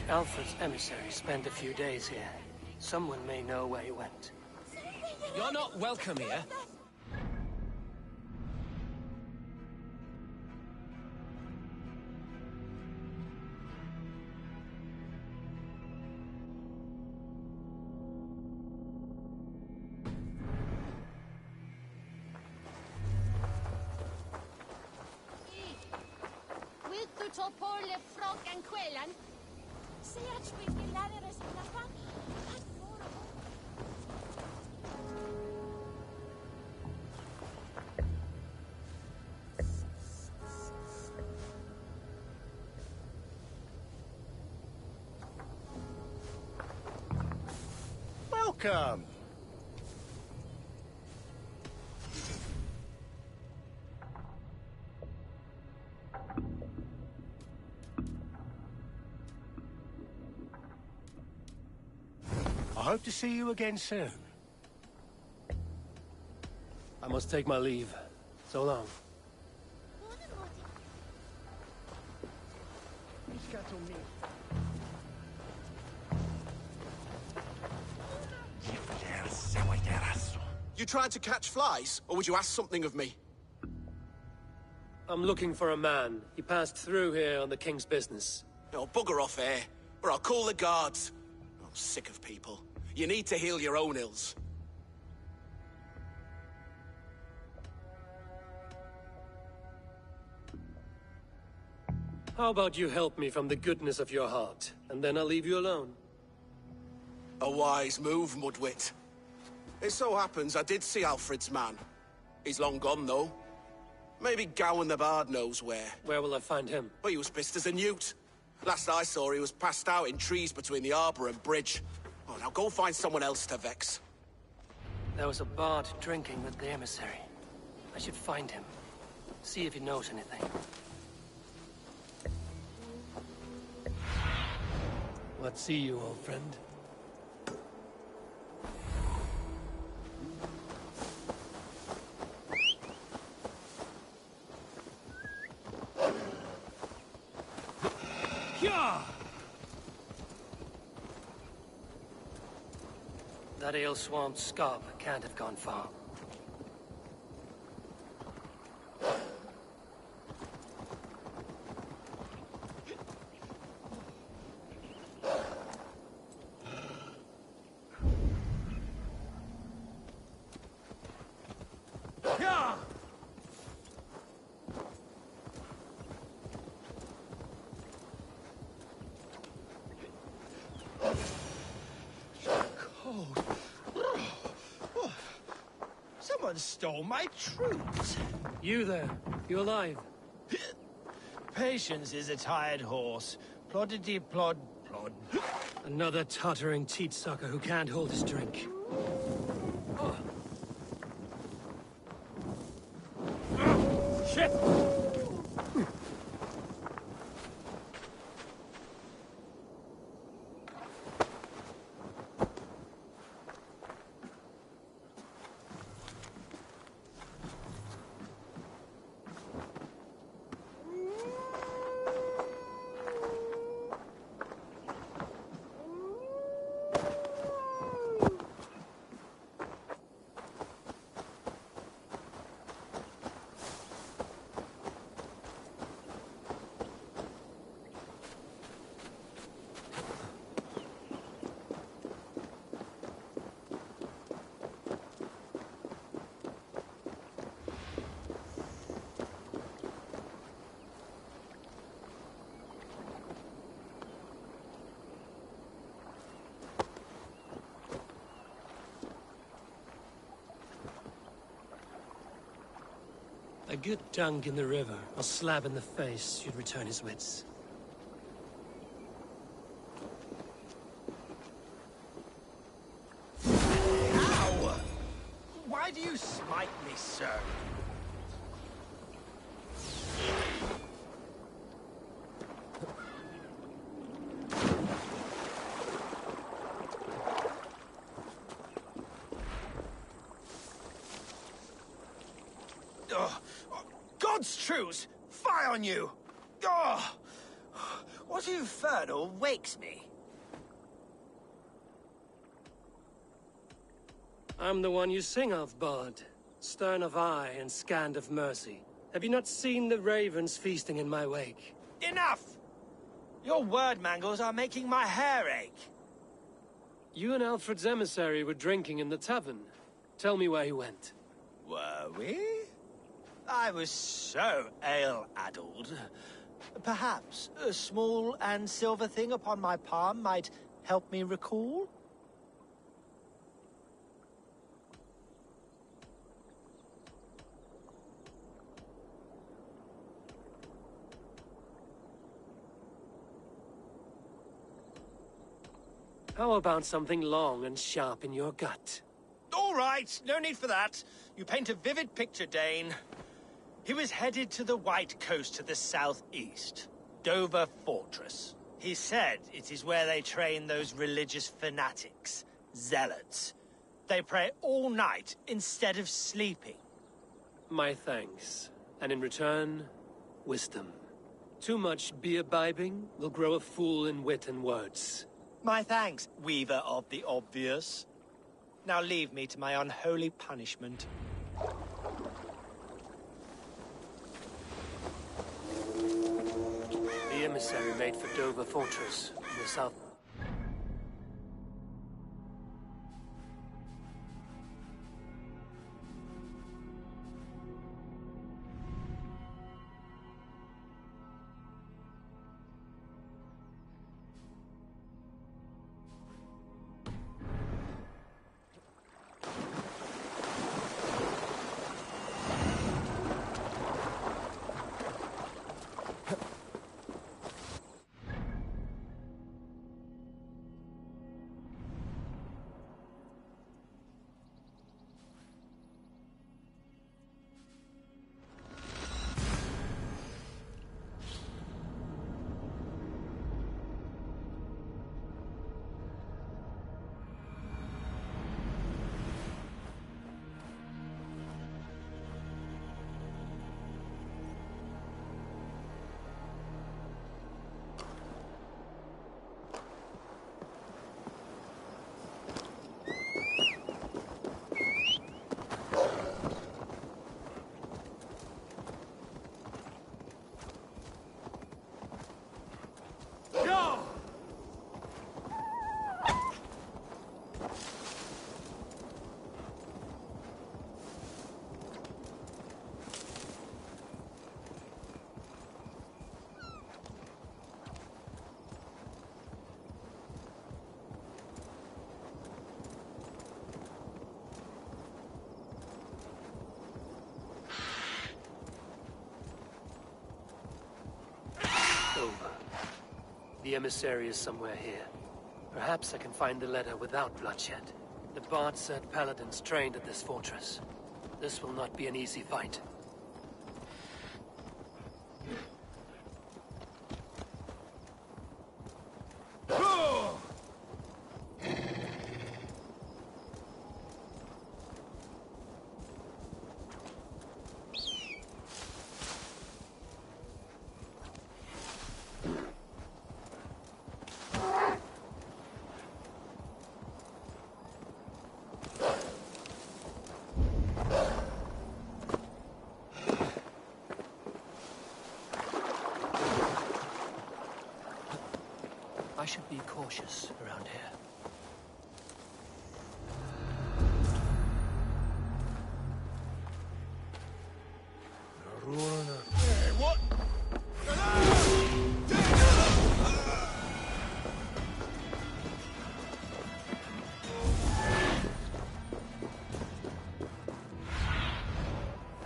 Alfred's emissary spent a few days here. Someone may know where he went. You're not welcome here. Welcome. I hope to see you again soon. I must take my leave. So long. You tried to catch flies, or would you ask something of me? I'm looking for a man. He passed through here on the king's business. Oh, bugger off here, or I'll call the guards. I'm sick of people. You need to heal your own ills. How about you help me from the goodness of your heart, and then I'll leave you alone? A wise move, Mudwit. It so happens I did see Alfred's man. He's long gone, though. Maybe Gowan the Bard knows where. Where will I find him? Well, he was pissed as a newt. Last I saw, he was passed out in trees between the arbor and bridge. Oh, now go find someone else to vex. There was a bard drinking with the emissary. I should find him. See if he knows anything. What see you, old friend? That ale-swamped scab can't have gone far. Someone stole my troops. You there? You alive? Patience is a tired horse. Ploddity plod plod. Another tottering teat sucker who can't hold his drink. Shit! A good dunk in the river, or slap in the face, should return his wits. Ow! Why do you smite me, sir? God's truce! Fie on you! Oh, What infernal wakes me? I'm the one you sing of, Bard. Stern of eye and scant of mercy. Have you not seen the ravens feasting in my wake? Enough! Your word mangles are making my hair ache. You and Alfred's emissary were drinking in the tavern. Tell me where he went. Were we? I was so ale-addled. Perhaps a small and silver thing upon my palm might help me recall? How about something long and sharp in your gut? All right, no need for that. You paint a vivid picture, Dane. He was headed to the White Coast to the southeast, Dover Fortress. He said it is where they train those religious fanatics, zealots. They pray all night instead of sleeping. My thanks. And in return, wisdom. Too much beer-bibbing will grow a fool in wit and words. My thanks, Weaver of the Obvious. Now leave me to my unholy punishment. The emissary made for Dover Fortress in the south. The emissary is somewhere here. Perhaps I can find the letter without bloodshed. The Bard said paladins trained at this fortress. This will not be an easy fight. I should be cautious around here. Hey, what?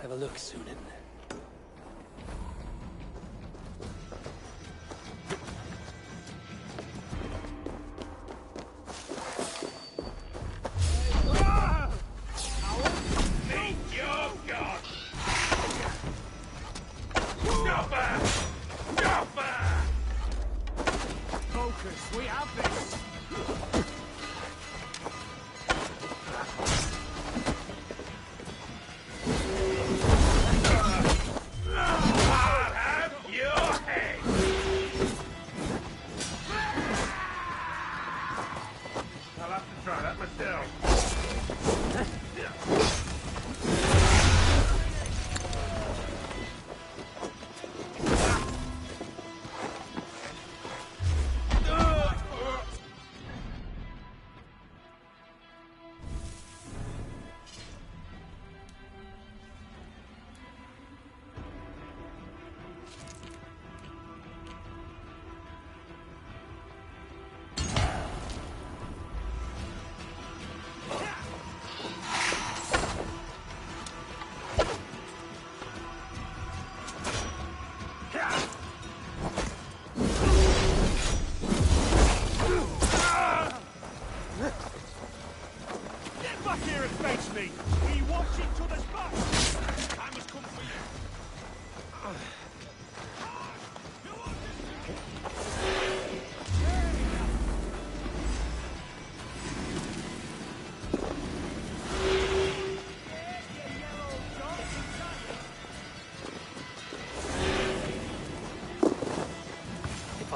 Have a look, Sunan. We have this! I'll have your head!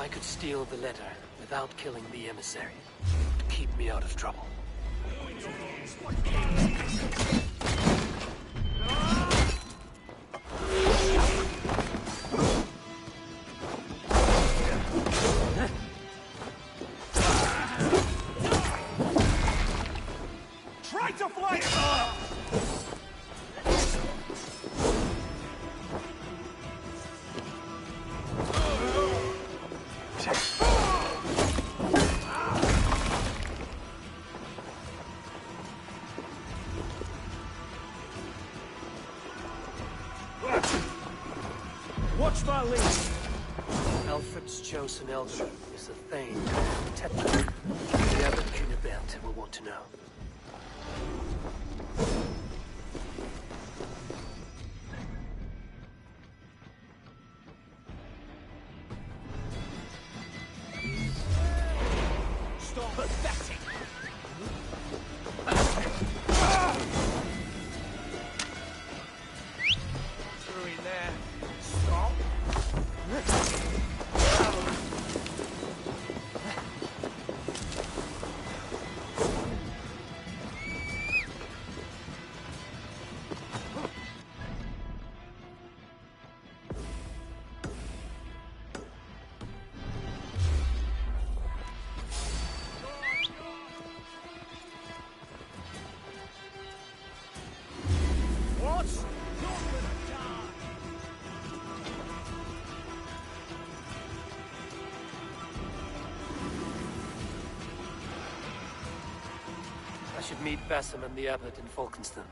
I could steal the letter without killing the emissary, keep me out of trouble. Try to fly! Watch my lead! Alfred's chosen elder is a Thane, Tetra. The other Cunibert will want to know. Stop pathetic! Through in there. Stop. What? You're gonna die! I should meet Basim and the abbot in Falkenston.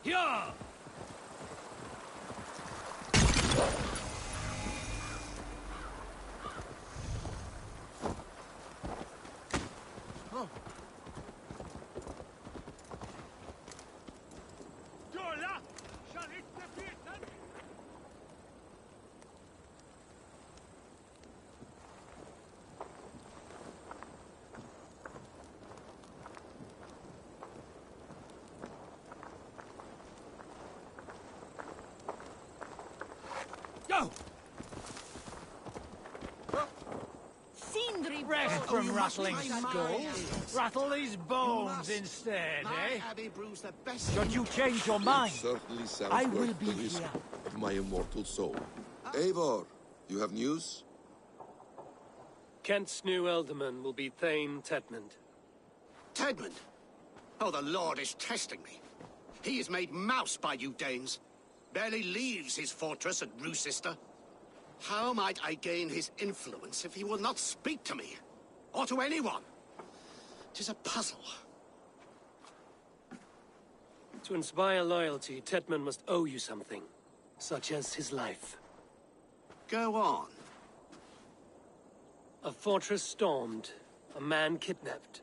Yeah! Go! Rest from rattling skulls. Rattle these bones instead, eh? Should you change your mind, Certainly sounds I worth will the be risk here. of my immortal soul. Eivor, you have news? Kent's new ealdorman will be Thane Tedmund. Tedmund? Oh, the Lord is testing me. He is made mouse by you Danes. Barely leaves his fortress at Roosister. How might I gain his influence if he will not speak to me? Or to anyone? 'Tis a puzzle. To inspire loyalty, Tedmund must owe you something, such as his life. Go on. A fortress stormed, a man kidnapped.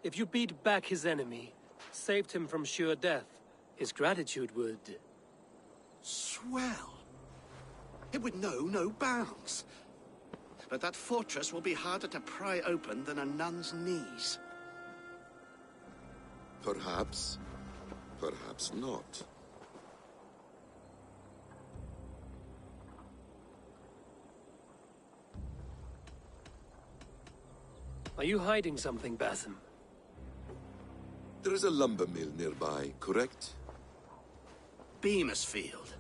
If you beat back his enemy, saved him from sure death, his gratitude would... Swell. It would know no bounds. But that fortress will be harder to pry open than a nun's knees. Perhaps. Perhaps not. Are you hiding something, Basim? There is a lumber mill nearby, correct? Beamisfield.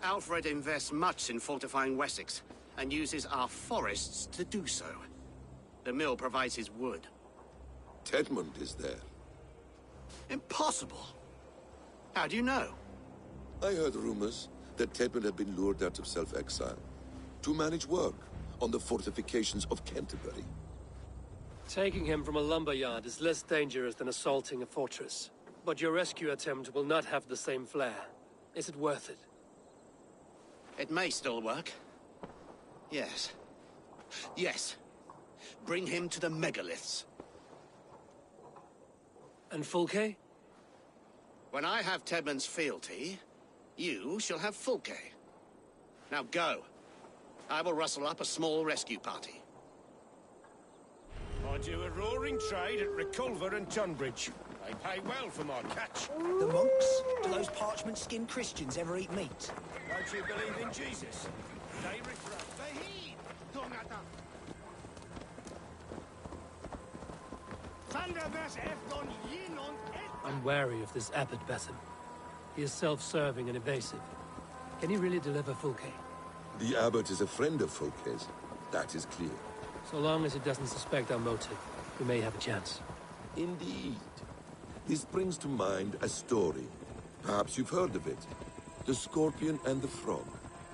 Alfred invests much in fortifying Wessex, and uses our forests to do so. The mill provides his wood. Tedmund is there. Impossible! How do you know? I heard rumors that Tedmund had been lured out of self-exile to manage work on the fortifications of Canterbury. Taking him from a lumberyard is less dangerous than assaulting a fortress. But your rescue attempt will not have the same flair. Is it worth it? It may still work. Yes. Yes. Bring him to the megaliths. And Fulke? When I have Tedmund's fealty, you shall have Fulke. Now go. I will rustle up a small rescue party. I do a roaring trade at Reculver and Tunbridge. They pay well for my catch. The monks? Do those parchment-skinned Christians ever eat meat? Don't you believe in Jesus? They refrain. I'm wary of this abbot, Basim. He is self-serving and evasive. Can he really deliver Fulke? The abbot is a friend of Fulke's. That is clear. So long as he doesn't suspect our motive, we may have a chance. Indeed. This brings to mind a story. Perhaps you've heard of it. The Scorpion and the Frog.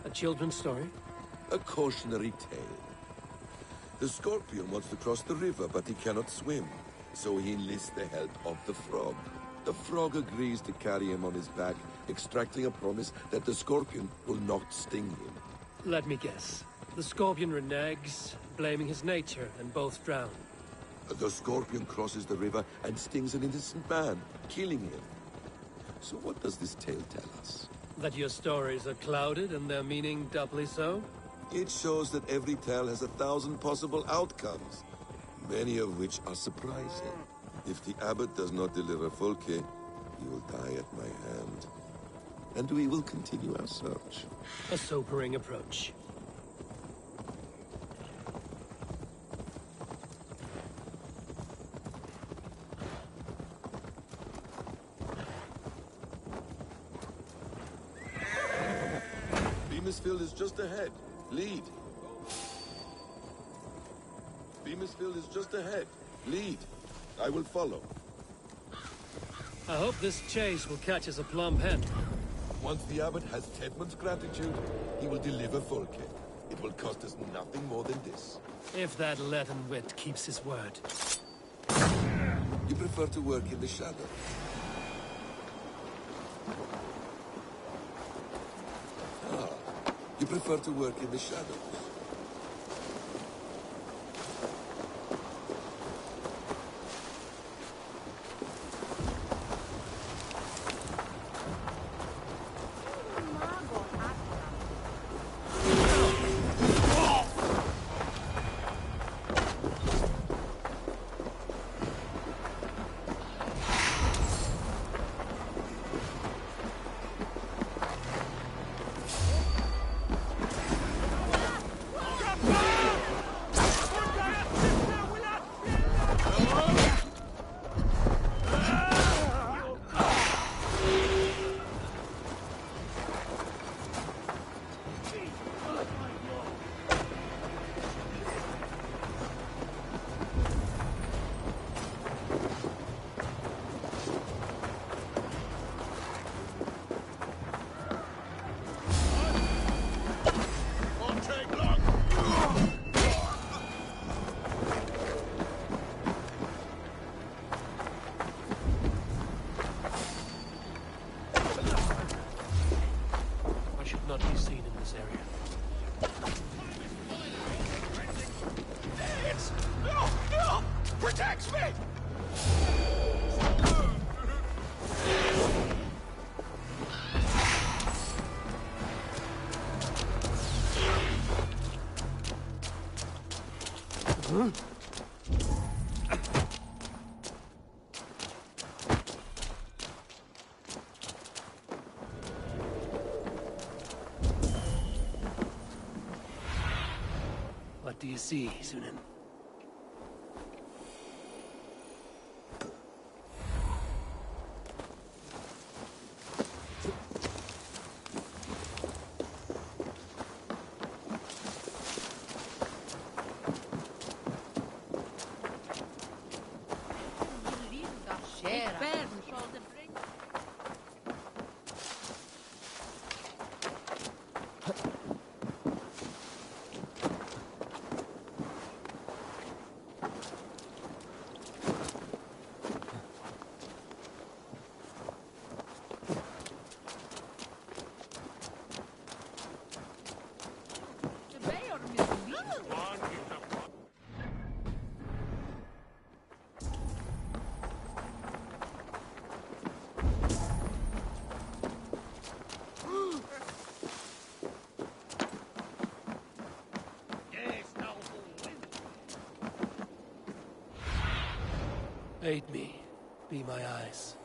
A children's story? A cautionary tale. The Scorpion wants to cross the river, but he cannot swim. So he enlists the help of the Frog. The Frog agrees to carry him on his back, extracting a promise that the Scorpion will not sting him. Let me guess. The Scorpion reneges, blaming his nature, and both drown. The Scorpion crosses the river and stings an innocent man, killing him. So what does this tale tell us? That your stories are clouded and their meaning doubly so? It shows that every tale has 1,000 possible outcomes, many of which are surprising. If the abbot does not deliver Fulke, he will die at my hand. And we will continue our search. A sobering approach. Beamisfield is just ahead. Lead. Beamisfield is just ahead. Lead. I will follow. I hope this chase will catch us a plump hen. Once the abbot has Tedmund's gratitude, he will deliver Fulke. It will cost us nothing more than this. If that leaden wit keeps his word. You prefer to work in the shadow. Ah, you prefer to work in the shadows? I should not be seen in this area. No! No! Protect me! What do you see, Sunan? Aid me. Be my eyes.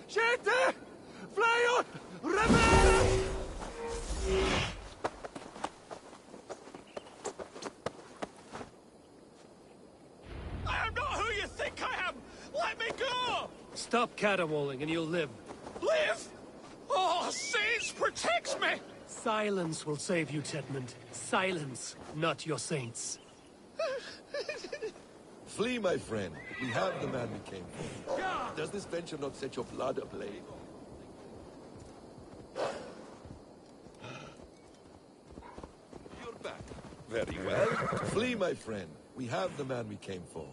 Gente! Fly on! Rebel! I am not who you think I am! Let me go! Stop caterwauling and you'll live. Live! Oh, saints protects me! Silence will save you, Tedmund. Silence, not your saints. Flee, my friend. We have the man we came for. Does this venture not set your blood ablaze? You're back. Very well. Flee, my friend. We have the man we came for.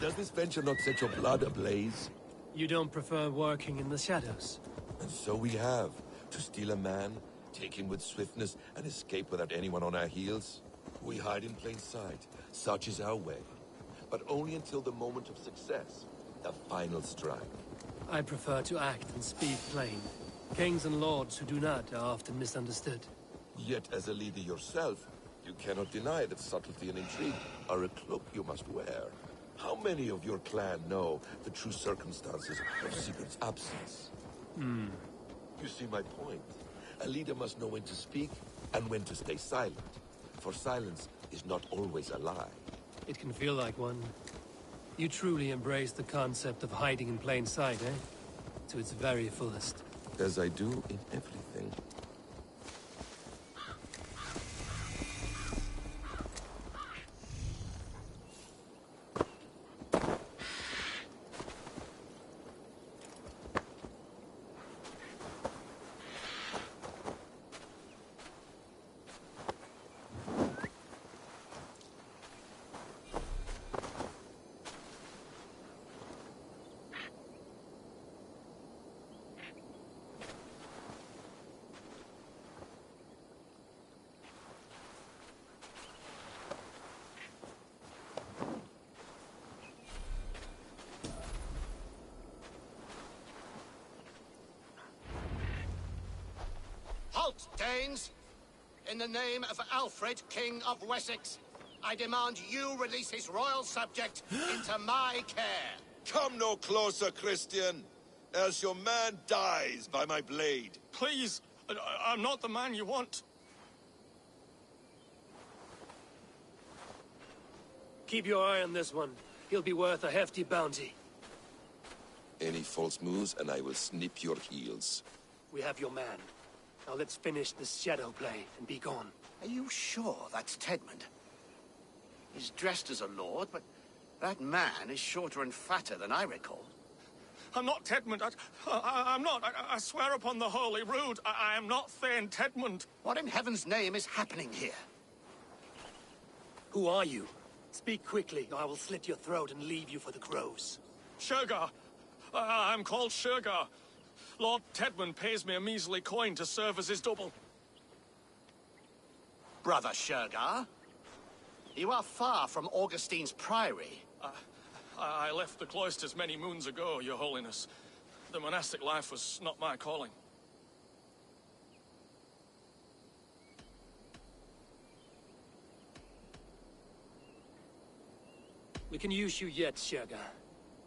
Does this venture not set your blood ablaze? You don't prefer working in the shadows? And so we have. To steal a man, take him with swiftness, and escape without anyone on our heels. We hide in plain sight. Such is our way. But only until the moment of success. The final strike. I prefer to act and speak plain. Kings and lords who do not are often misunderstood. Yet as a leader yourself, you cannot deny that subtlety and intrigue are a cloak you must wear. How many of your clan know the true circumstances of Sigurd's absence? You see my point. A leader must know when to speak and when to stay silent. For silence is not always a lie. It can feel like one. You truly embrace the concept of hiding in plain sight, eh? To its very fullest. As I do in everything. Halt, Danes! In the name of Alfred, King of Wessex, I demand you release his royal subject into my care. Come no closer, Christian, else your man dies by my blade. Please, I'm not the man you want. Keep your eye on this one. He'll be worth a hefty bounty. Any false moves, and I will snip your heels. We have your man. Now let's finish this shadow play and be gone. Are you sure that's Tedmund? He's dressed as a lord, but that man is shorter and fatter than I recall. I'm not Tedmund. I'm not. I swear upon the Holy Rood, I am not Thane Tedmund. What in heaven's name is happening here? Who are you? Speak quickly, or I will slit your throat and leave you for the crows. Shergar. I'm called Shergar. Lord Tedmund pays me a measly coin to serve as his double. Brother Shergar, you are far from Augustine's priory. I left the cloisters many moons ago, Your Holiness. The monastic life was not my calling. We can use you yet, Shergar.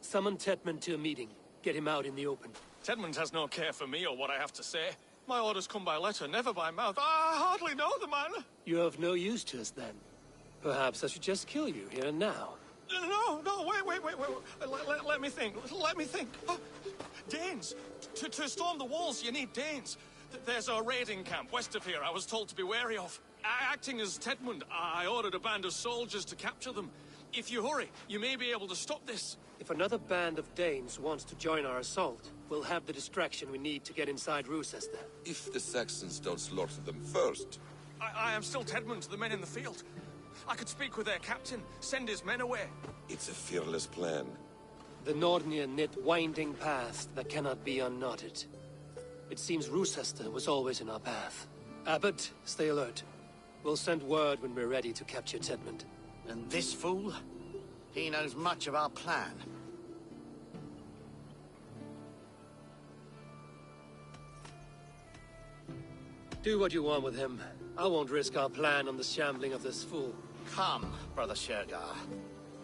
Summon Tedmund to a meeting. Get him out in the open. Tedmund has no care for me or what I have to say. My orders come by letter, never by mouth. I hardly know the man. You're of no use to us, then. Perhaps I should just kill you here and now. No, wait. Let me think. Let me think. Danes. To storm the walls, you need Danes. There's a raiding camp west of here I was told to be wary of. Acting as Tedmund, I ordered a band of soldiers to capture them. If you hurry, you may be able to stop this. If another band of Danes wants to join our assault, we'll have the distraction we need to get inside Rochester. If the Saxons don't slaughter them first. I am still Tedmund to the men in the field. I could speak with their captain, send his men away. It's a fearless plan. The Mjolnier knit winding paths that cannot be unknotted. It seems Rochester was always in our path. Abbot, stay alert. We'll send word when we're ready to capture Tedmund. And this fool? He knows much of our plan. Do what you want with him. I won't risk our plan on the shambling of this fool. Come, Brother Shergar.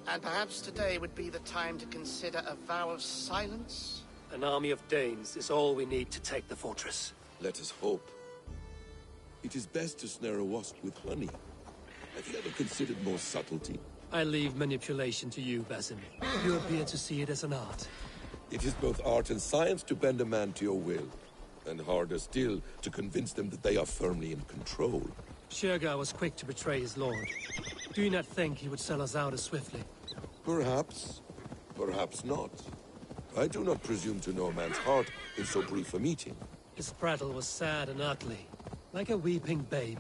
And perhaps today would be the time to consider a vow of silence? An army of Danes is all we need to take the fortress. Let us hope. It is best to snare a wasp with honey. Have you ever considered more subtlety? I leave manipulation to you, Basim. You appear to see it as an art. It is both art and science to bend a man to your will. And harder still to convince them that they are firmly in control. Shergar was quick to betray his lord. Do you not think he would sell us out as swiftly? Perhaps. Perhaps not. I do not presume to know a man's heart in so brief a meeting. His prattle was sad and ugly, like a weeping babe.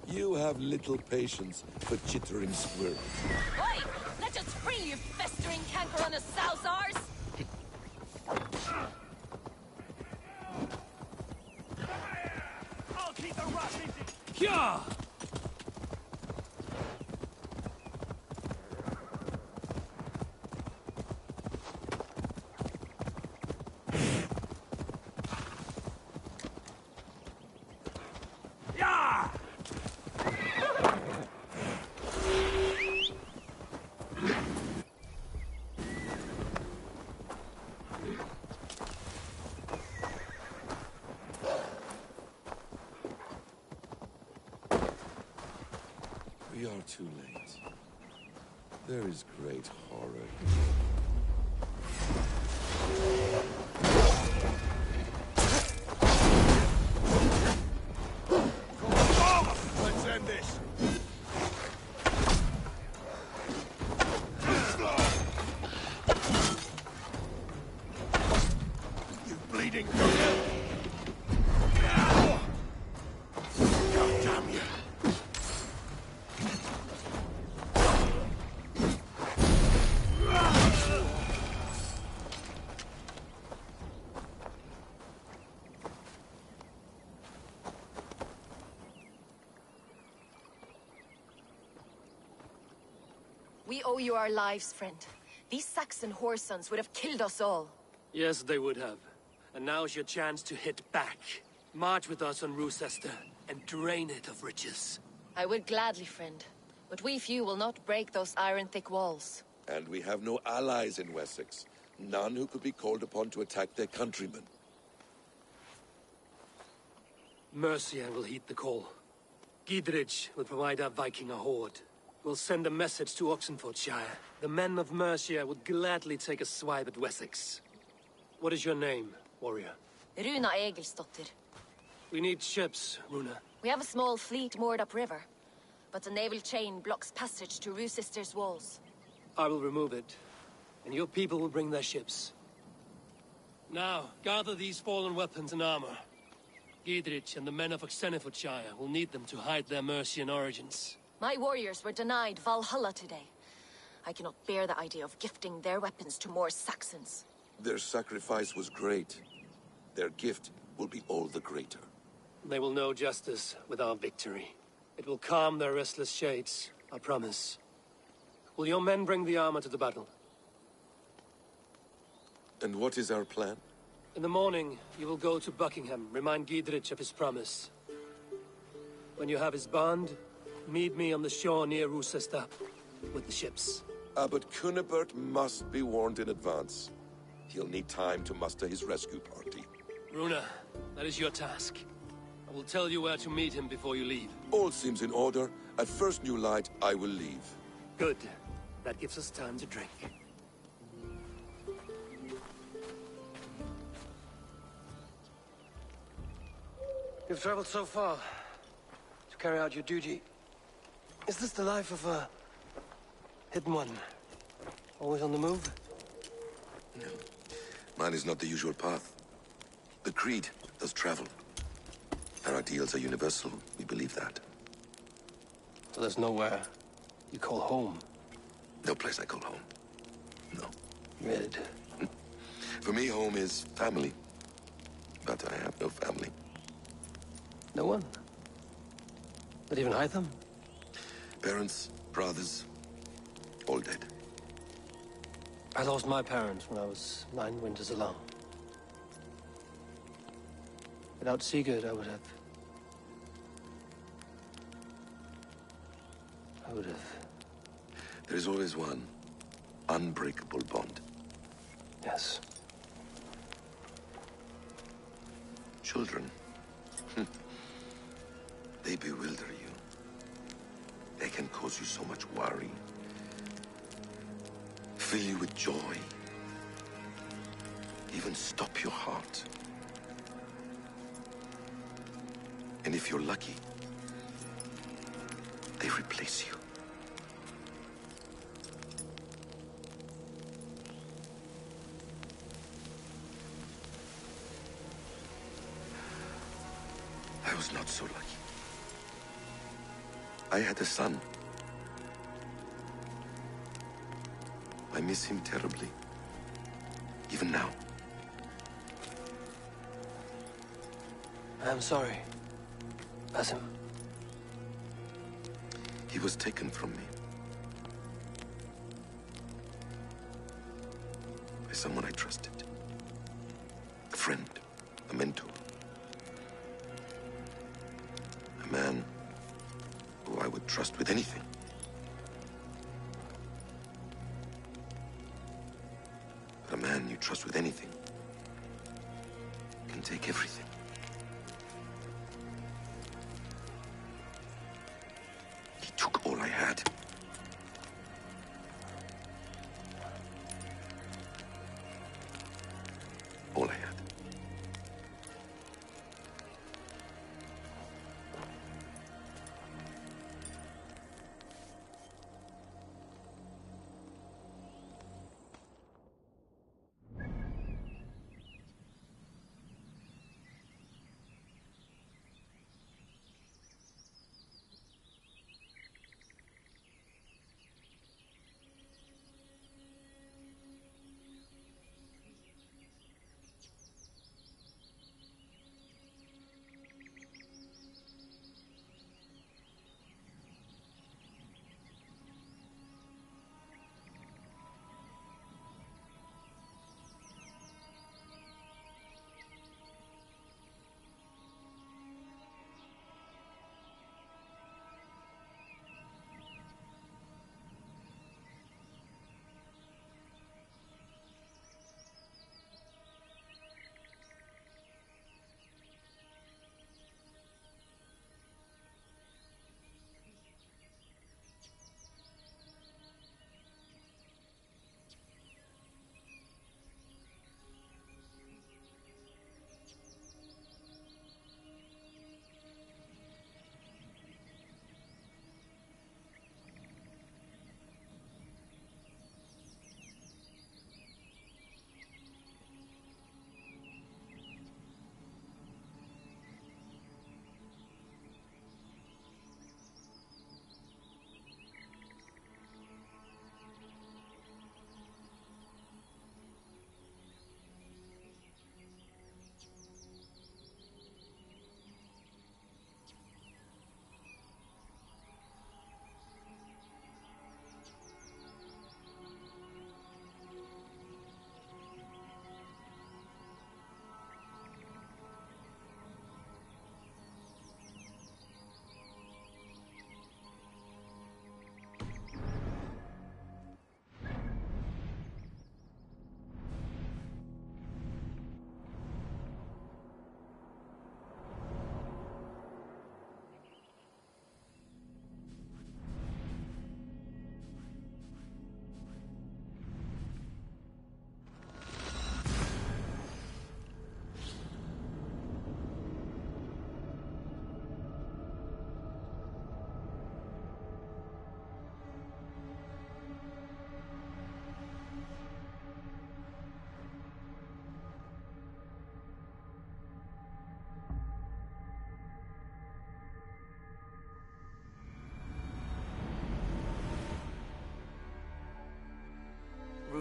You have little patience for chittering squirrels. Oi! Let us free, you festering canker on a souse arse! I'll keep the Russians in. Kya! We are too late. There is great horror. Let's end this. You bleeding dog! God damn you! We owe you our lives, friend. These Saxon whoresons would have killed us all. Yes, they would have. And now's your chance to hit back. March with us on Roosester and drain it of riches. I would gladly, friend. But we few will not break those iron-thick walls. And we have no allies in Wessex. None who could be called upon to attack their countrymen. Mercia will heed the call. Gidrich will provide our Viking a horde. We'll send a message to Oxenfordshire. The men of Mercia would gladly take a swipe at Wessex. What is your name, warrior? Runa Egilsdotter. We need ships, Runa. We have a small fleet moored upriver, but the naval chain blocks passage to Roosister's walls. I will remove it, and your people will bring their ships. Now, gather these fallen weapons and armor. Gidrich and the men of Oxenfordshire will need them to hide their Mercian origins. My warriors were denied Valhalla today. I cannot bear the idea of gifting their weapons to more Saxons. Their sacrifice was great. Their gift will be all the greater. They will know justice with our victory. It will calm their restless shades, I promise. Will your men bring the armor to the battle? And what is our plan? In the morning, you will go to Buckingham, remind Gidrich of his promise. When you have his bond, meet me on the shore near Roosester with the ships. But Cunibert must be warned in advance. He'll need time to muster his rescue party. Runa, that is your task. I will tell you where to meet him before you leave. All seems in order. At first new light, I will leave. Good. That gives us time to drink. You've traveled so far to carry out your duty. Is this the life of a hidden one? Always on the move? No. Mine is not the usual path. The Creed does travel. Our ideals are universal. We believe that. So there's nowhere you call home? No place I call home. No. Red. For me, home is family. But I have no family. No one? Not even Hytham? Parents, brothers, all dead. I lost my parents when I was 9 winters alone. Without Sigurd, I would have... There is always one unbreakable bond. Yes. Children. They bewilder you. They can cause you so much worry. Fill you with joy. Even stop your heart. And if you're lucky, they replace you. I was not so lucky. I had a son. I miss him terribly. Even now. I'm sorry. Basim. He was taken from me. By someone I trusted. A friend. A mentor. A man who I would trust with anything. But a man you trust with anything can take everything. He took all I had. All I had.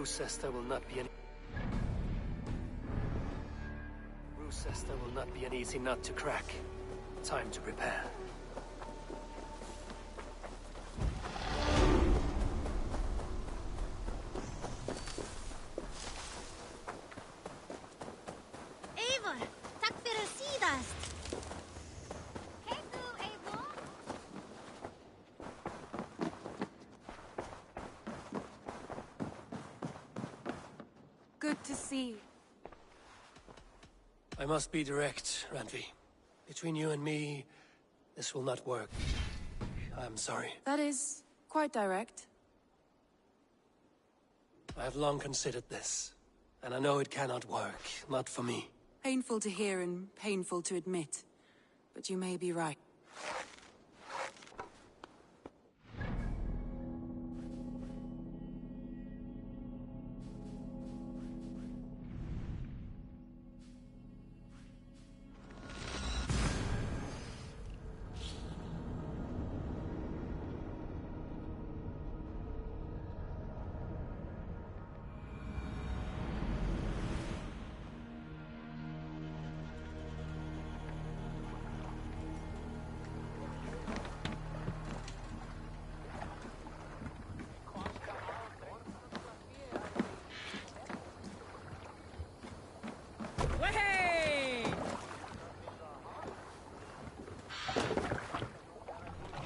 Roosester will not be an... Roosester will not be an easy nut to crack. Time to prepare. Eivor, tack för sidast. Hej du, Eivor. Good to see you. I must be direct, Randvi. Between you and me, this will not work. I'm sorry. That is quite direct. I have long considered this, and I know it cannot work. Not for me. Painful to hear and painful to admit. But you may be right.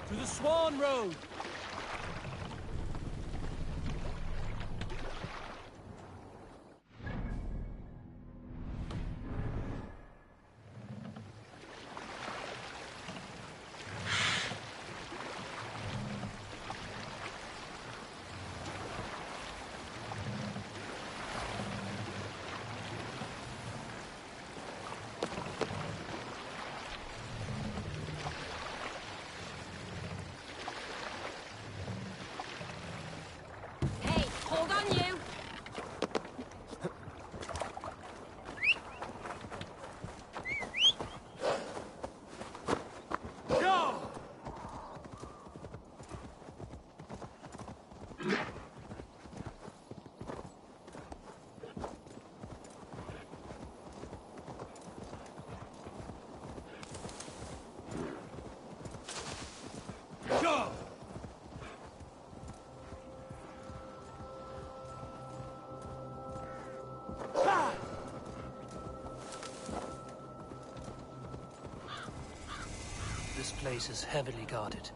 To the Swan Road! This place is heavily guarded.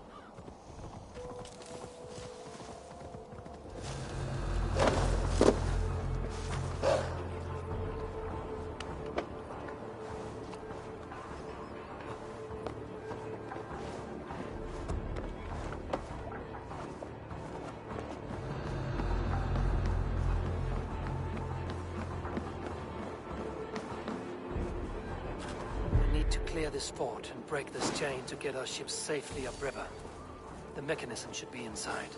Clear this fort and break this chain to get our ships safely upriver. The mechanism should be inside.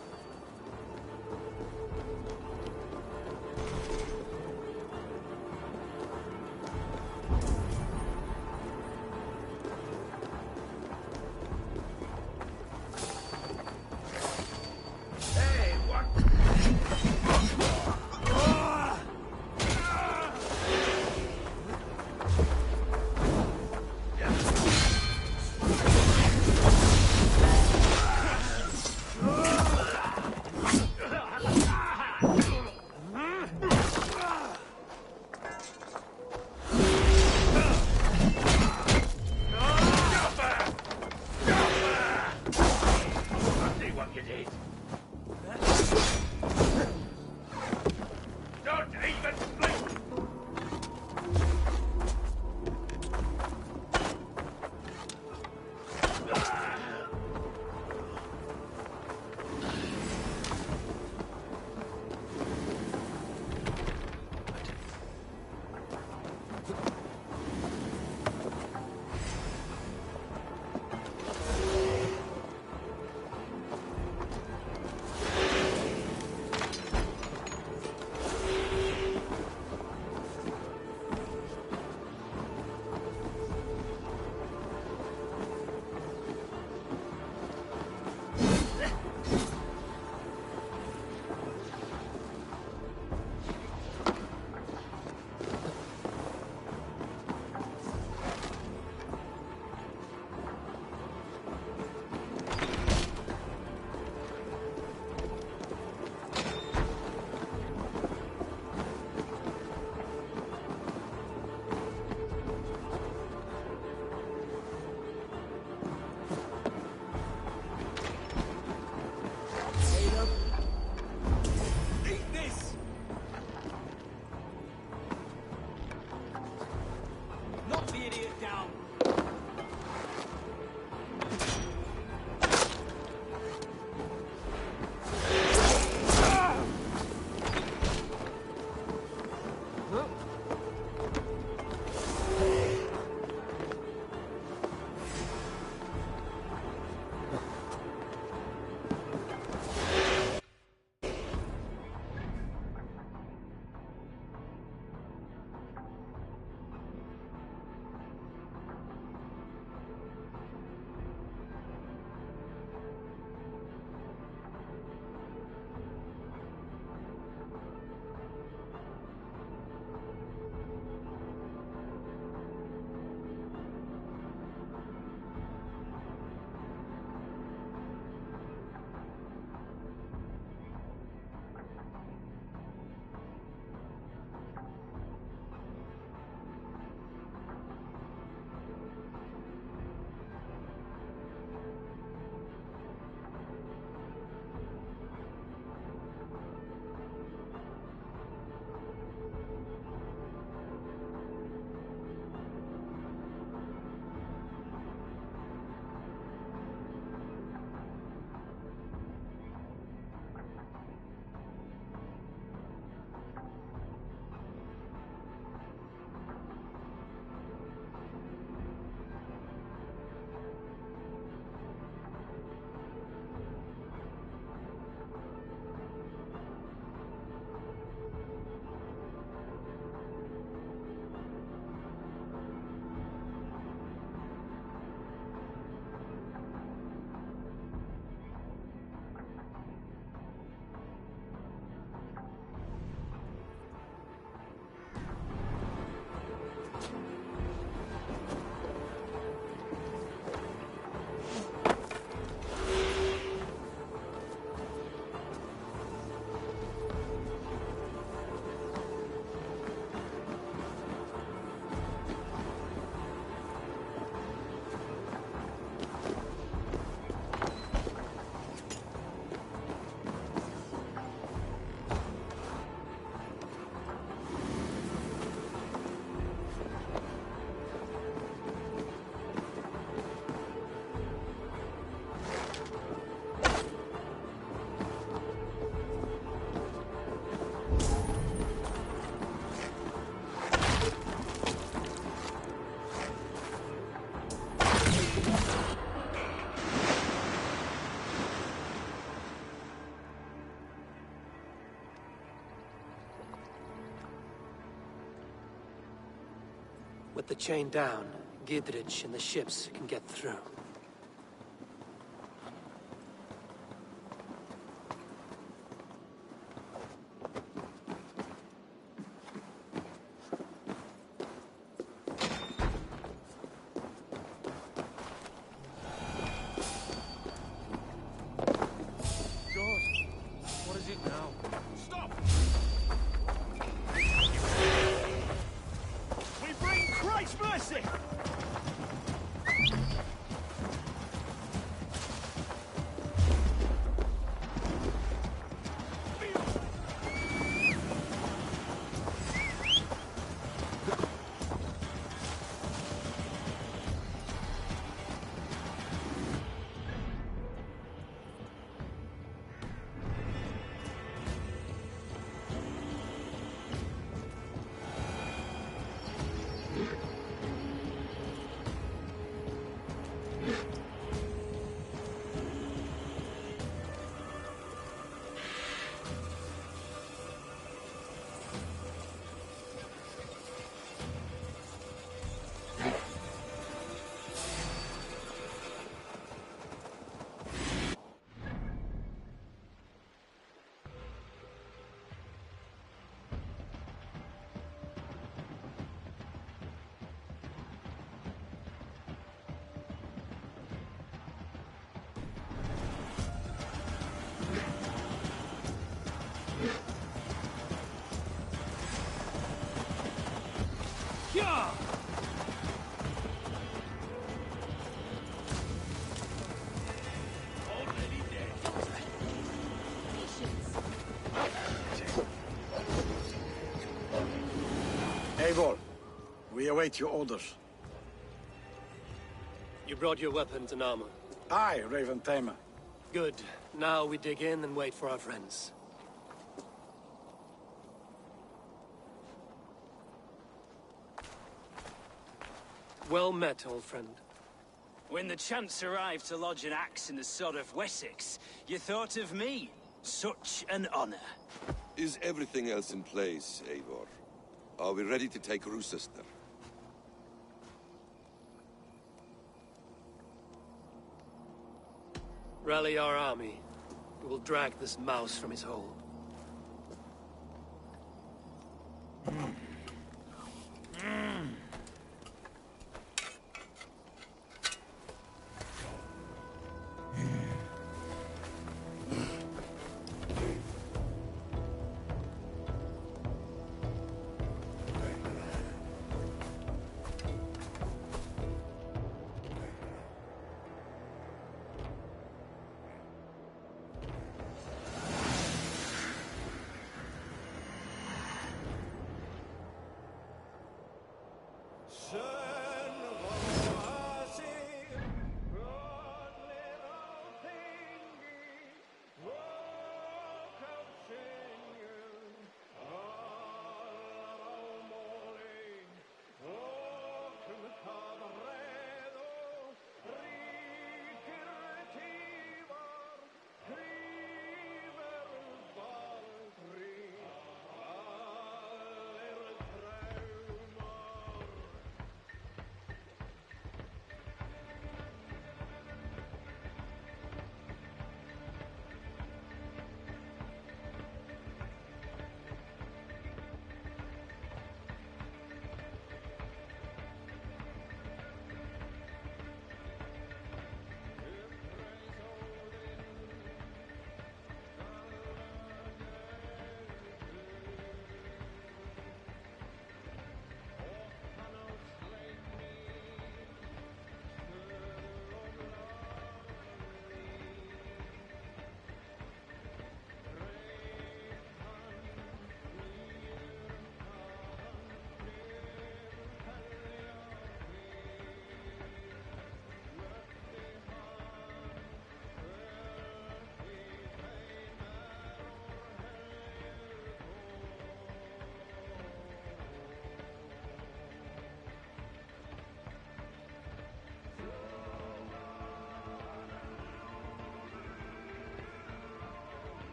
With the chain down, Gidrich and the ships can get through. What is it now? Stop! We bring Christ's mercy! Yeah! Already dead. Eivor, we await your orders. You brought your weapons and armor. Aye, Raven Tamer. Good. Now we dig in and wait for our friends. Well met, old friend. When the chance arrived to lodge an axe in the sod of Wessex, you thought of me. Such an honor. Is everything else in place, Eivor? Are we ready to take Rochester? Rally our army. We will drag this mouse from his hole.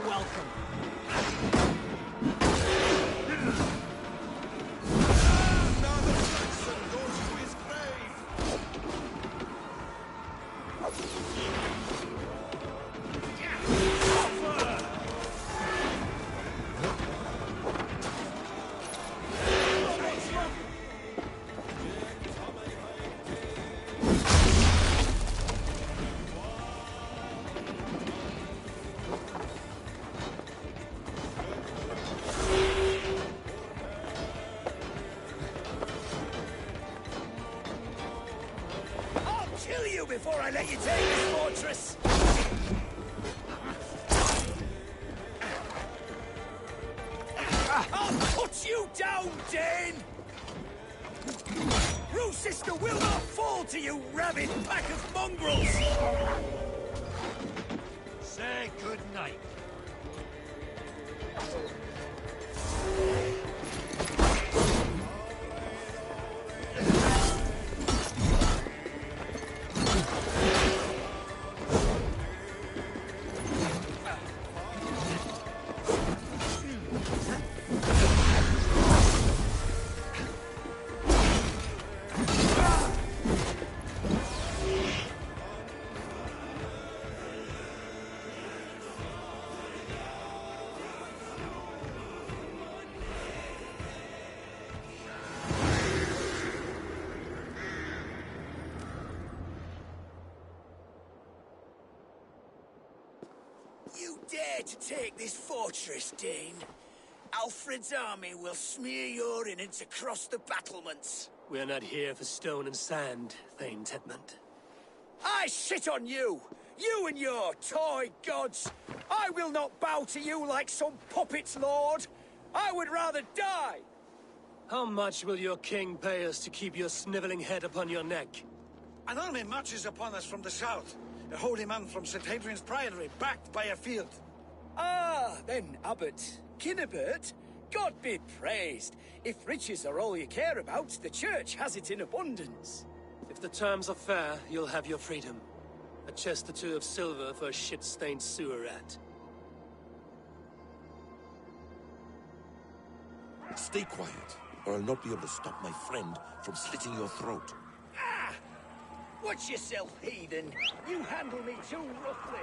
you're welcome. Another Saxon goes to his grave! I'll kill you before I let you take this fortress! I'll put you down, Dane! Sister will not fall to you, rabid pack of mongrels! Say good night. You dare to take this fortress, Dane? Alfred's army will smear your innards across the battlements. We're not here for stone and sand, Thane Tedmund. I shit on you! You and your toy gods! I will not bow to you like some puppet's lord! I would rather die! How much will your king pay us to keep your sniveling head upon your neck? An army marches upon us from the south. A holy man from St. Hadrian's Priory, backed by a field. Ah, then, Abbot Kinnebert, God be praised. If riches are all you care about, the church has it in abundance. If the terms are fair, you'll have your freedom. A chest or two of silver for a shit-stained sewer rat. Stay quiet, or I'll not be able to stop my friend from slitting your throat. Ah! Watch yourself, heathen! You handle me too roughly!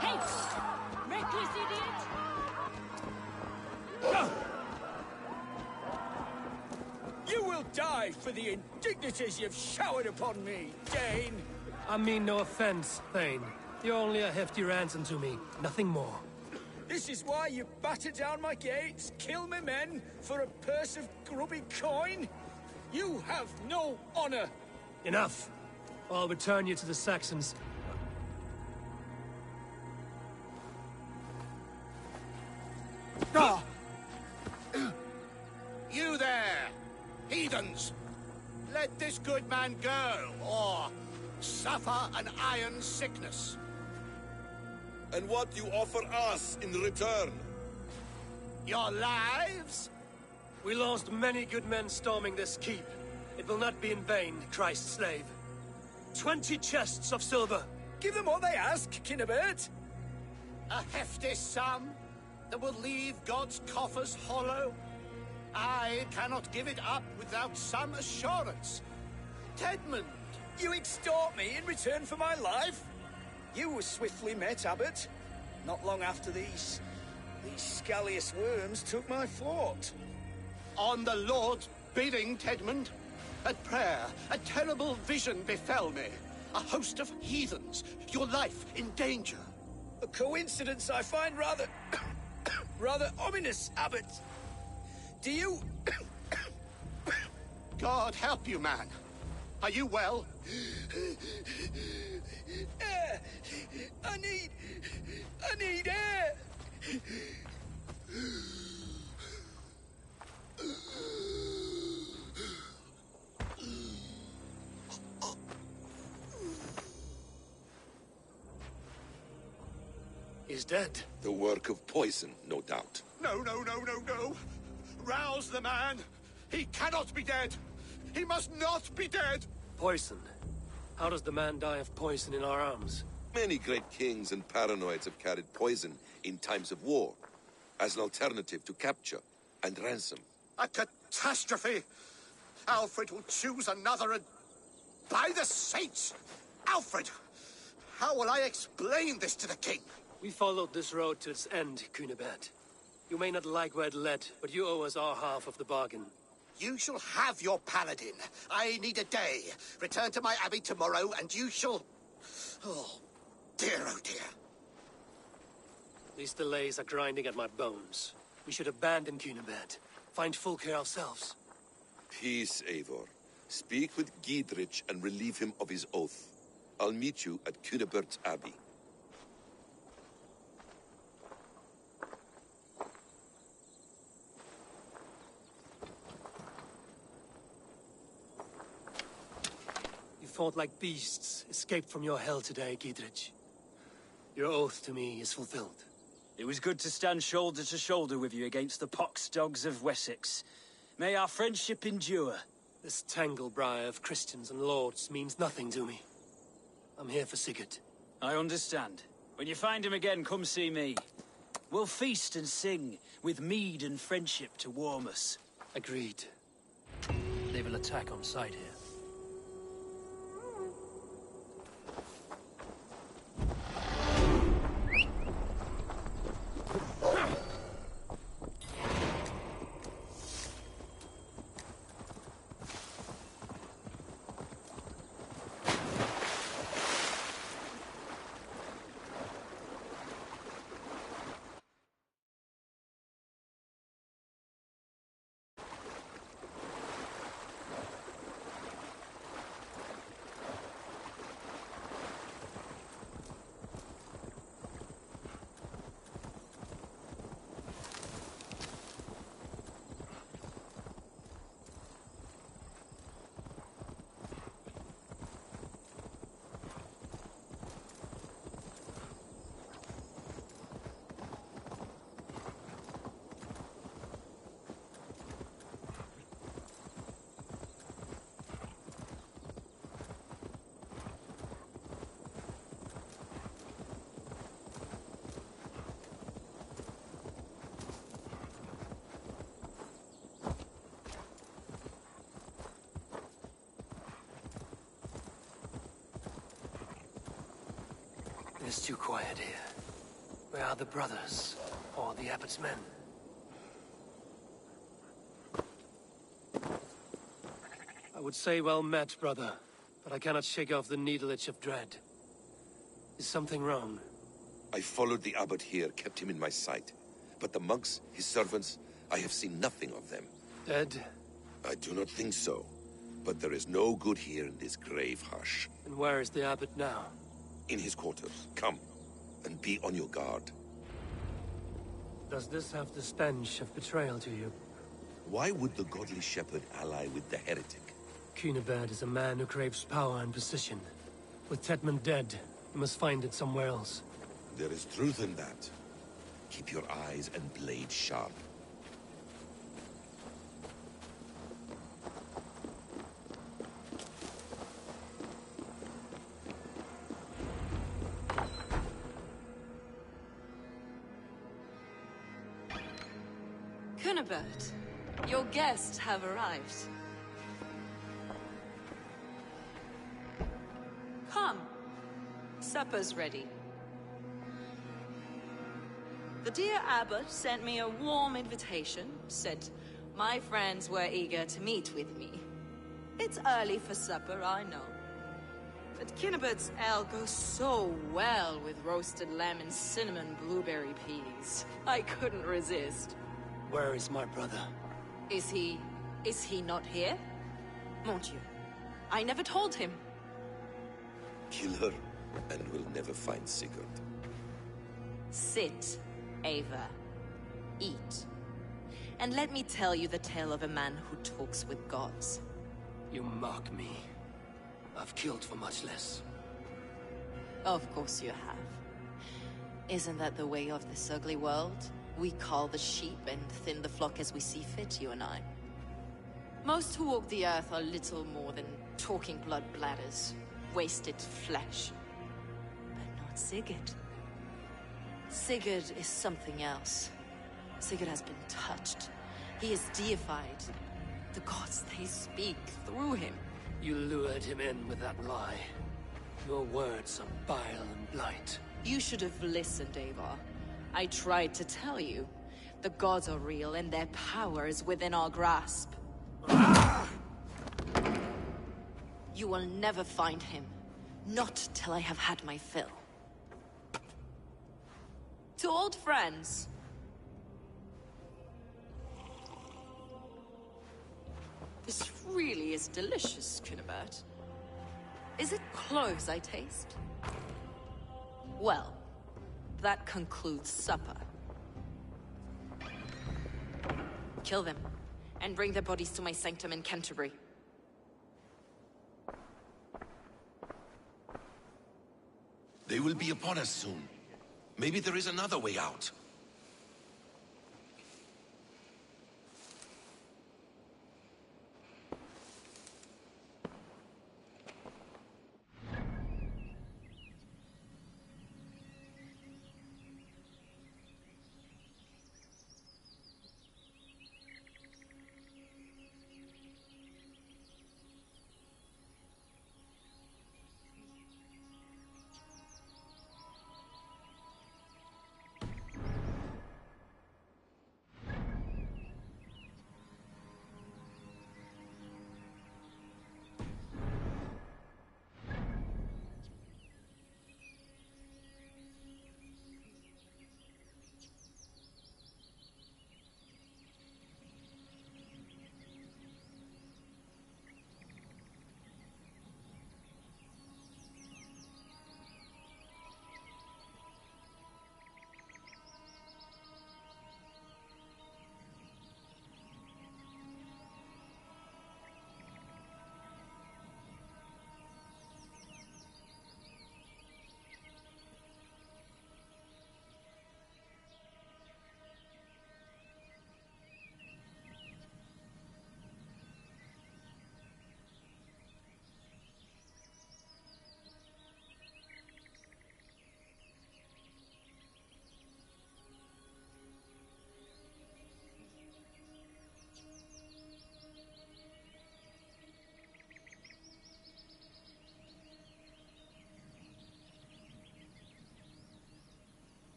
Hey! Reckless idiot! You will die for the indignities you've showered upon me, Dane! I mean no offense, Thane. You're only a hefty ransom to me, nothing more. This is why you batter down my gates, kill my men, for a purse of grubby coin? You have no honor! Enough! I'll return you to the Saxons. Ah! You there, heathens! Let this good man go, or suffer an iron sickness. And what do you offer us in return? Your lives? We lost many good men storming this keep. It will not be in vain, Christ's slave. 20 chests of silver. Give them what they ask, Kinnebert. A hefty sum that will leave God's coffers hollow? I cannot give it up without some assurance. Tedmund! You extort me in return for my life? You were swiftly met, Abbot. Not long after these scallious worms took my fort. On the Lord's bidding, Tedmund. At prayer, a terrible vision befell me. A host of heathens, your life in danger. A coincidence I find rather... rather ominous, Abbot. Do you... God help you, man. Are you well? Air! I need air! He's dead. The work of poison, no doubt. No. Rouse the man. He cannot be dead! He must not be dead! Poison. How does the man die of poison in our arms? Many great kings and paranoids have carried poison in times of war, as an alternative to capture and ransom. A catastrophe! Alfred will choose another and... By the saints! Alfred! How will I explain this to the king? We followed this road to its end, Cunibert. You may not like where it led, but you owe us our half of the bargain. You shall have your paladin. I need a day. Return to my abbey tomorrow, and you shall... Oh, dear, oh dear. These delays are grinding at my bones. We should abandon Cunibert. Find Fulke ourselves. Peace, Eivor. Speak with Giedrich and relieve him of his oath. I'll meet you at Cunibert's Abbey. You fought like beasts, escaped from your hell today, Giedrich. Your oath to me is fulfilled. It was good to stand shoulder to shoulder with you against the pox dogs of Wessex. May our friendship endure. This tangle-briar of Christians and lords means nothing to me. I'm here for Sigurd. I understand. When you find him again, come see me. We'll feast and sing, with mead and friendship to warm us. Agreed. They will attack on sight here. It's too quiet here. Where are the brothers? Or the abbot's men? I would say well met, brother. But I cannot shake off the needle itch of dread. Is something wrong? I followed the abbot here, kept him in my sight. But the monks, his servants, I have seen nothing of them. Dead? I do not think so. But there is no good here in this grave hush. And where is the abbot now? In his quarters. Come, and be on your guard. Does this have the stench of betrayal to you? Why would the godly shepherd ally with the heretic? Cunibert is a man who craves power and position. With Tedman dead, he must find it somewhere else. There is truth in that. Keep your eyes and blade sharp. Cunibert, your guests have arrived. Come. Supper's ready. The dear abbot sent me a warm invitation, said my friends were eager to meet with me. It's early for supper, I know. But Cunibert's ale goes so well with roasted lamb and cinnamon blueberry peas. I couldn't resist. Where is my brother? Is he not here? Mon Dieu, I never told him. Kill her, and we'll never find Sigurd. Sit, Ava. Eat. And let me tell you the tale of a man who talks with gods. You mock me. I've killed for much less. Of course you have. Isn't that the way of this ugly world? We call the sheep and thin the flock as we see fit, you and I. Most who walk the earth are little more than talking blood bladders, wasted flesh. But not Sigurd. Sigurd is something else. Sigurd has been touched. He is deified. The gods, they speak through him. You lured him in with that lie. Your words are bile and blight. You should have listened, Eivor. I tried to tell you. The gods are real, and their power is within our grasp. You will never find him. Not till I have had my fill. To old friends. This really is delicious, Cunibert. Is it cloves I taste? Well, that concludes supper. Kill them, and bring their bodies to my sanctum in Canterbury. They will be upon us soon. Maybe there is another way out.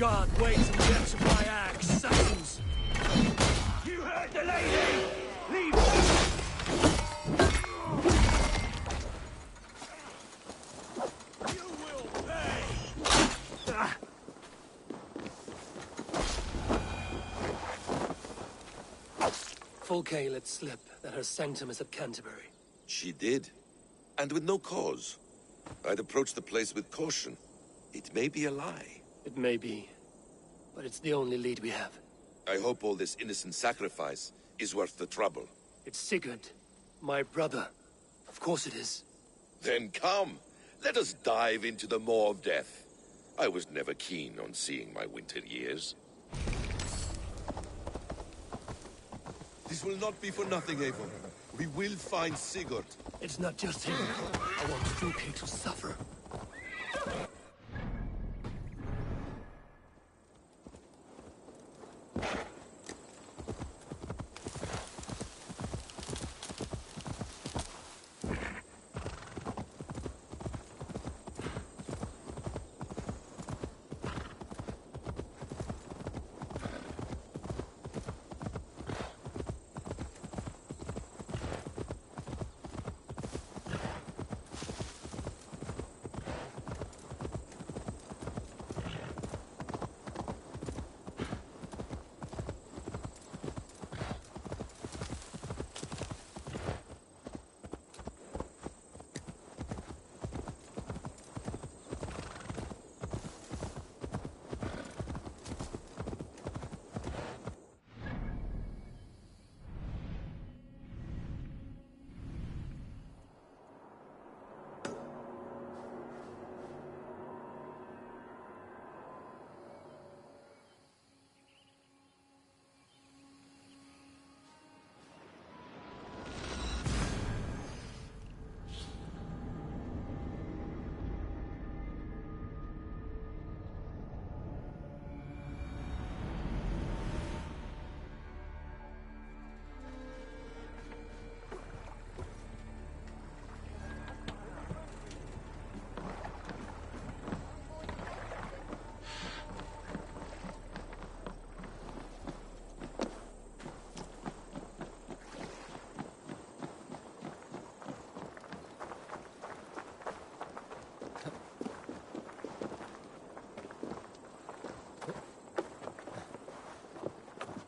God, wait till you get to my axe, Saxons! You heard the lady! Leave! You will pay! Fulke let slip that her sanctum is at Canterbury. She did. And with no cause. I'd approach the place with caution. It may be a lie. It may be, but it's the only lead we have. I hope all this innocent sacrifice is worth the trouble. It's Sigurd, my brother. Of course it is. Then come, let us dive into the maw of death. I was never keen on seeing my winter years. This will not be for nothing, Eivor. We will find Sigurd. It's not just him. I want Fulke to suffer.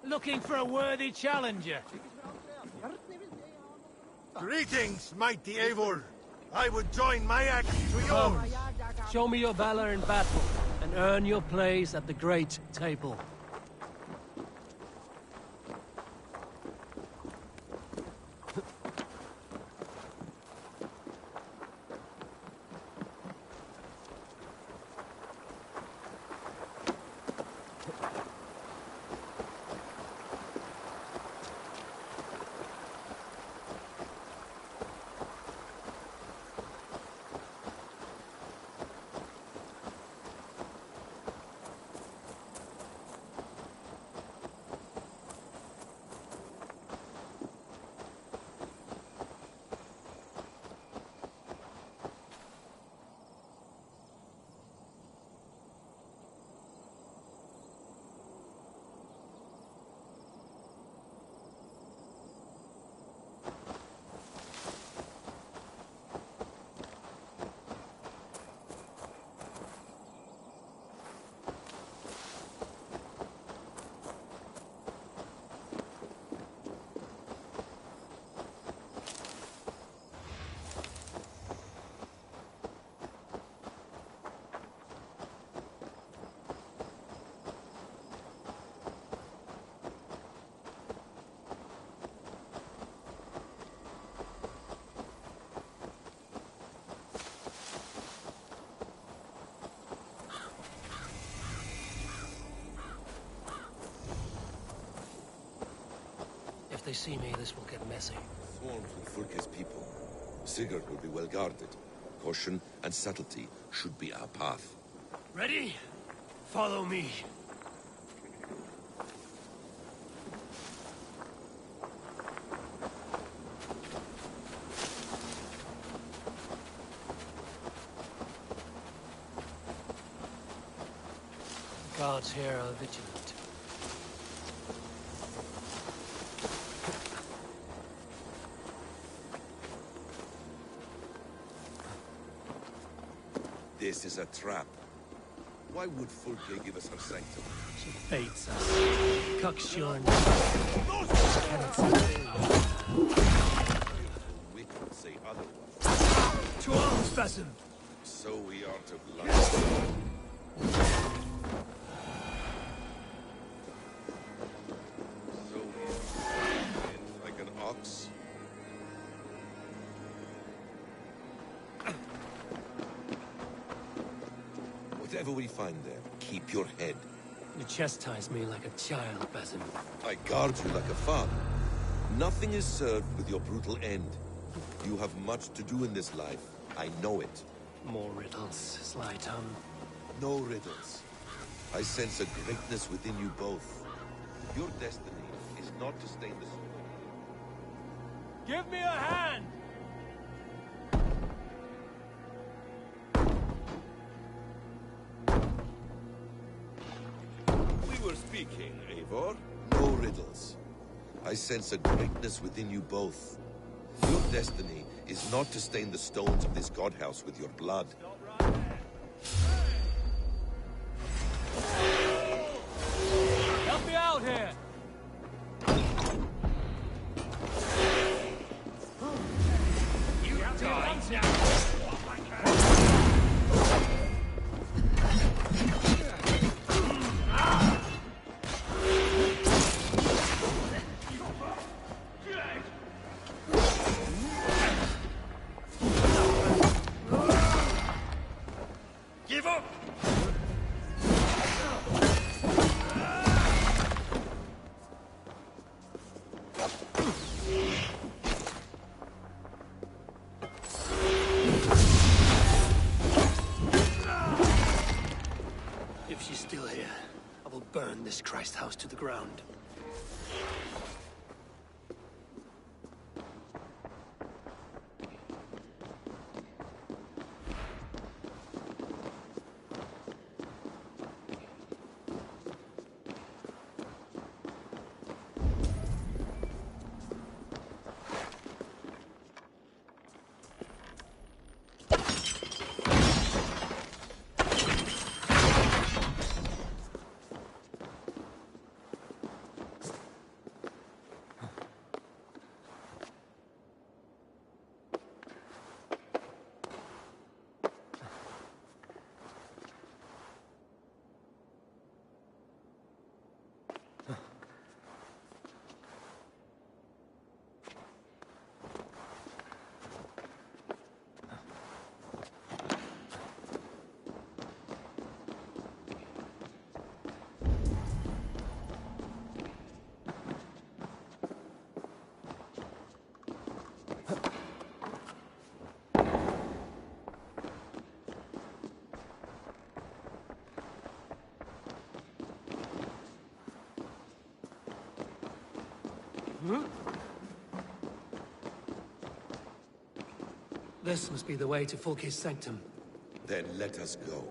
Looking for a worthy challenger. Greetings, mighty Eivor. I would join my axe to yours. Show me your valor in battle, and earn your place at the great table. If they see me, this will get messy. Swarms with Fulke's people. Sigurd will be well guarded. Caution and subtlety should be our path. Ready? Follow me. guards here are vigilant. This is a trap. Why would Fulke give us her sanctum? She baits us. Cockshorn. Cannot see. We could say otherwise. To arms, Basim! So we are to blind. So we are like an ox. Whatever we find there, keep your head. You chastise me like a child, Basim. I guard you like a father. Nothing is served with your brutal end. You have much to do in this life. I know it. More riddles, sly tongue. No riddles. I sense a greatness within you both. Your destiny is not to stain the soil. Give me a hand! We were speaking, Eivor. No riddles. I sense a greatness within you both. Your destiny is not to stain the stones of this godhouse with your blood. Help me out here! You die now! Give up! If she's still here, I will burn this Christ house to the ground. This must be the way to Fulke's sanctum. Then let us go.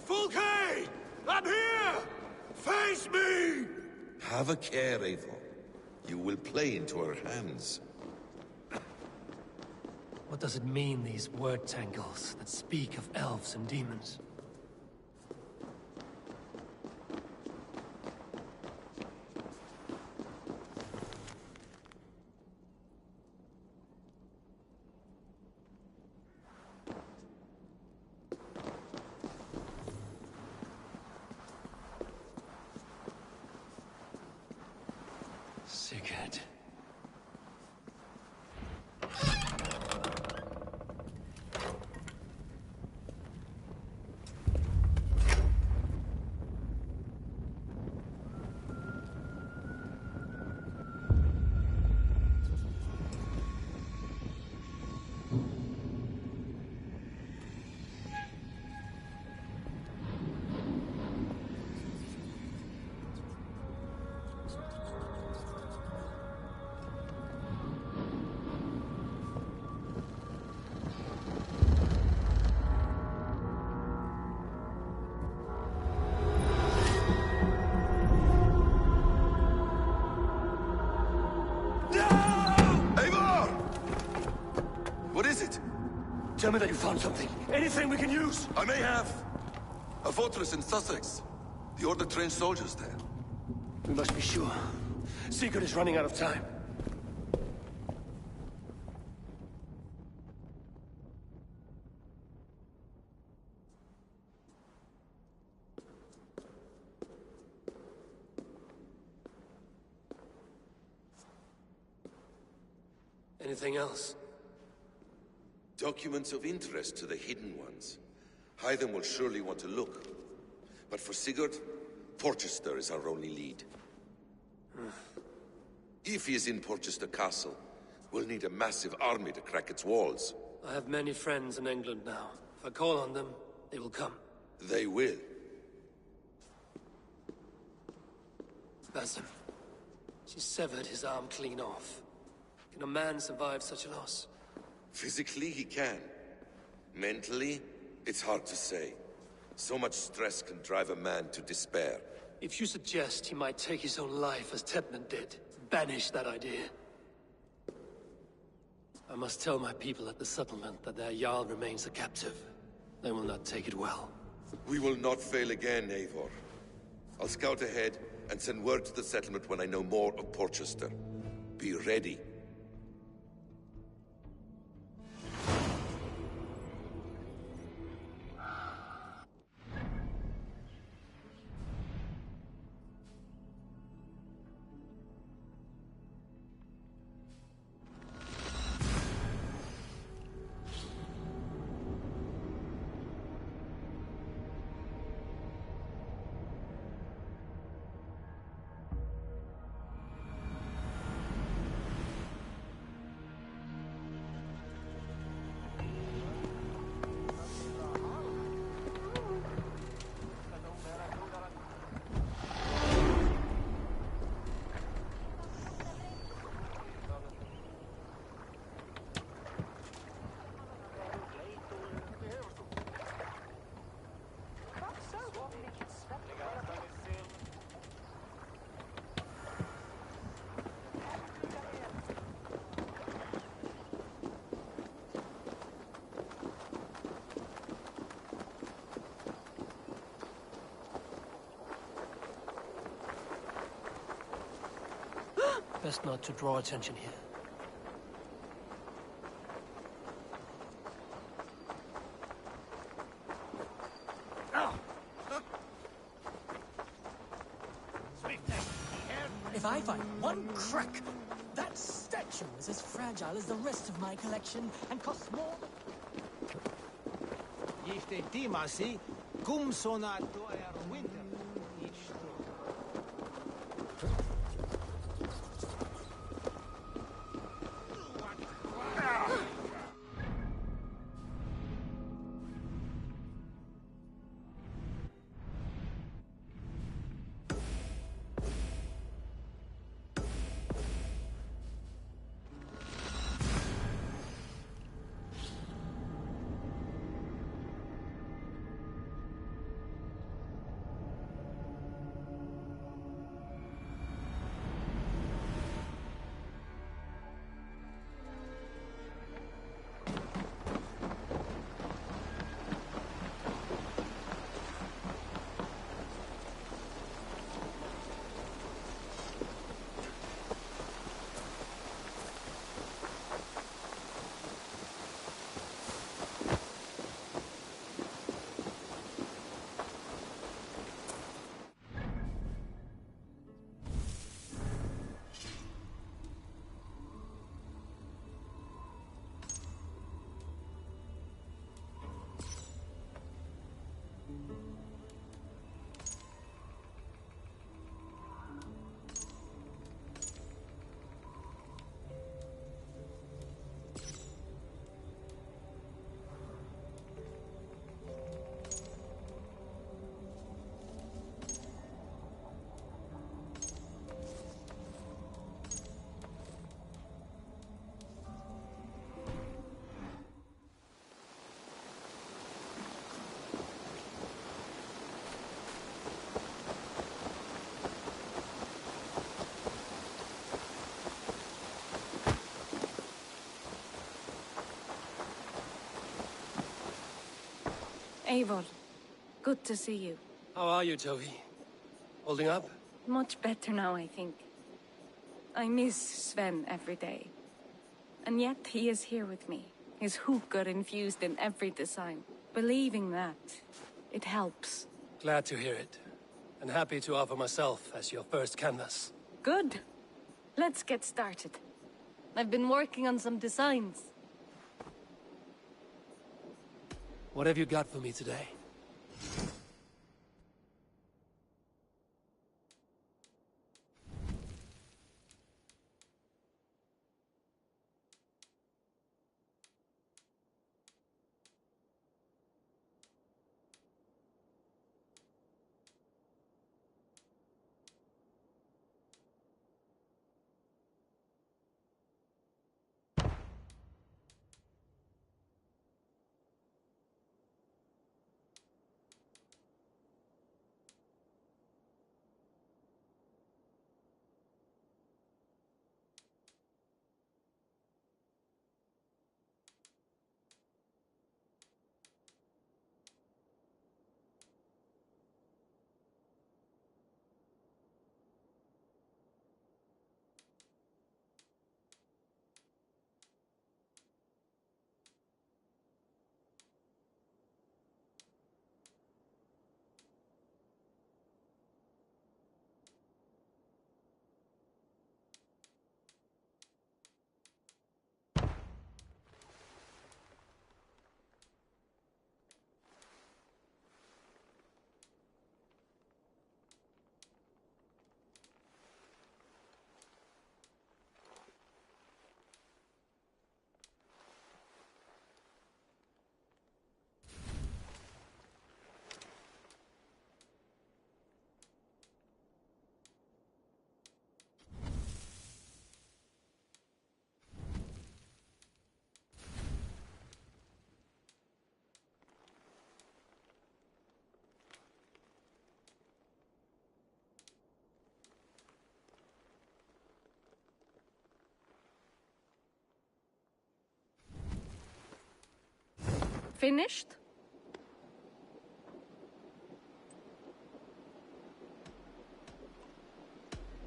Fulke! I'm here! Face me! Have a care, Eivor. You will play into her hands. What does it mean, these word tangles that speak of elves and demons? Sigurd. Tell me that you found something. Anything we can use. I may have. A fortress in Sussex. The Order trained soldiers there. We must be sure. Sigurd is running out of time. Anything else? Documents of interest to the Hidden Ones. Hyden will surely want to look. But for Sigurd, Porchester is our only lead. If he is in Porchester Castle, we'll need a massive army to crack its walls. I have many friends in England now. If I call on them, they will come. They will. Basim. She severed his arm clean off. Can a man survive such a loss? Physically, he can. Mentally, it's hard to say. So much stress can drive a man to despair. If you suggest he might take his own life as Tedman did, banish that idea. I must tell my people at the settlement that their Jarl remains a captive. They will not take it well. We will not fail again, Eivor. I'll scout ahead and send word to the settlement when I know more of Porchester. Be ready. Best not to draw attention here. If I find one crack, that statue is as fragile as the rest of my collection and costs more. Jifte timasi, cum sonato er winter. Eivor, good to see you. How are you, Tovi? Holding up? Much better now, I think. I miss Sven every day. And yet he is here with me. His hooker infused in every design. Believing that, it helps. Glad to hear it. And happy to offer myself as your first canvas. Good. Let's get started. I've been working on some designs. What have you got for me today? Finished?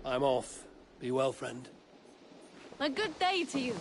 I'm off. Be well, friend. A good day to you.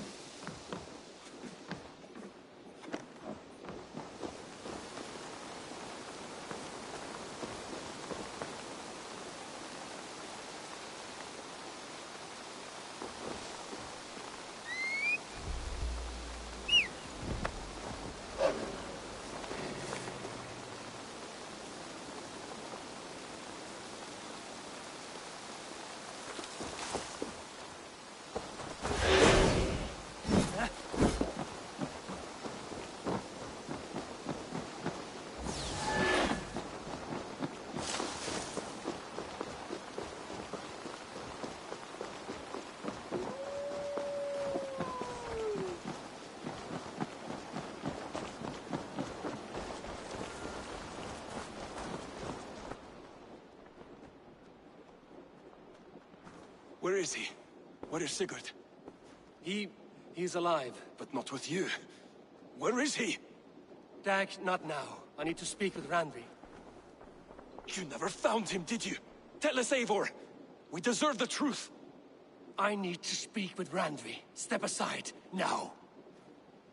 Where is he? Where is Sigurd? He's alive. But not with you. Where is he? Dag, not now. I need to speak with Randvi. You never found him, did you? Tell us, Eivor. We deserve the truth. I need to speak with Randvi. Step aside, now.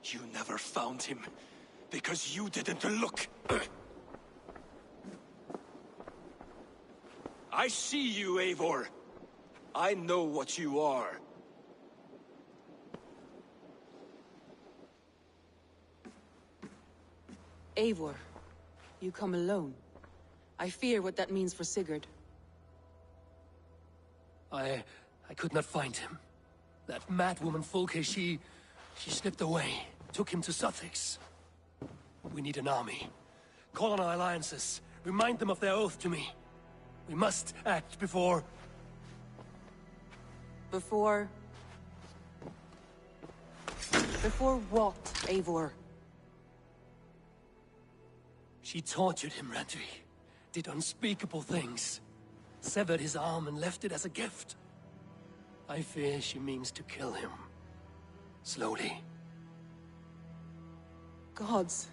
You never found him, because you didn't look. I see you, Eivor. I know what you are. Eivor, you come alone. I fear what that means for Sigurd. I could not find him. That madwoman Folke, she slipped away. Took him to Sussex. We need an army. Call on our alliances. Remind them of their oath to me. We must act before... Before what, Eivor? She tortured him, Randvi. Did unspeakable things. Severed his arm and left it as a gift. I fear she means to kill him. Slowly. Gods.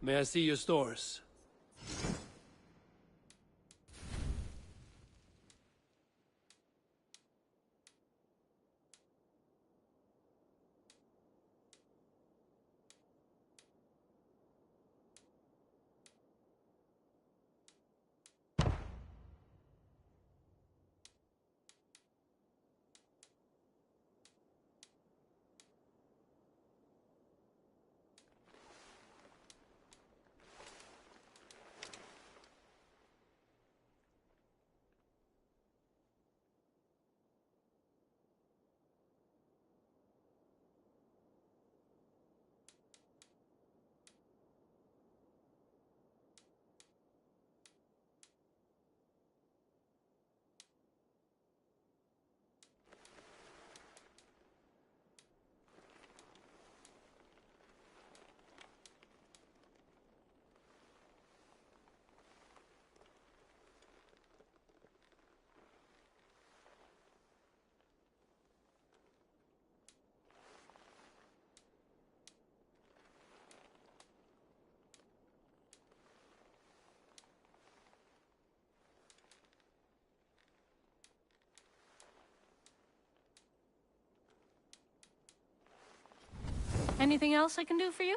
May I see your stores? Anything else I can do for you?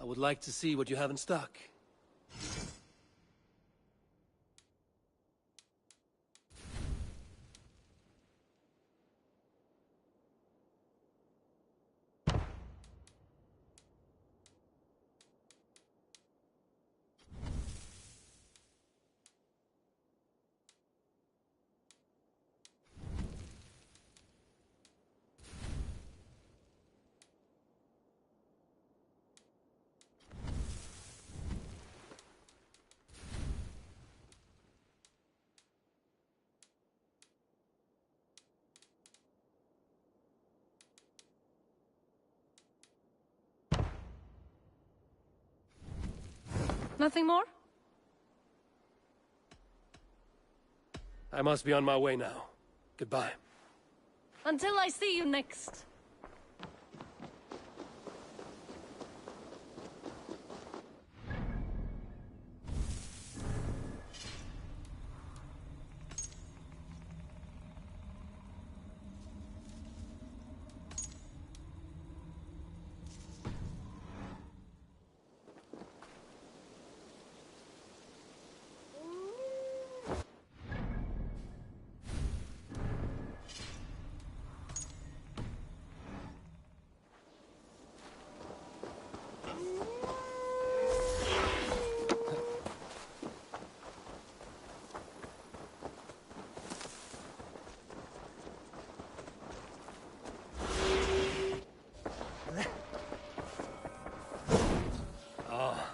I would like to see what you have in stock. Nothing more? I must be on my way now. Goodbye. Until I see you next.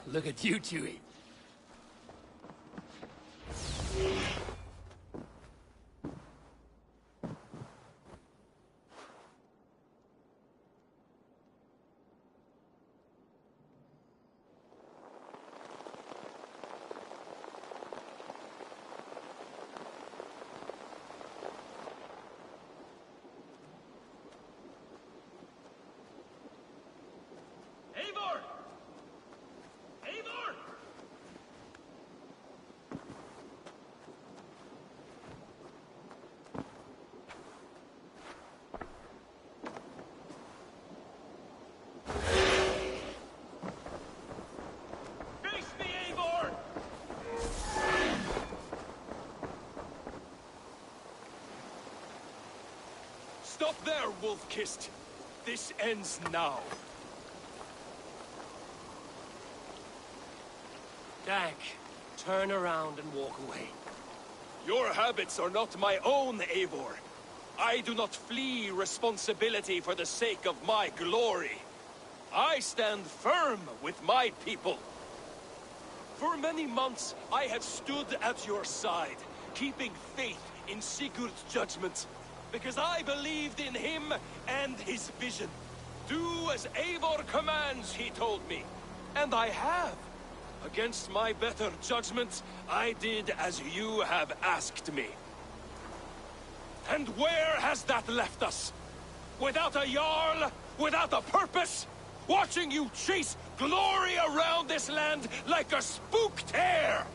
Look at you, Chewie. Eivor! Eivor! Face me, Eivor! Stop there, wolf-kissed. This ends now. Dag, turn around and walk away. Your habits are not my own, Eivor. I do not flee responsibility for the sake of my glory. I stand firm with my people. For many months, I have stood at your side, keeping faith in Sigurd's judgment, because I believed in him and his vision. Do as Eivor commands, he told me. And I have. Against my better judgment, I did as you have asked me. And where has that left us? Without a Jarl? Without a purpose? watching you chase glory around this land like a spooked hare!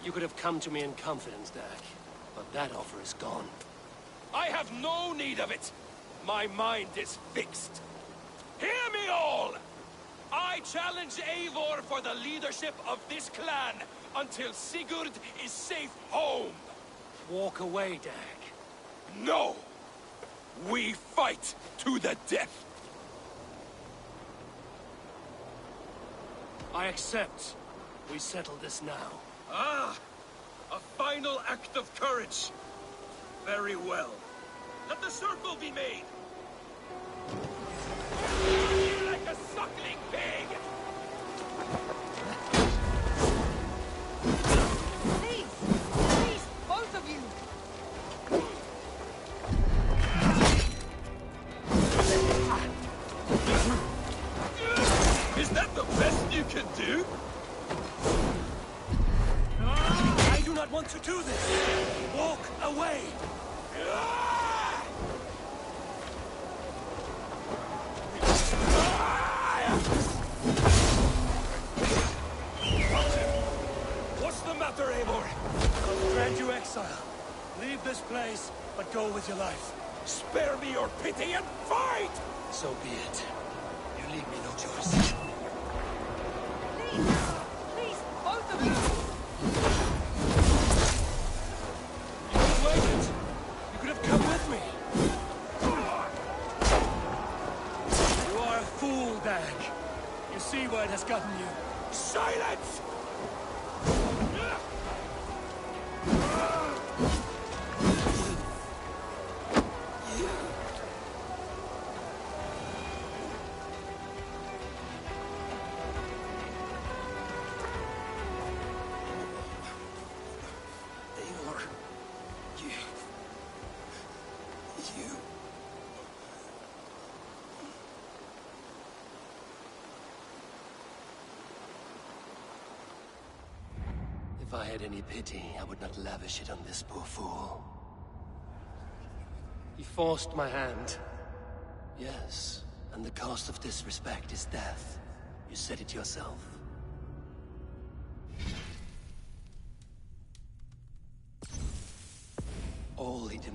You could have come to me in confidence, Dak, but that offer is gone. I have no need of it! My mind is fixed. Hear me all! I challenge Eivor for the leadership of this clan until Sigurd is safe home! Walk away, Dak. No! We fight to the death! I accept. We settle this now. Ah! A final act of courage! Very well. Let the circle be made! Like a suckling pig! Please! Please, both of you! Is that the best you can do? I do not want to do this! Walk away! What's the matter, Eivor? I'll grant you exile. Leave this place, but go with your life. Spare me your pity and fight! So be it. You leave me no choice. Please! Please, both of you! You could have waited. You could have come with me. You are a fool, Dag. You see where it has gotten you. Silence! Eivor, you... If I had any pity, I would not lavish it on this poor fool. He forced my hand. Yes, and the cost of disrespect is death. You said it yourself. All he did...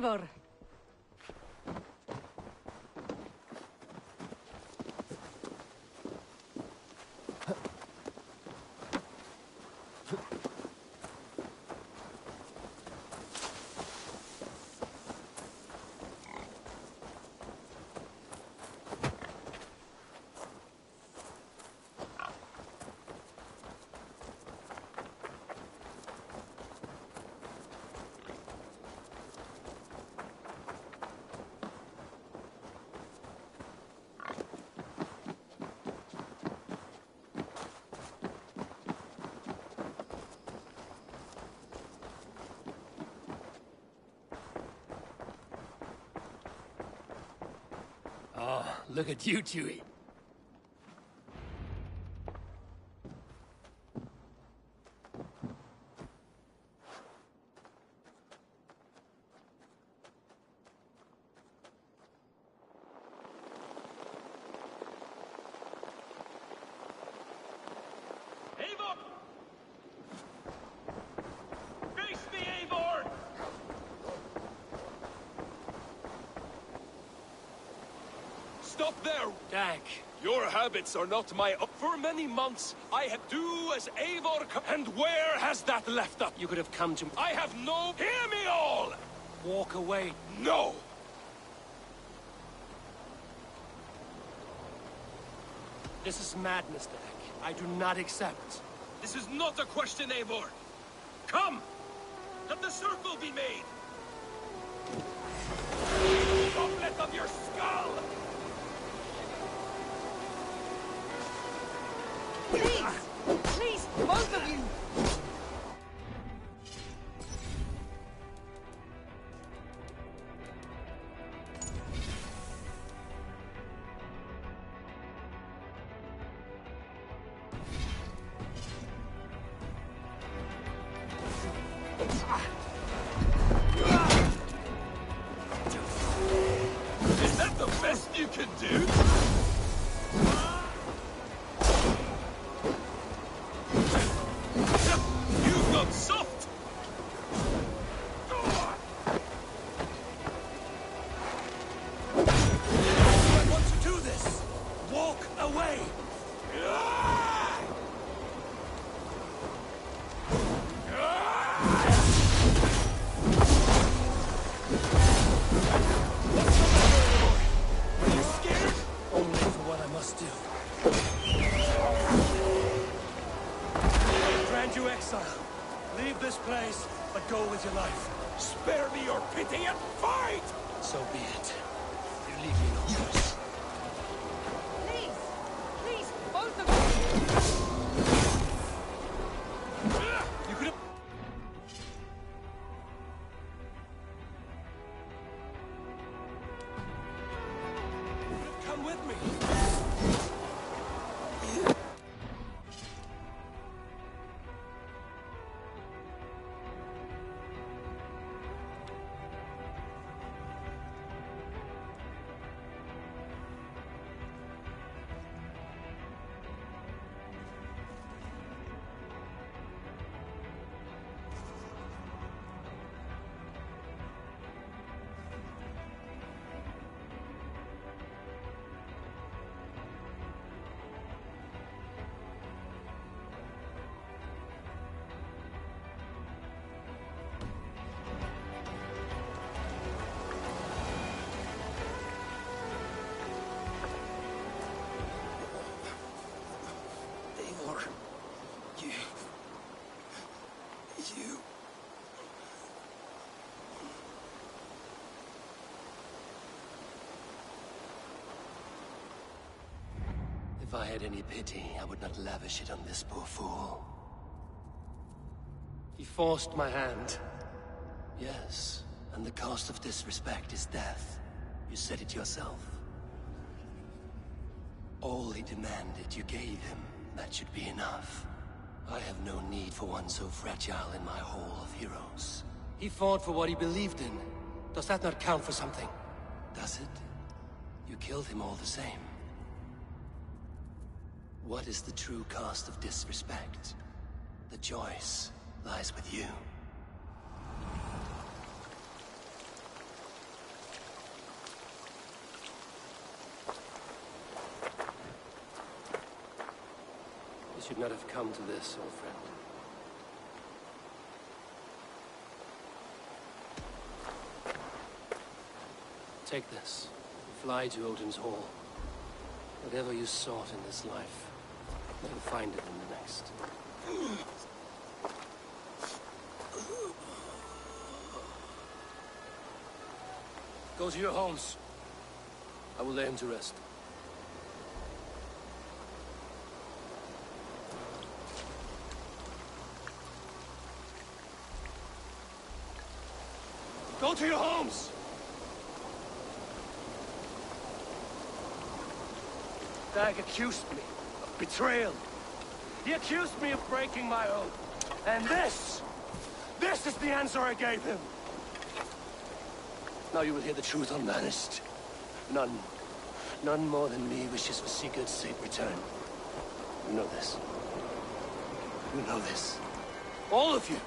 Eivor! Oh, look at you, Chewie. Eivor! Face me, Eivor! Stop there! Dag. Your habits are not my own. For many months, I had do as Eivor and where has that left us? You could have come to... I have no... Hear me all! Walk away. No! This is madness, Dag. I do not accept. This is not a question, Eivor! Come! Let the circle be made! Goblet of your skull! Please! Please, both of you! Is that the best you can do? You've got soft! I want to do this. Walk away. Are you scared? Only for what I must do. I grant you exile. Leave this place, but go with your life. Spare me your pity and fight! So be it. You leave me no choice. Please! Please, both of you! You could have... Come with me. Eivor, you... If I had any pity, I would not lavish it on this poor fool. He forced my hand. Yes, and the cost of disrespect is death. You said it yourself. All he demanded, you gave him. That should be enough. I have no need for one so fragile in my hall of heroes. He fought for what he believed in. Does that not count for something? Does it? You killed him all the same. What is the true cost of disrespect? The choice lies with you. should not have come to this, old friend. Take this. Fly to Odin's Hall. Whatever you sought in this life, you'll find it in the next. Go to your homes. I will lay him to rest. Go to your homes! Dag accused me of betrayal. He accused me of breaking my oath. And this is the answer I gave him. Now you will hear the truth unmanaged. None more than me wishes for Sigurd's safe return. You know this. You know this. All of you.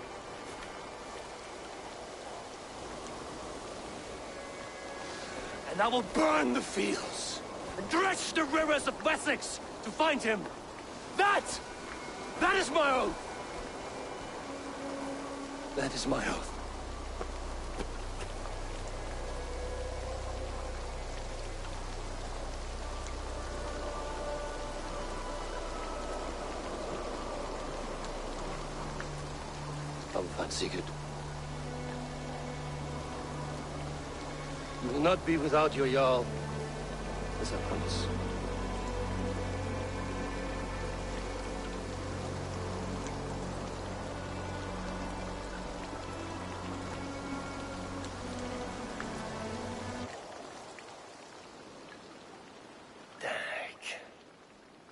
And I will burn the fields and dredge the rivers of Wessex to find him. That is my oath. That is my oath. I will find Sigurd. You will not be without your Jarl, as I promise. Dag,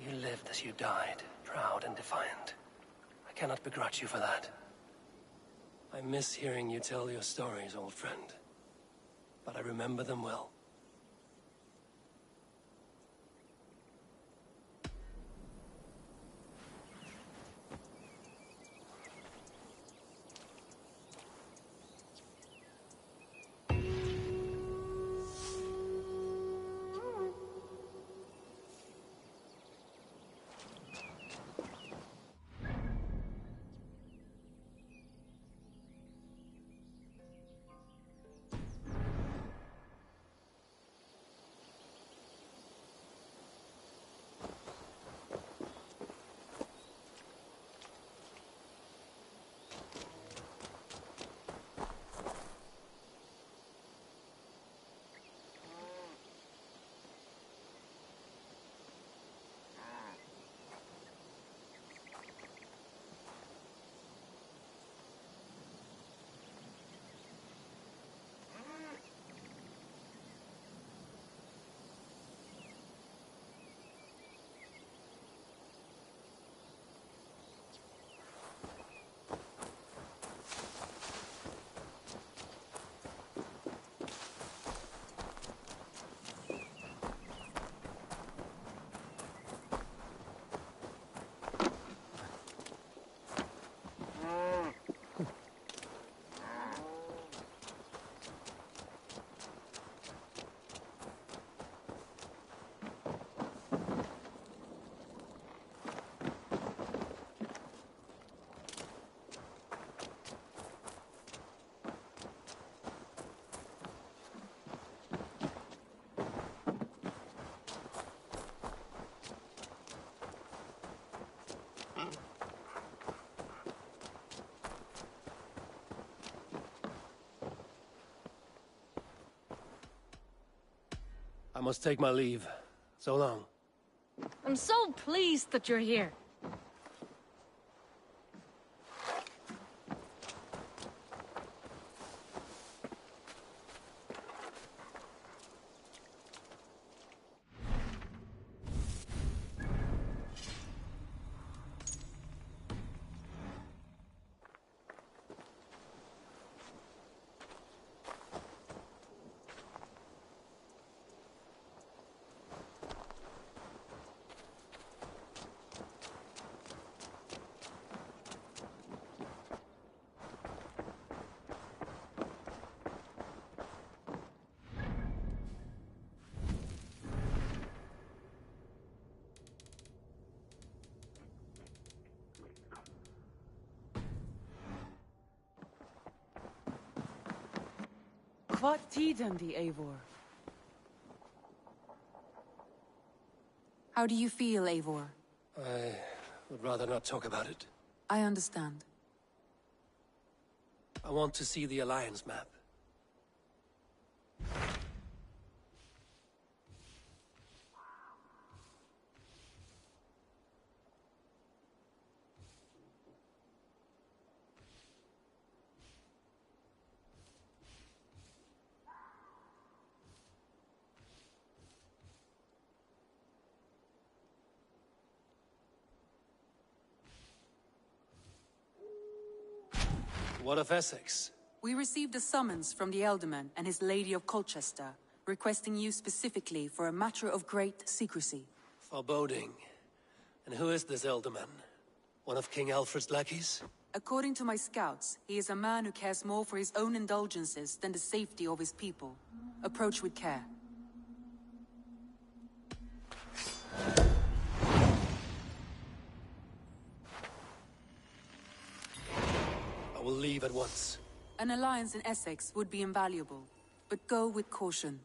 you lived as you died, proud and defiant. I cannot begrudge you for that. I miss hearing you tell your stories, old friend. But I remember them well. I must take my leave. So long. I'm so pleased that you're here. What tiden the Eivor? How do you feel, Eivor? I would rather not talk about it. I understand. I want to see the Alliance map. What of Essex? We received a summons from the Elderman and his Lady of Colchester, requesting you specifically for a matter of great secrecy. Foreboding. And who is this Elderman? One of King Alfred's lackeys? According to my scouts, he is a man who cares more for his own indulgences than the safety of his people. Approach with care. I will leave at once. An alliance in Essex would be invaluable, but go with caution.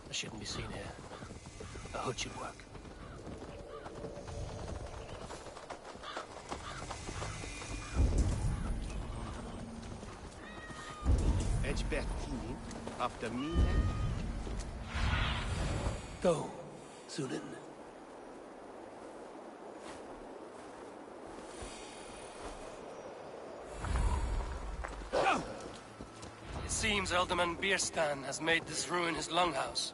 I shouldn't be seen here. A hood should work. Edgebertini, after me. Go, Sunan. It seems Elderman Bierstan has made this ruin his longhouse.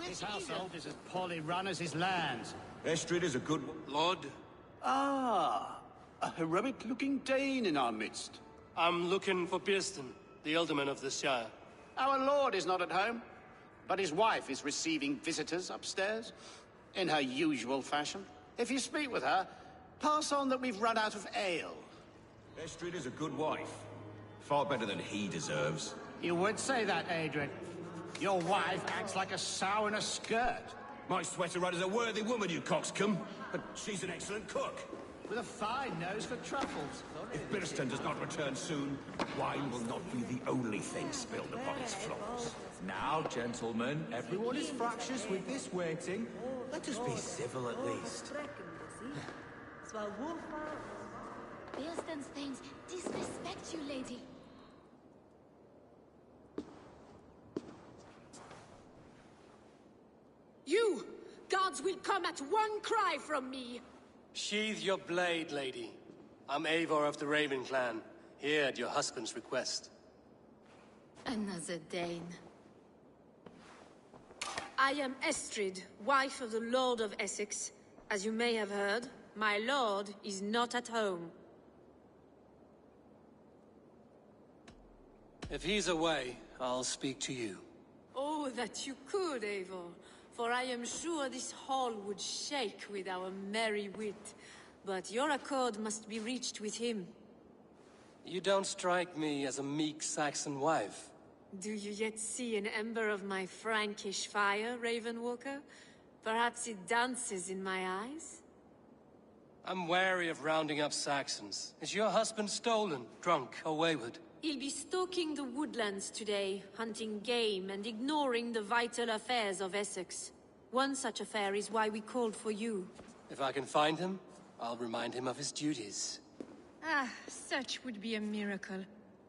His household is as poorly run as his lands. Estrid is a good Lord? Ah, a heroic-looking Dane in our midst. I'm looking for Bierstan, the Elderman of the Shire. Our lord is not at home, but his wife is receiving visitors upstairs, in her usual fashion. If you speak with her, pass on that we've run out of ale. Estrid is a good wife. Far better than he deserves. You would say that, Adrian. Your wife acts like a sow in a skirt. My sweater rudder's a worthy woman, you coxcomb. But she's an excellent cook. with a fine nose for truffles. If Birston does not return soon, wine will not be the only thing spilled upon its floors. Now, gentlemen, everyone is fractious with this waiting. Let us be civil at least. Birston's things disrespect you, lady. You! Guards will come at one cry from me! Sheathe your blade, lady. I'm Eivor of the Raven clan, here at your husband's request. Another Dane. I am Estrid, wife of the Lord of Essex. As you may have heard, my lord is not at home. If he's away, I'll speak to you. Oh, that you could, Eivor. For I am sure this hall would shake with our merry wit. But your accord must be reached with him. You don't strike me as a meek Saxon wife. Do you yet see an ember of my Frankish fire, Ravenwalker? Perhaps it dances in my eyes? I'm wary of rounding up Saxons. Is your husband stolen, drunk, or wayward? He'll be stalking the woodlands today, hunting game and ignoring the vital affairs of Essex. One such affair is why we called for you. If I can find him, I'll remind him of his duties. Ah, such would be a miracle.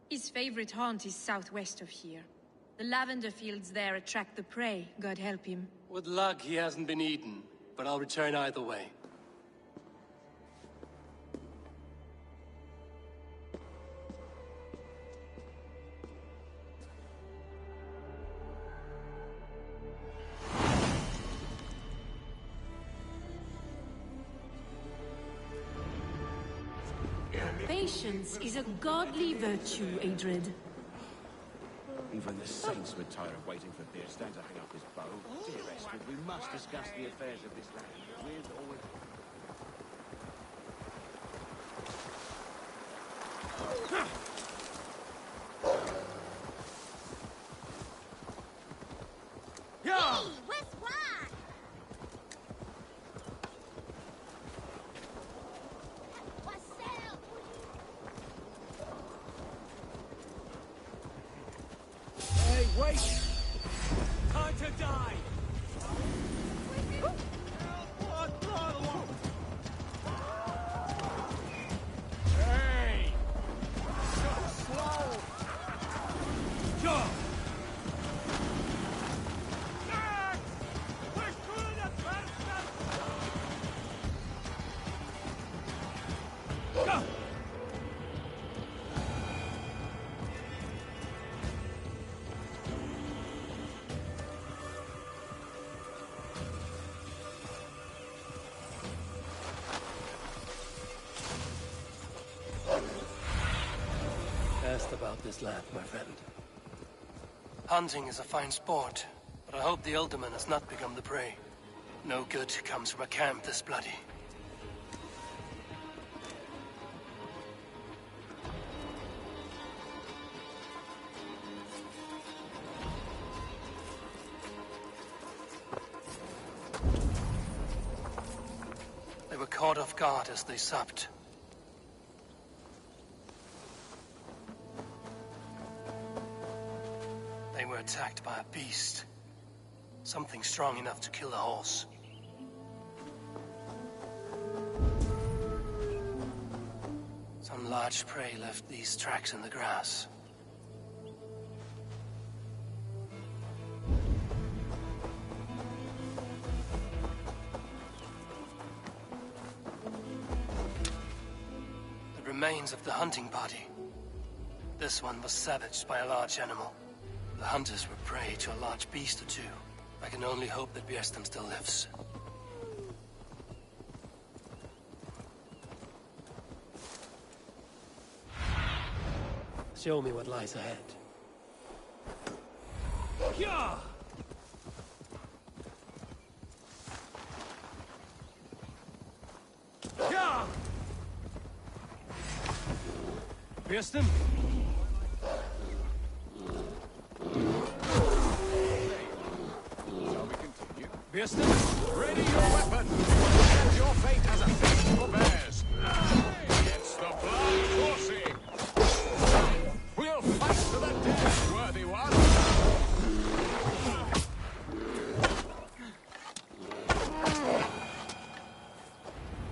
His favorite haunt is southwest of here. The lavender fields there attract the prey, God help him. With luck, he hasn't been eaten, but I'll return either way. Patience is a godly virtue, Adrid. Even the saints would tire of waiting for Birston to hang up his bow. Dear Estrid, we must discuss the affairs of this land. With or without. Hey, where's what? Hey, wait! Time to die! Hey! So slow! Jump! Asked about this land, my friend. Hunting is a fine sport, but I hope the Alderman has not become the prey. No good comes from a camp this bloody. They were caught off guard as they supped. They were attacked by a beast. Something strong enough to kill a horse. Some large prey left these tracks in the grass. The remains of the hunting party. This one was savaged by a large animal. The hunters were prey to a large beast or two. I can only hope that Birston still lives. Show me what lies ahead. Yeah! Yeah! Birston? Birston, ready your weapon! And your fate as a feast for bears! It's the blood coursing! We'll fight to the death, worthy one!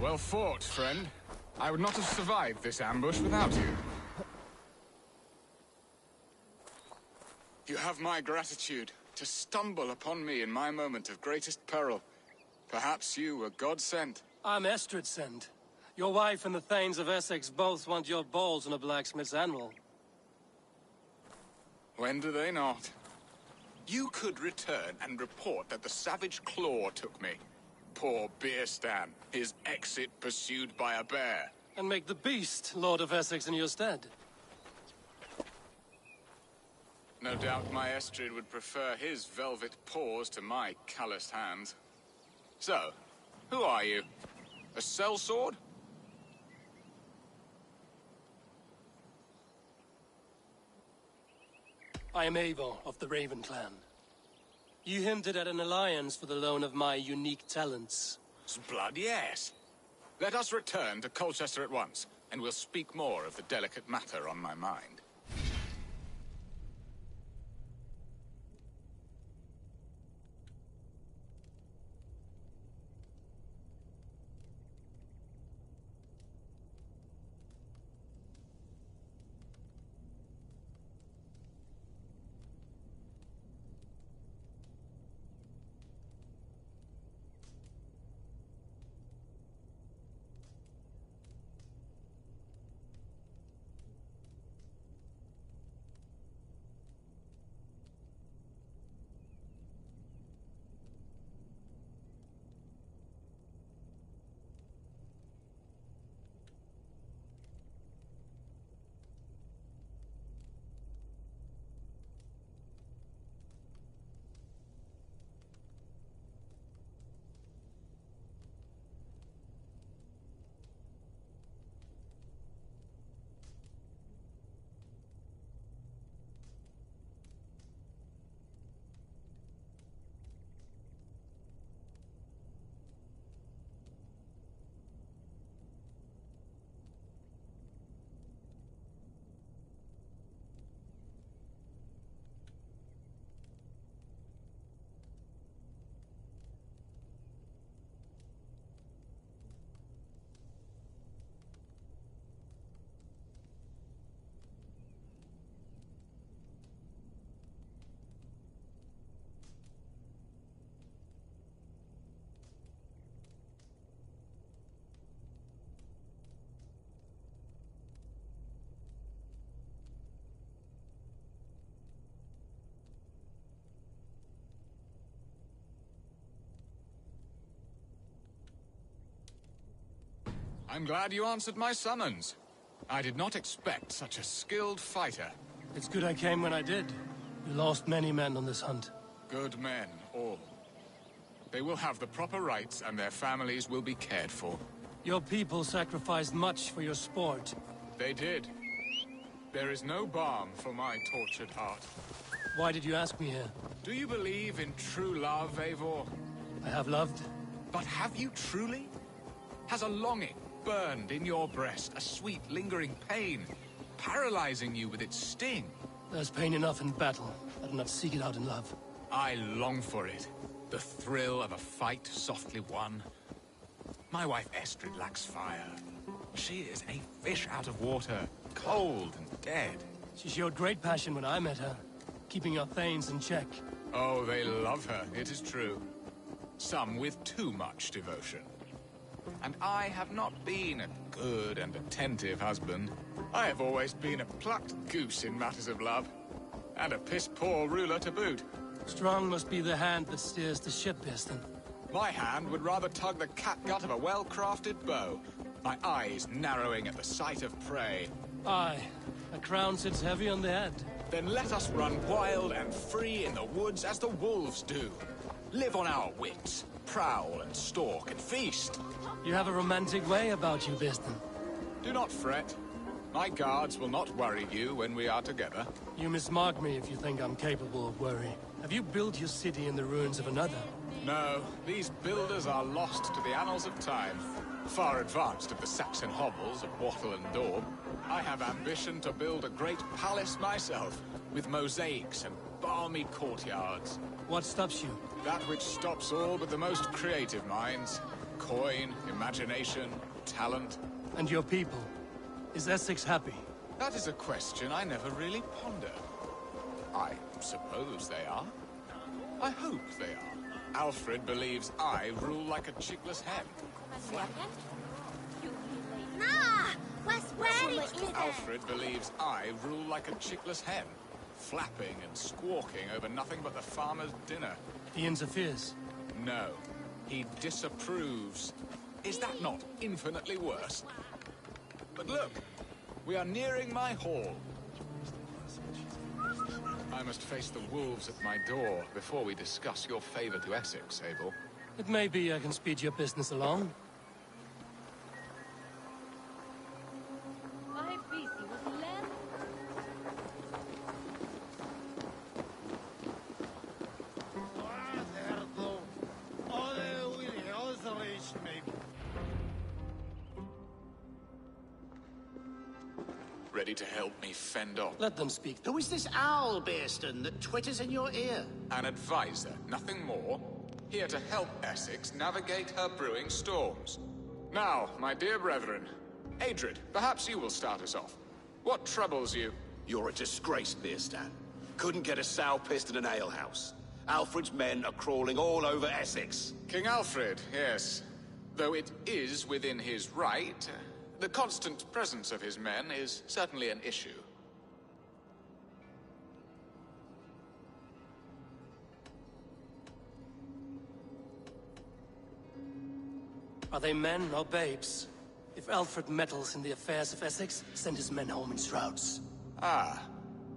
Well fought, friend. I would not have survived this ambush without you. You have my gratitude to stumble upon me in my moment of greatest peril. Perhaps you were God-sent. I'm Estrid sent. Your wife and the Thanes of Essex both want your balls on a blacksmith's anvil. When do they not? You could return and report that the savage Claw took me. Poor Beerstan, his exit pursued by a bear. And make the beast Lord of Essex in your stead. No doubt my Estrid would prefer his velvet paws to my calloused hands. So, who are you? A sellsword? I am Eivor of the Raven clan. You hinted at an alliance for the loan of my unique talents. Blood, yes. Let us return to Colchester at once, and we'll speak more of the delicate matter on my mind. I'm glad you answered my summons. I did not expect such a skilled fighter. It's good I came when I did. You lost many men on this hunt. Good men, all. They will have the proper rights and their families will be cared for. Your people sacrificed much for your sport. They did. There is no balm for my tortured heart. Why did you ask me here? Do you believe in true love, Eivor? I have loved. But have you truly? Has a longing burned in your breast, a sweet, lingering pain, paralyzing you with its sting? There's pain enough in battle. I do not seek it out in love. I long for it. The thrill of a fight softly won. My wife Estrid lacks fire. She is a fish out of water, cold and dead. She showed great passion when I met her, keeping your Thanes in check. Oh, they love her, it is true. Some with too much devotion. And I have not been a good and attentive husband. I have always been a plucked goose in matters of love. And a piss-poor ruler to boot. Strong must be the hand that steers the ship, Beerstan. My hand would rather tug the catgut of a well-crafted bow. My eyes narrowing at the sight of prey. Aye, a crown sits heavy on the head. Then let us run wild and free in the woods as the wolves do. Live on our wits, prowl and stalk and feast. You have a romantic way about you, Beerstan. Do not fret. My guards will not worry you when we are together. You mismark me if you think I'm capable of worry. Have you built your city in the ruins of another? No, these builders are lost to the annals of time. Far advanced of the Saxon hovels of Wattle and Daub, I have ambition to build a great palace myself, with mosaics and balmy courtyards. What stops you? That which stops all but the most creative minds. Coin, imagination, talent. And your people? Is Essex happy? That is a question I never really pondered. I suppose they are. I hope they are. Alfred believes I rule like a chickless hen. Alfred believes I rule like a chickless hen, flapping and squawking over nothing but the farmer's dinner. He interferes? No, he disapproves. Is that not infinitely worse? But look, we are nearing my hall. I must face the wolves at my door before we discuss your favor to Essex, Abel. It may be I can speed your business along. Ready to help me fend off? Let them speak. Who is this owl, Bearston, that twitters in your ear? An advisor, nothing more. Here to help Essex navigate her brewing storms. Now, my dear brethren, Adrid, perhaps you will start us off. What troubles you? You're a disgrace, Bearstan. Couldn't get a sow pissed in an alehouse. Alfred's men are crawling all over Essex. King Alfred, yes. Though it is within his right, the constant presence of his men is certainly an issue. Are they men or babes? If Alfred meddles in the affairs of Essex, send his men home in shrouds. Ah,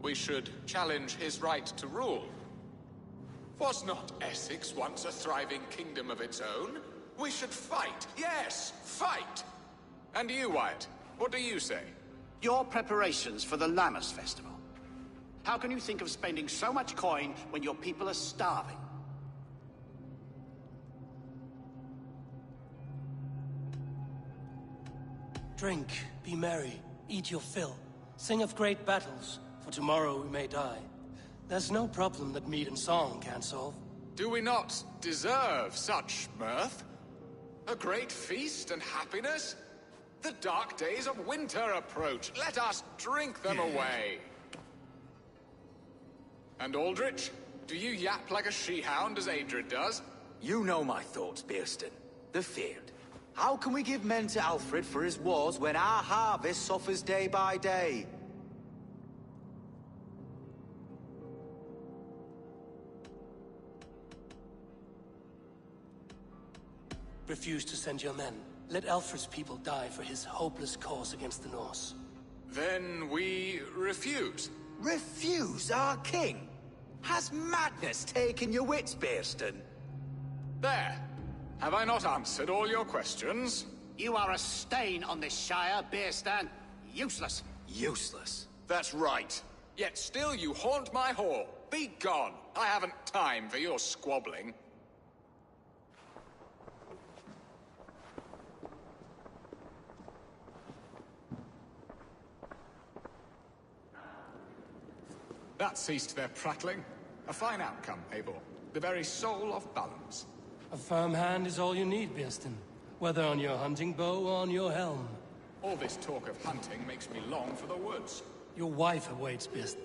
we should challenge his right to rule. Was not Essex once a thriving kingdom of its own? We should fight, yes, fight! And you, Wyatt, what do you say? Your preparations for the Lammas Festival. How can you think of spending so much coin when your people are starving? Drink, be merry, eat your fill. Sing of great battles, for tomorrow we may die. There's no problem that meat and song can't solve. Do we not deserve such mirth? A great feast and happiness? The dark days of winter approach. Let us drink them away. And Aldrich, do you yap like a she-hound as Adrid does? You know my thoughts, Bearston. The feared. How can we give men to Alfred for his wars when our harvest suffers day by day? Refuse to send your men. Let Alfred's people die for his hopeless cause against the Norse. Then we refuse. Refuse our king? Has madness taken your wits, Bearston? There. Have I not answered all your questions? You are a stain on this shire, Bearstan. Useless. Useless? That's right. Yet still you haunt my hall. Be gone. I haven't time for your squabbling. That ceased their prattling. A fine outcome, Abel. The very soul of balance. A firm hand is all you need, Bearston. Whether on your hunting bow or on your helm. All this talk of hunting makes me long for the woods. Your wife awaits, Bearston.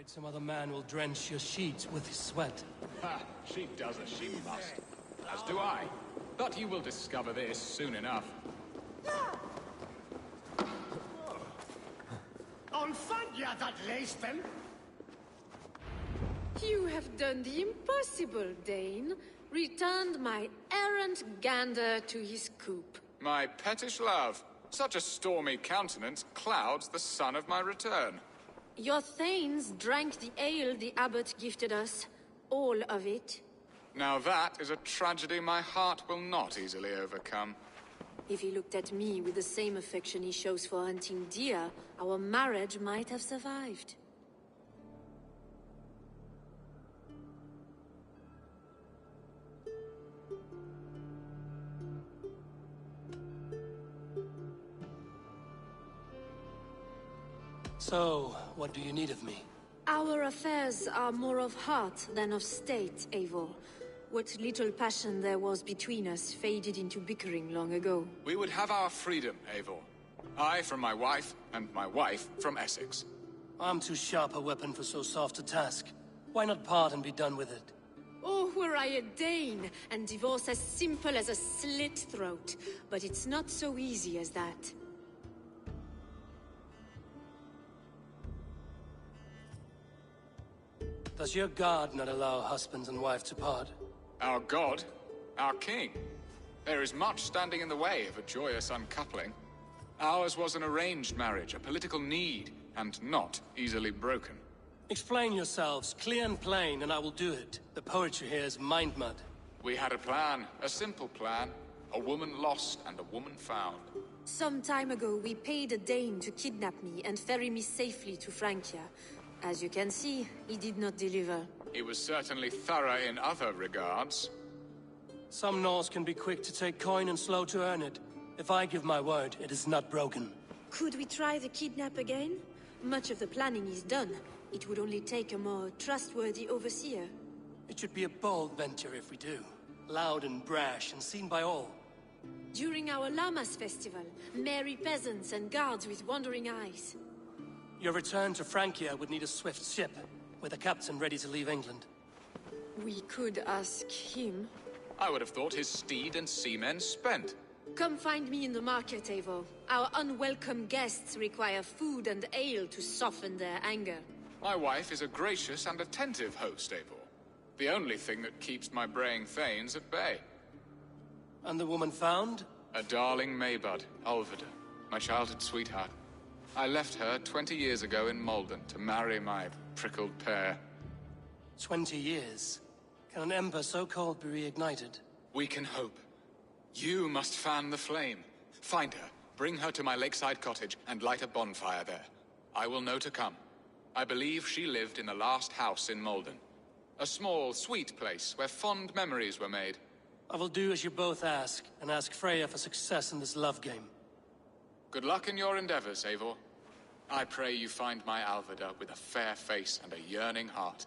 Afraid some other man will drench your sheets with his sweat. Ha! She does as she must. As do I. But you will discover this soon enough. Unfanya that laced them! You have done the impossible, Dane. Returned my errant gander to his coop. My pettish love. Such a stormy countenance clouds the sun of my return. Your thanes drank the ale the abbot gifted us. All of it. Now that is a tragedy my heart will not easily overcome. If he looked at me with the same affection he shows for hunting deer, our marriage might have survived. So, what do you need of me? Our affairs are more of heart than of state, Eivor. What little passion there was between us faded into bickering long ago. We would have our freedom, Eivor. I from my wife, and my wife from Essex. I'm too sharp a weapon for so soft a task. Why not part and be done with it? Oh, were I a Dane, and divorce as simple as a slit throat. But it's not so easy as that. Does your god not allow husband and wife to part? Our god? Our king? There is much standing in the way of a joyous uncoupling. Ours was an arranged marriage, a political need, and not easily broken. Explain yourselves, clear and plain, and I will do it. The poetry here is mind mud. We had a plan, a simple plan. A woman lost and a woman found. Some time ago, we paid a Dane to kidnap me and ferry me safely to Francia. As you can see, he did not deliver. He was certainly thorough in other regards. Some Norse can be quick to take coin and slow to earn it. If I give my word, it is not broken. Could we try the kidnap again? Much of the planning is done. It would only take a more trustworthy overseer. It should be a bold venture if we do. Loud and brash and seen by all. During our Llamas festival, merry peasants and guards with wandering eyes. Your return to Francia would need a swift ship, with a captain ready to leave England. We could ask him. I would have thought his steed and seamen spent. Come find me in the market, Eivor. Our unwelcome guests require food and ale to soften their anger. My wife is a gracious and attentive host, Eivor. The only thing that keeps my braying thanes at bay. And the woman found? A darling Maybud, Alvida, my childhood sweetheart. I left her 20 years ago in Malden to marry my prickled pair. 20 years? Can an ember so cold be reignited? We can hope. You must fan the flame. Find her, bring her to my lakeside cottage, and light a bonfire there. I will know to come. I believe she lived in the last house in Malden. A small, sweet place where fond memories were made. I will do as you both ask, and ask Freya for success in this love game. Good luck in your endeavors, Eivor. I pray you find my Alvida with a fair face and a yearning heart.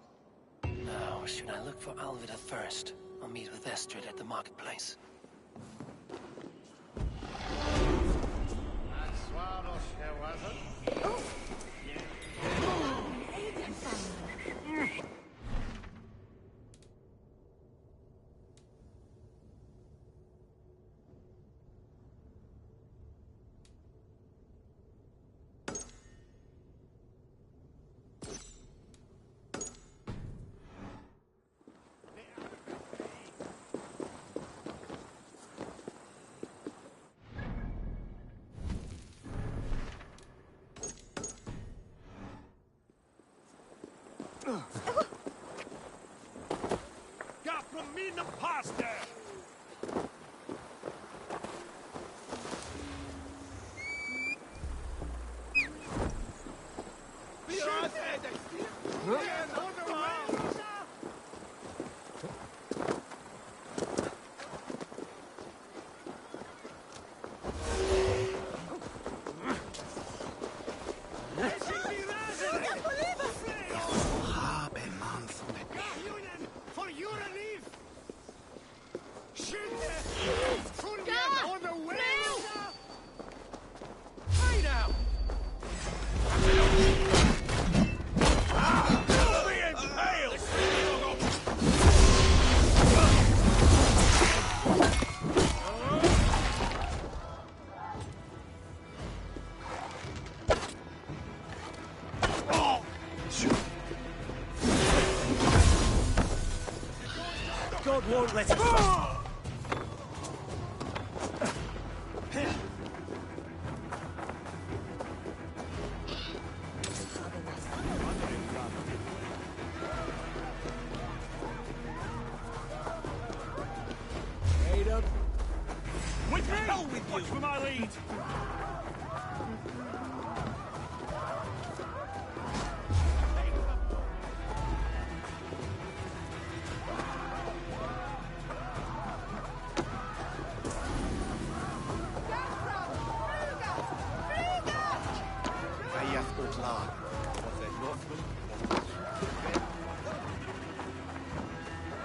Now, should I look for Alvida first, or meet with Estrid at the marketplace? Got from me in the pasta! God won't let us. With me! Hell with you! Watch for my lead!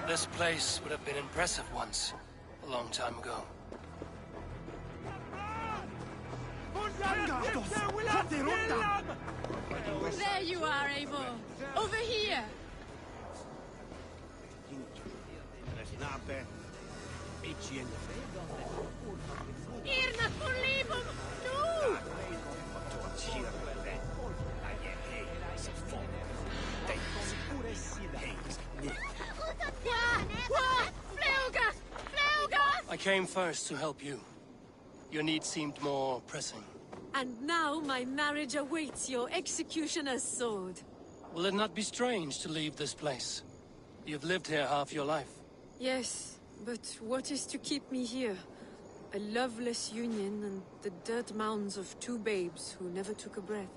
This place would have been impressive once, a long time ago. There you are, Eivor. Over here. Irna Polibum! No! I came first to help you. Your need seemed more pressing. And now my marriage awaits your executioner's sword. Will it not be strange to leave this place? You've lived here half your life. Yes, but what is to keep me here? A loveless union and the dirt mounds of two babes who never took a breath.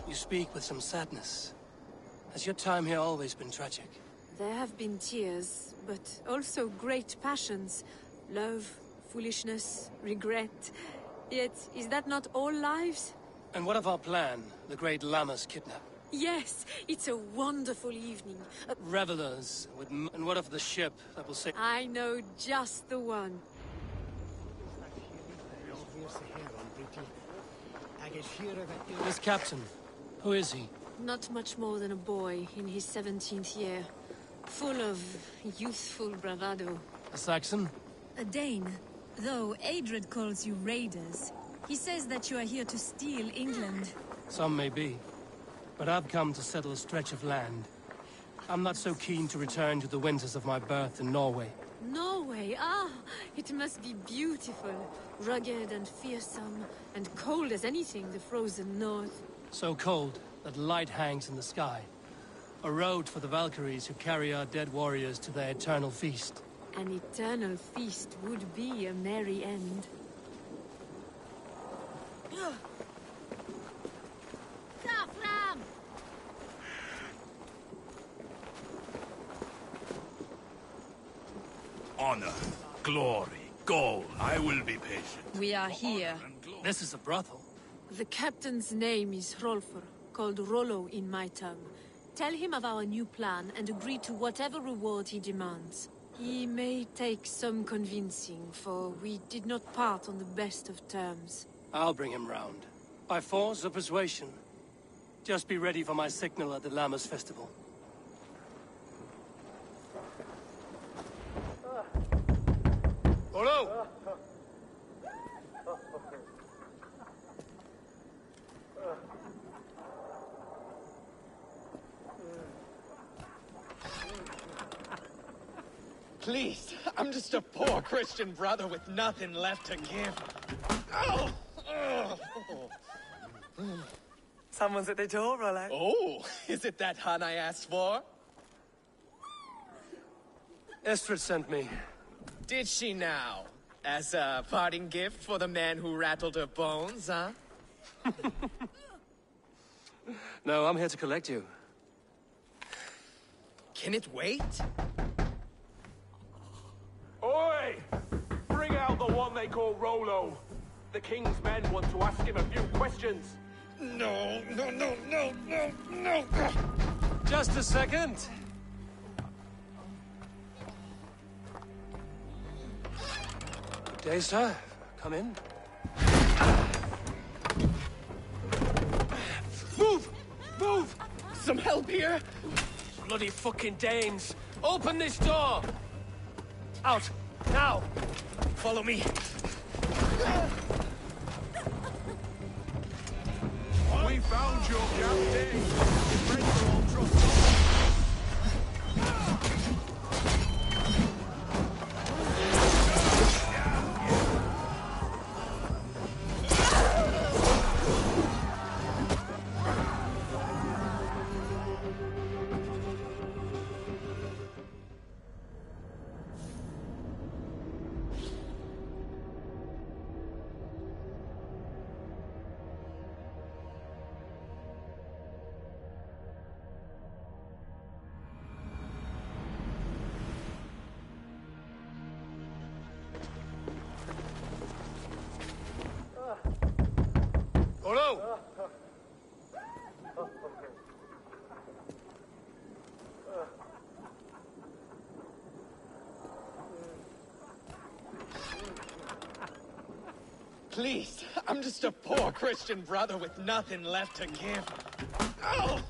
You speak with some sadness. Has your time here always been tragic? There have been tears, but also great passions. Love, foolishness, regret. Yet, is that not all lives? And what of our plan, the great Lamma's kidnap? Yes, it's a wonderful evening. Revelers, and what of the ship that will say... I know just the one. This captain, who is he? Not much more than a boy in his 17th year. Full of youthful bravado. A Saxon? A Dane. Though Adred calls you raiders. He says that you are here to steal England. Some may be. But I've come to settle a stretch of land. I'm not so keen to return to the winters of my birth in Norway. Norway? Ah, it must be beautiful. Rugged and fearsome, and cold as anything, the frozen north. So cold that light hangs in the sky. A road for the Valkyries who carry our dead warriors to their eternal feast. An eternal feast would be a merry end. Honor, glory, gold. I will be patient. We are here. This is a brothel. The captain's name is Hrolfr, called Rollo in my tongue. Tell him of our new plan and agree to whatever reward he demands. He may take some convincing, for we did not part on the best of terms. I'll bring him round. By force or persuasion. Just be ready for my signal at the Lammas festival. Rollo! Please, I'm just a poor Christian brother with nothing left to give. Oh! Someone's at the door, Rollo. Oh, is it that hun I asked for? Estrid sent me. Did she now? As a parting gift for the man who rattled her bones, huh? No, I'm here to collect you. Can it wait? Oi! Bring out the one they call Rollo. The king's men want to ask him a few questions. No. Just a second. Good day, sir. Come in. Move! Move! Some help here? Bloody fucking Danes! Open this door! Out! Now! Follow me. We found your captain. Your friends are all trustworthy. Rollo! Please, I'm just a poor Christian brother with nothing left to give. Oh!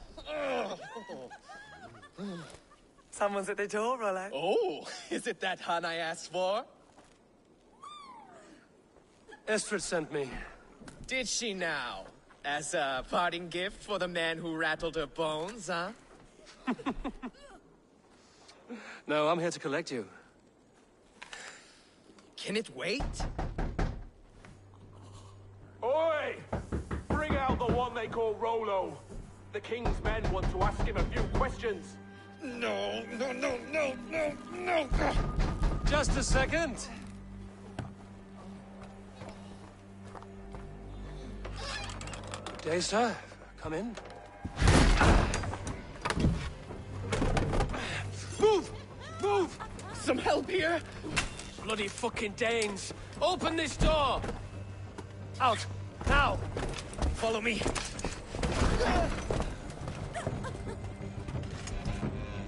Someone's at the door, Rollo. Oh, is it that hun I asked for? Estrid sent me. Did she now? As a parting gift for the man who rattled her bones, huh? No, I'm here to collect you. Can it wait? Oi! Bring out the one they call Rollo. The king's men want to ask him a few questions. No. Just a second. Good day, sir. Come in. Move! Move! Some help here? Bloody fucking Danes! Open this door! Out! Now! Follow me.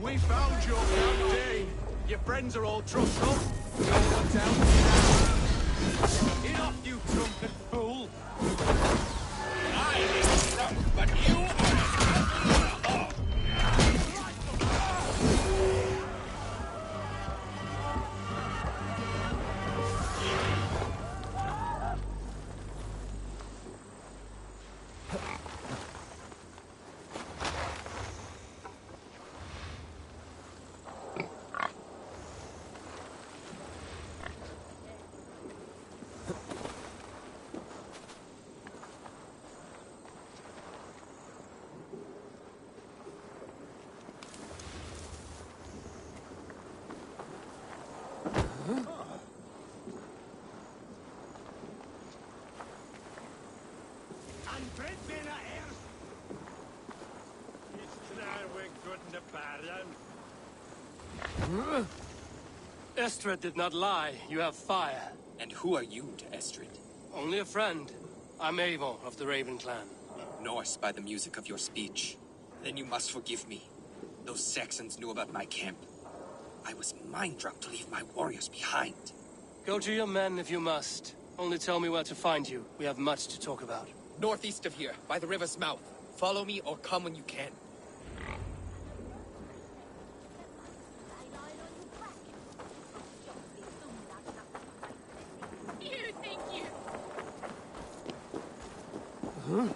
We found your captain. Your friends are all trustful. No one's out. Enough, you drunken fool! I ain't drunk, but you are. Estrid did not lie. You have fire. And who are you to Estrid? Only a friend. I'm Avon of the Raven clan. Norse by the music of your speech. Then you must forgive me. Those Saxons knew about my camp. I was mind-drunk to leave my warriors behind. Go to your men if you must. Only tell me where to find you. We have much to talk about. Northeast of here, by the river's mouth. Follow me or come when you can. Huh?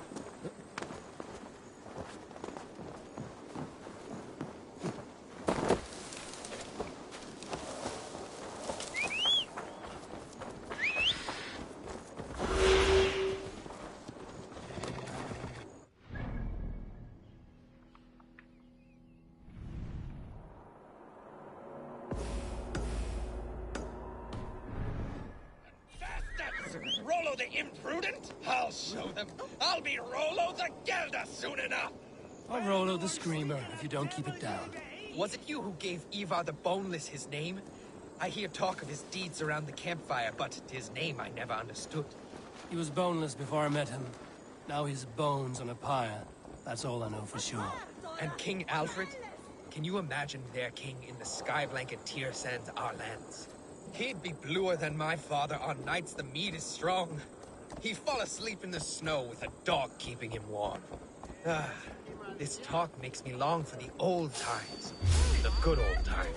Rollo the imprudent? I'll show them. I'll be Rollo the Gelder soon enough. I'll Rollo the Screamer if you don't keep it down. Was it you who gave Ivar the Boneless his name? I hear talk of his deeds around the campfire, but his name I never understood. He was boneless before I met him. Now he's bones on a pyre. That's all I know for sure. And King Alfred? Can you imagine their king in the sky blanket tier sands our lands? He'd be bluer than my father on nights the mead is strong. He'd fall asleep in the snow with a dog keeping him warm. Ah, this talk makes me long for the old times. The good old times.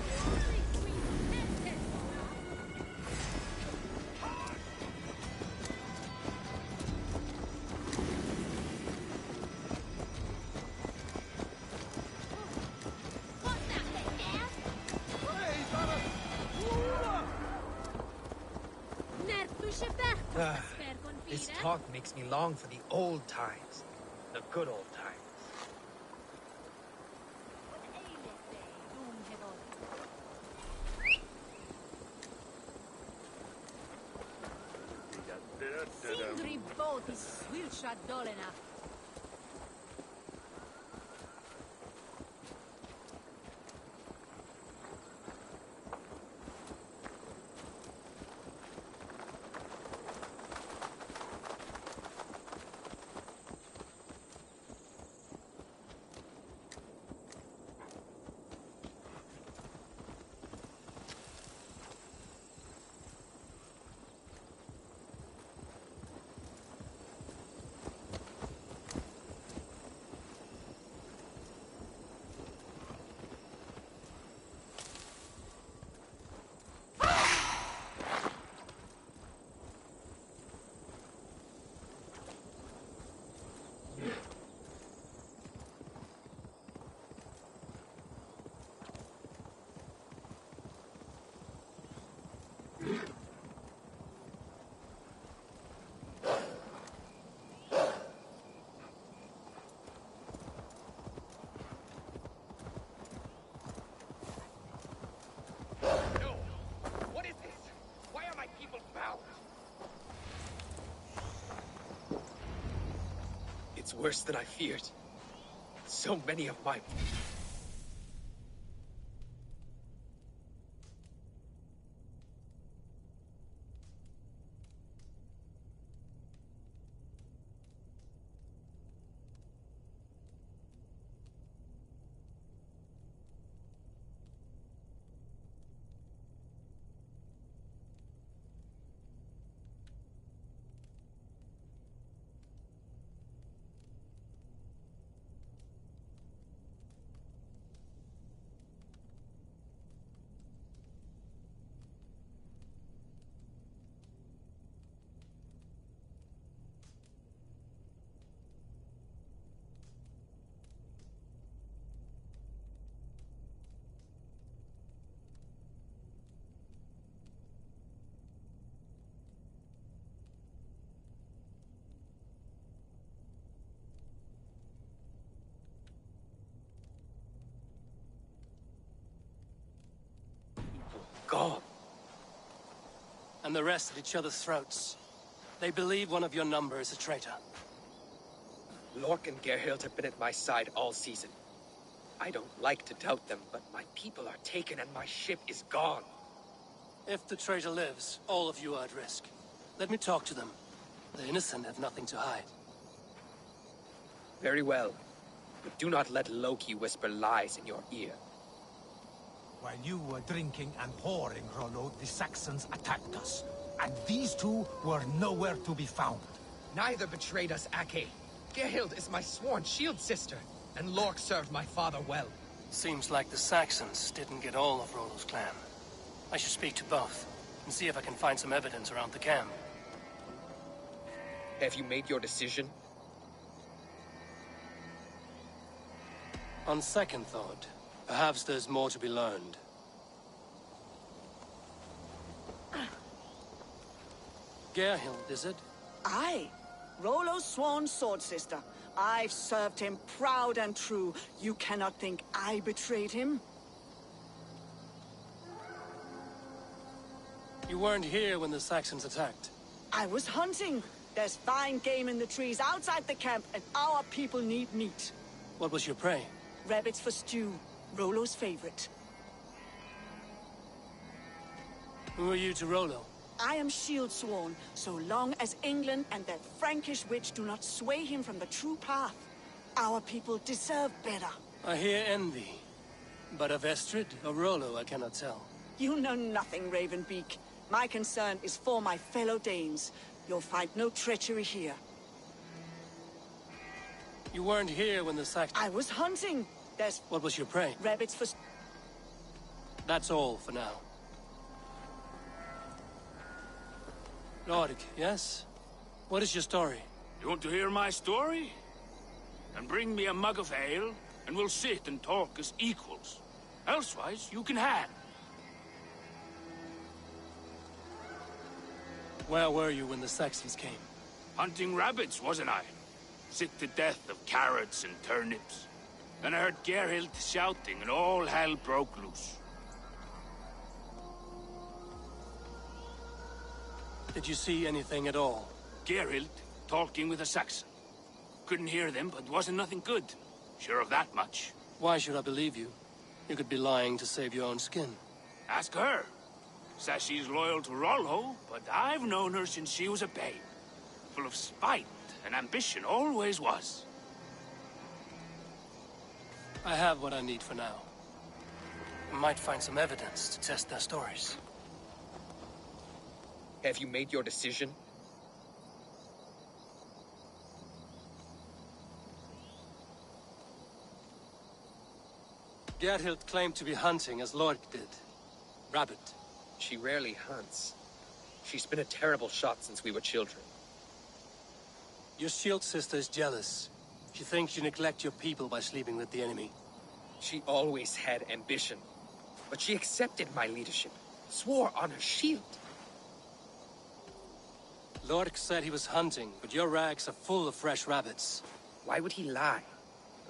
This talk makes me long for the old times. The good old times. Sindri botis swilcha dolena. It's worse than I feared. So many of my... Gone. And the rest at each other's throats. They believe one of your number is a traitor. Lork and Gerhild have been at my side all season. I don't like to doubt them, but my people are taken and my ship is gone. If the traitor lives, all of you are at risk. Let me talk to them. The innocent have nothing to hide. Very well. But do not let Loki whisper lies in your ear. While you were drinking and whoring, Rollo, the Saxons attacked us. And these two were nowhere to be found. Neither betrayed us, Ake. Gerhild is my sworn shield sister, and Lork served my father well. Seems like the Saxons didn't get all of Rollo's clan. I should speak to both, and see if I can find some evidence around the camp. Have you made your decision? On second thought, perhaps there's more to be learned. Gerhild, is it? Aye. Rollo's sworn sword sister. I've served him proud and true. You cannot think I betrayed him? You weren't here when the Saxons attacked. I was hunting. There's fine game in the trees outside the camp, and our people need meat. What was your prey? Rabbits for stew. Rollo's favorite. Who are you to Rollo? I am shield sworn, so long as England and that Frankish witch do not sway him from the true path. Our people deserve better. I hear envy. But of Estrid or Rollo, I cannot tell. You know nothing, Ravenbeak. My concern is for my fellow Danes. You'll find no treachery here. You weren't here when the Saxons... I was hunting. There's... What was your prey? Rabbits for... That's all for now. Lork, yes? What is your story? You want to hear my story? Then bring me a mug of ale, and we'll sit and talk as equals. Elsewise, you can hang. Where were you when the Saxons came? Hunting rabbits, wasn't I? Sick to death of carrots and turnips. Then I heard Gerhild shouting and all hell broke loose. Did you see anything at all? Gerhild talking with a Saxon. Couldn't hear them, but wasn't nothing good. Sure of that much. Why should I believe you? You could be lying to save your own skin. Ask her. Says she's loyal to Rollo, but I've known her since she was a babe. Full of spite and ambition, always was. I have what I need for now. I might find some evidence to test their stories. Have you made your decision? Gerhild claimed to be hunting as Lork did. Rabbit. She rarely hunts. She's been a terrible shot since we were children. Your shield sister is jealous. She thinks you neglect your people by sleeping with the enemy. She always had ambition. But she accepted my leadership. Swore on her shield. Lork said he was hunting, but your rags are full of fresh rabbits. Why would he lie?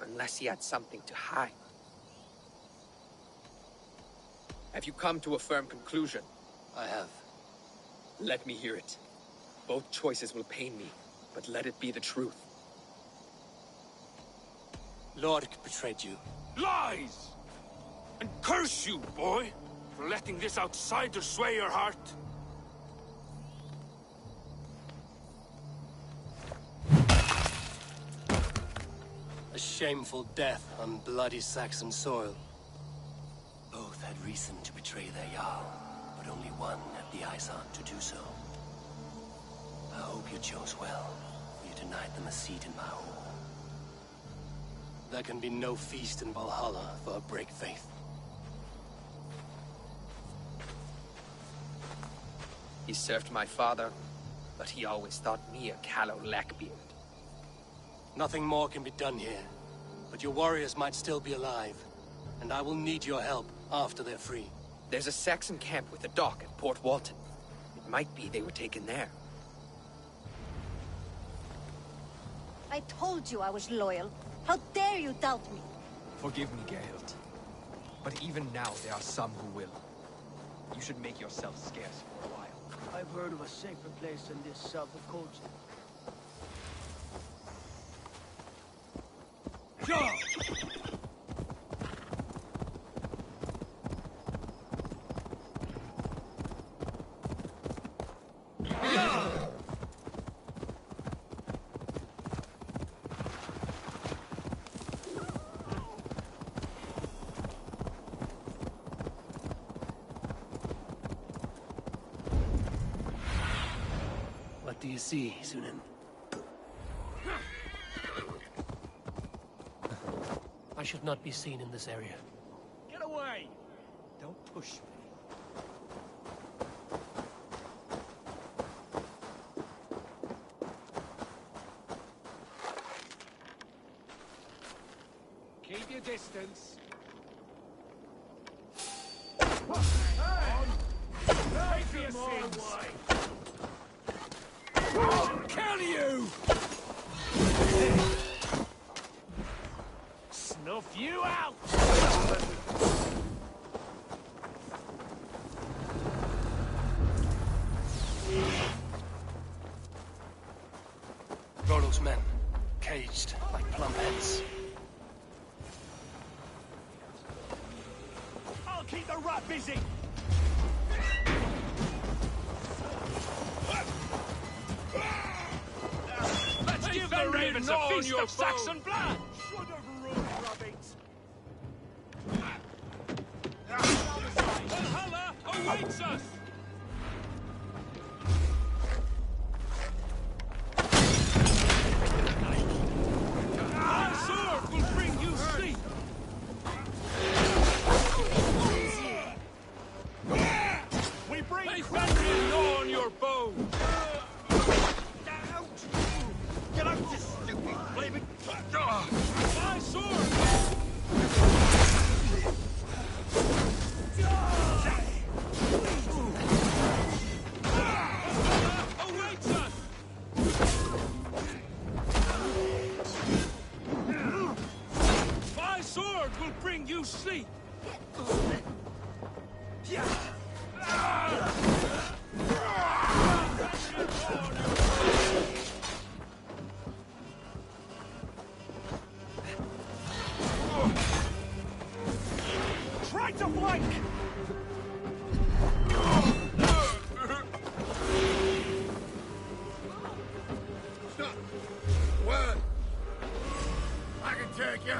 Unless he had something to hide. Have you come to a firm conclusion? I have. Let me hear it. Both choices will pain me, but let it be the truth. Lork betrayed you. Lies! And curse you, boy, for letting this outsider sway your heart. A shameful death on bloody Saxon soil. Both had reason to betray their Jarl, but only one had the eyes on to do so. I hope you chose well, for you denied them a seat in my hall. There can be no feast in Valhalla for a break faith. He served my father, but he always thought me a callow lackbeard. Nothing more can be done here, but your warriors might still be alive, and I will need your help after they're free. There's a Saxon camp with a dock at Port Walton. It might be they were taken there. I told you I was loyal. How dare you doubt me? Forgive me, Gerhild. But even now, there are some who will. You should make yourself scarce for a while. I've heard of a safer place than this south of Colchester. What do you see, Sunan? I should not be seen in this area. Get away! Don't push me. Keep your distance. Take your sins. Kill you! Snuff you out! Rollo's men, caged like plum hens. I'll keep the rat busy! Let's give the ravens a feast of Saxon blood! Should have run, rabbits! Valhalla awaits us! Our sword will bring you sleep! We bring May Fenrir gnaw on your bones! Get out, you stupid flaming... My sword! you sleep! Try to flank! Stop! Word! I can take you.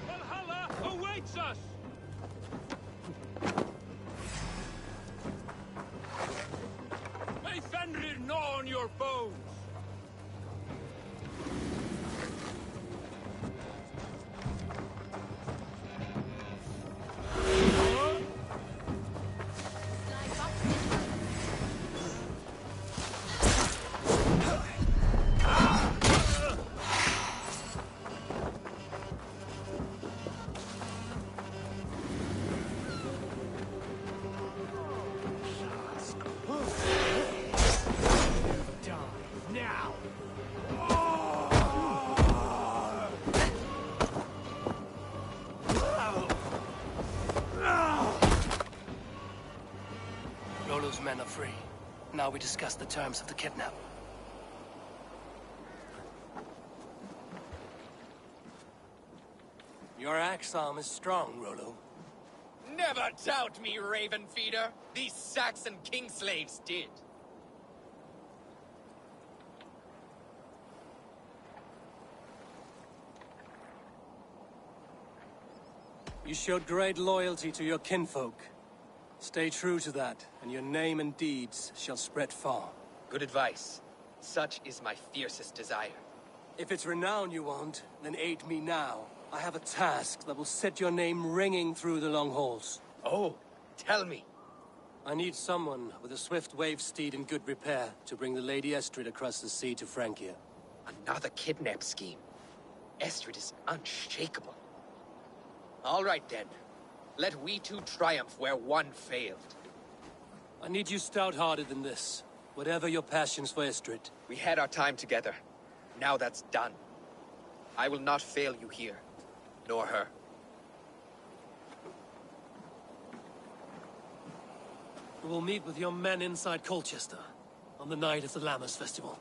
Valhalla awaits us! May Fenrir gnaw on your bones! Now! Rollo's men are free. Now we discuss the terms of the kidnap. Your axe arm is strong, Rollo. Never doubt me, Raven Feeder. These Saxon king slaves did. You showed great loyalty to your kinfolk. Stay true to that, and your name and deeds shall spread far. Good advice. Such is my fiercest desire. If it's renown you want, then aid me now. I have a task that will set your name ringing through the long halls. Oh, tell me. I need someone with a swift wave steed in good repair to bring the Lady Estrid across the sea to Francia. Another kidnap scheme. Estrid is unshakable. All right then. Let we two triumph where one failed. I need you stout-hearted in this, whatever your passions for Estrid. We had our time together. Now that's done. I will not fail you here, nor her. We will meet with your men inside Colchester on the night of the Lammas Festival.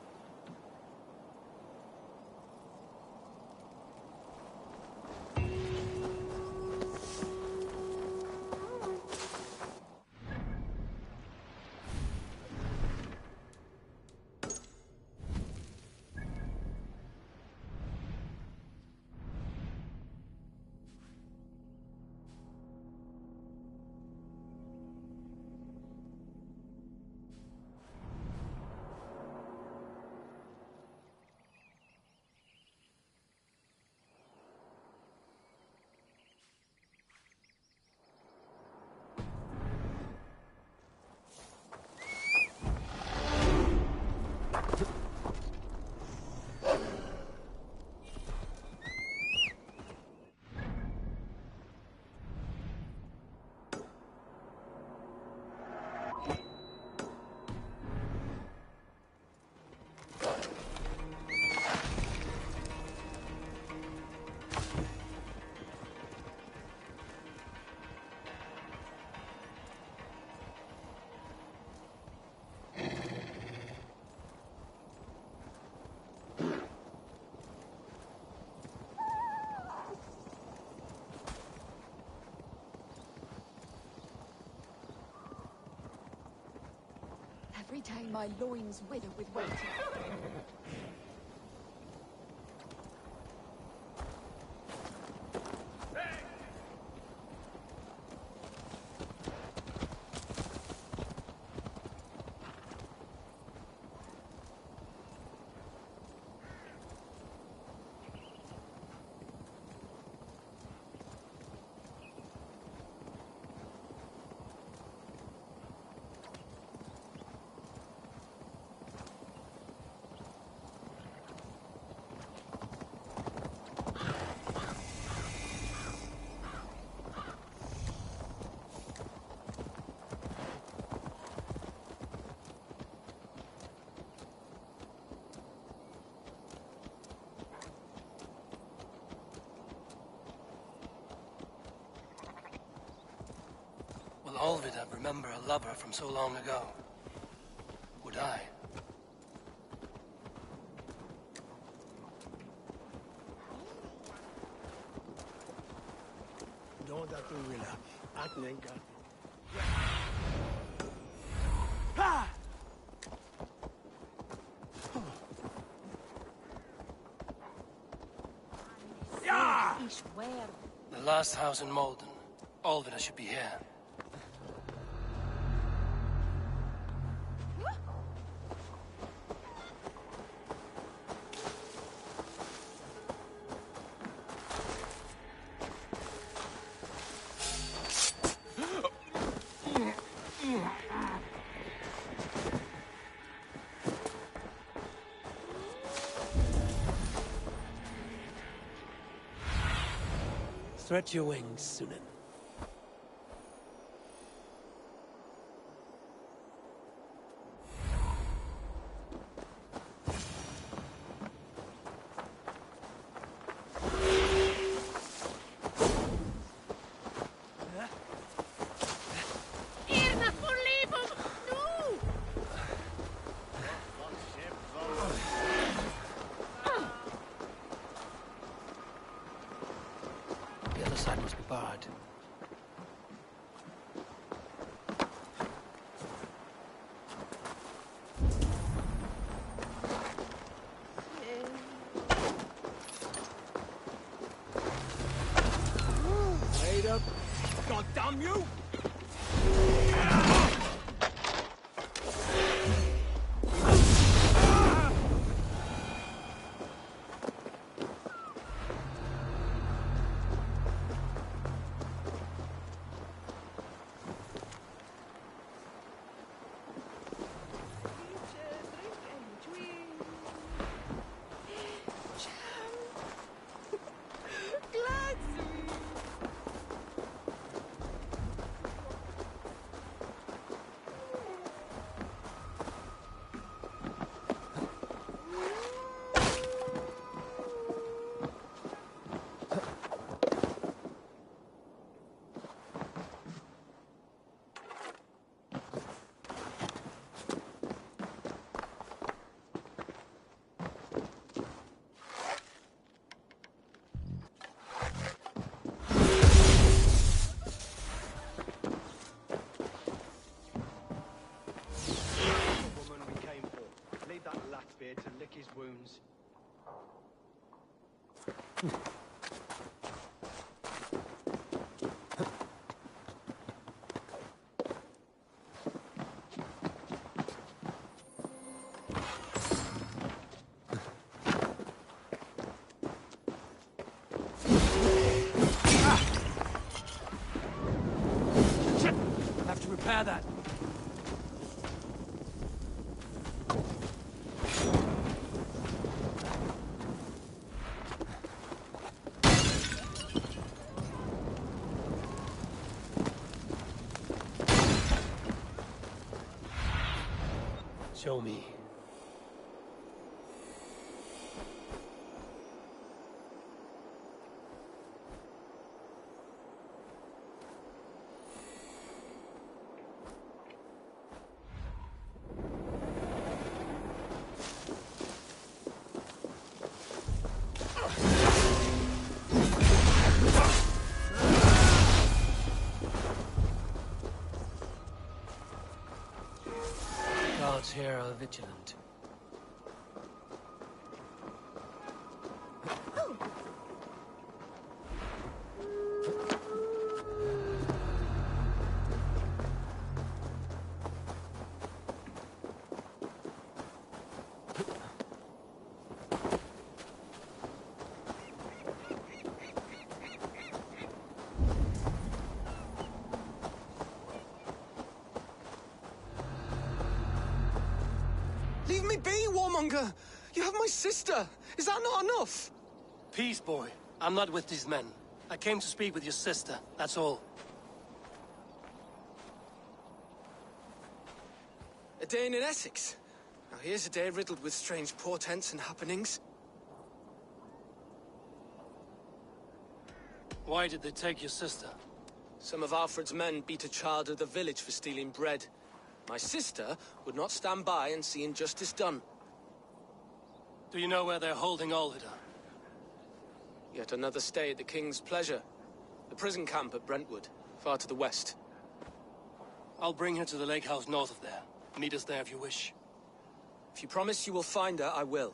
Every day my loins wither with waiting. Will Olvidab remember a lover from so long ago? Would I? No, that we will. Atnenka. The last house in Malden. Olvidab should be here. Stretch your wings, Sunan. The other side must be barred. Wait up. God damn you! To lick his wounds. I'll have to repair that. Show me. here are vigilant. Leave me be, warmonger! You have my sister! Is that not enough? Peace, boy. I'm not with these men. I came to speak with your sister, that's all. A day in Essex. Now here's a day riddled with strange portents and happenings. Why did they take your sister? Some of Alfred's men beat a child of the village for stealing bread. My sister would not stand by and see injustice done. Do you know where they're holding Olvida? Yet another stay at the King's pleasure. The prison camp at Brentwood, far to the west. I'll bring her to the lake house north of there. Meet us there if you wish. If you promise you will find her, I will.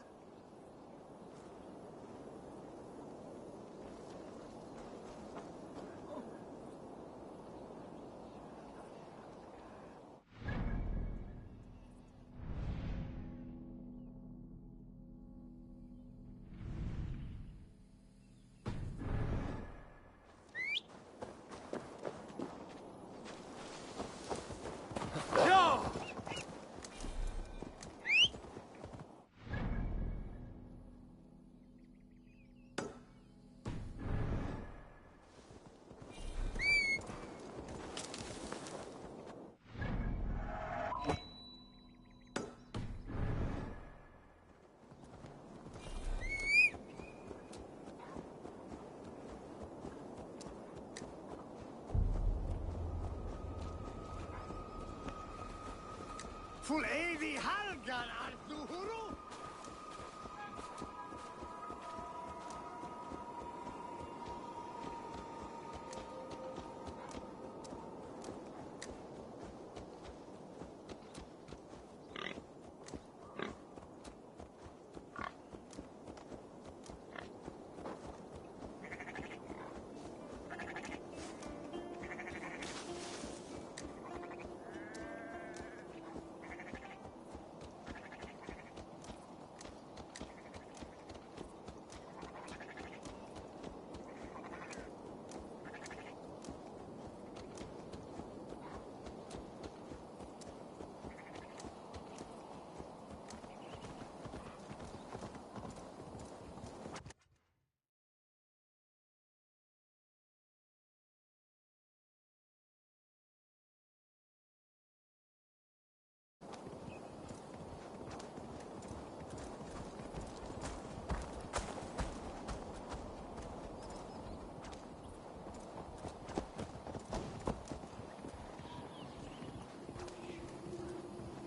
Full Evi Halgar Arduhuru?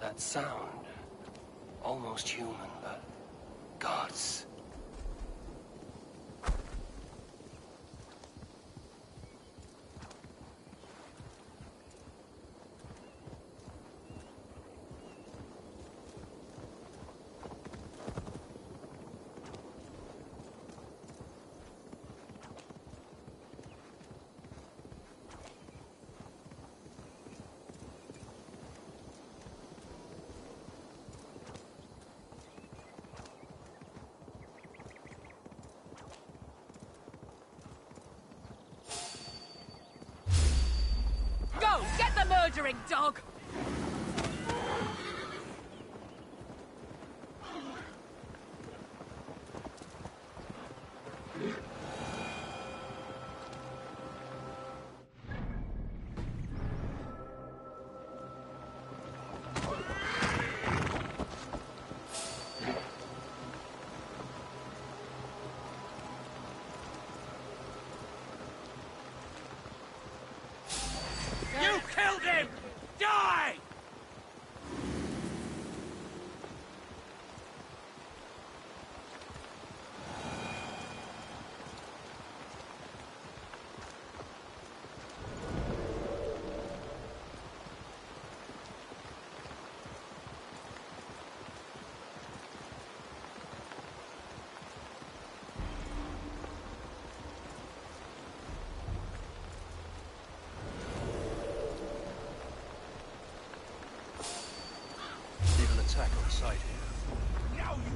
That sound. Almost human, but gods. Get the murdering dog! You killed him! Die! attack on sight here. Now you...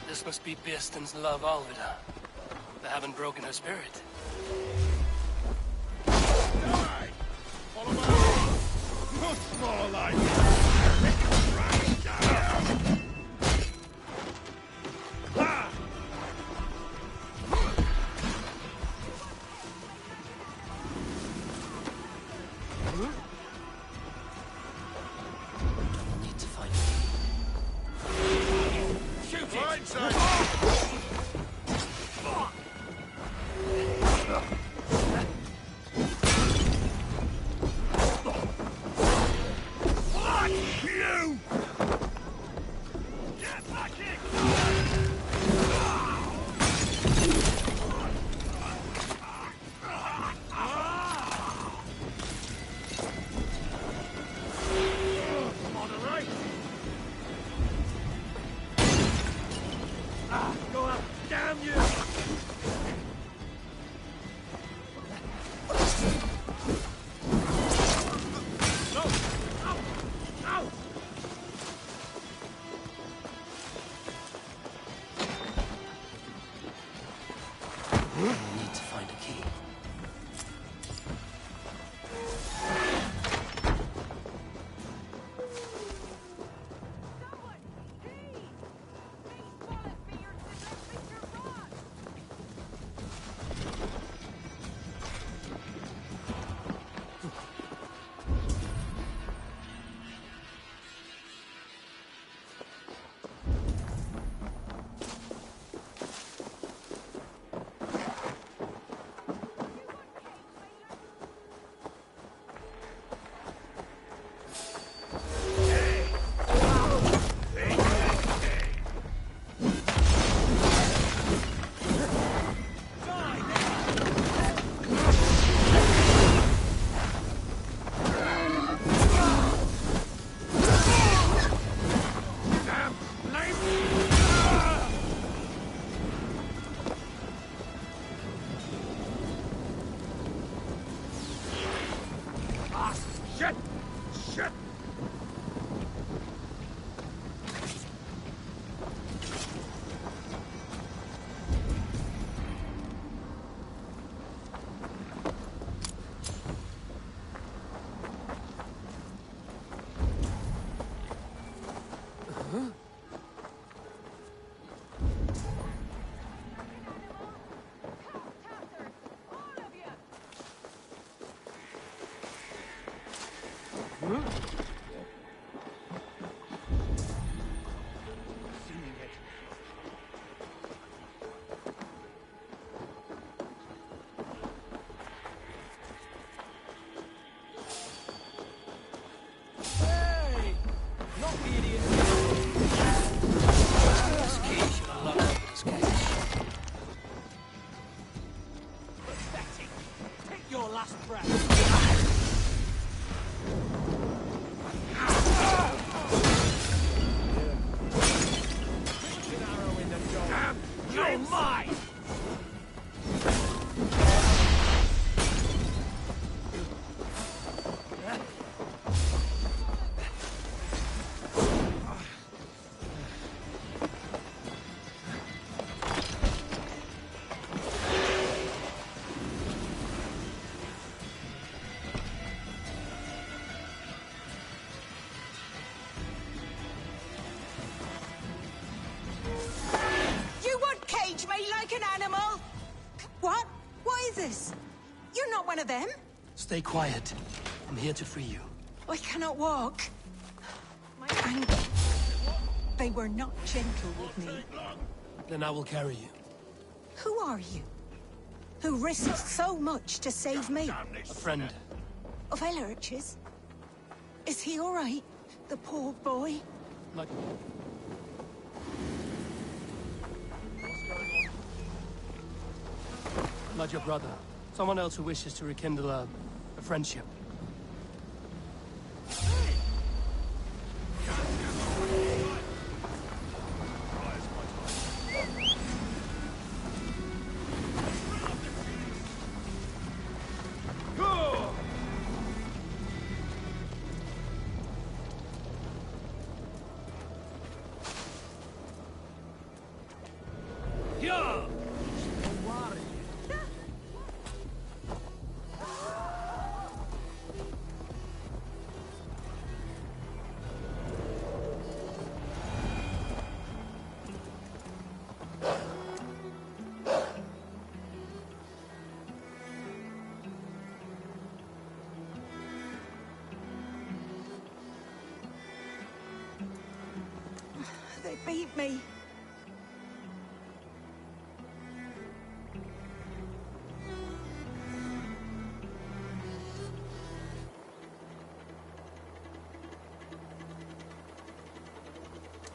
This must be Birsten's love Alvida. They haven't broken her spirit. Die! Follow me! Much more like right down! Ha! Need to find Shoot it! Right side! You! Get back Moderate! Go up! Damn you! No! Ow! Ow! Need to find a key. Shit! Shit! Hey! Not the idiot! This key should unlock Alvida's cage. Pathetic! Take your last breath! An arrow in the dog. You're mine! You would cage me like an animal? What? What is this? You're not one of them? Stay quiet. I'm here to free you. I cannot walk. My ankle. They were not gentle with me. Then I will carry you. Who are you? Who risked so much to save me? A friend. Of Elrich's? Is he all right? The poor boy? Like... Not your brother. Someone else who wishes to rekindle a friendship. They beat me.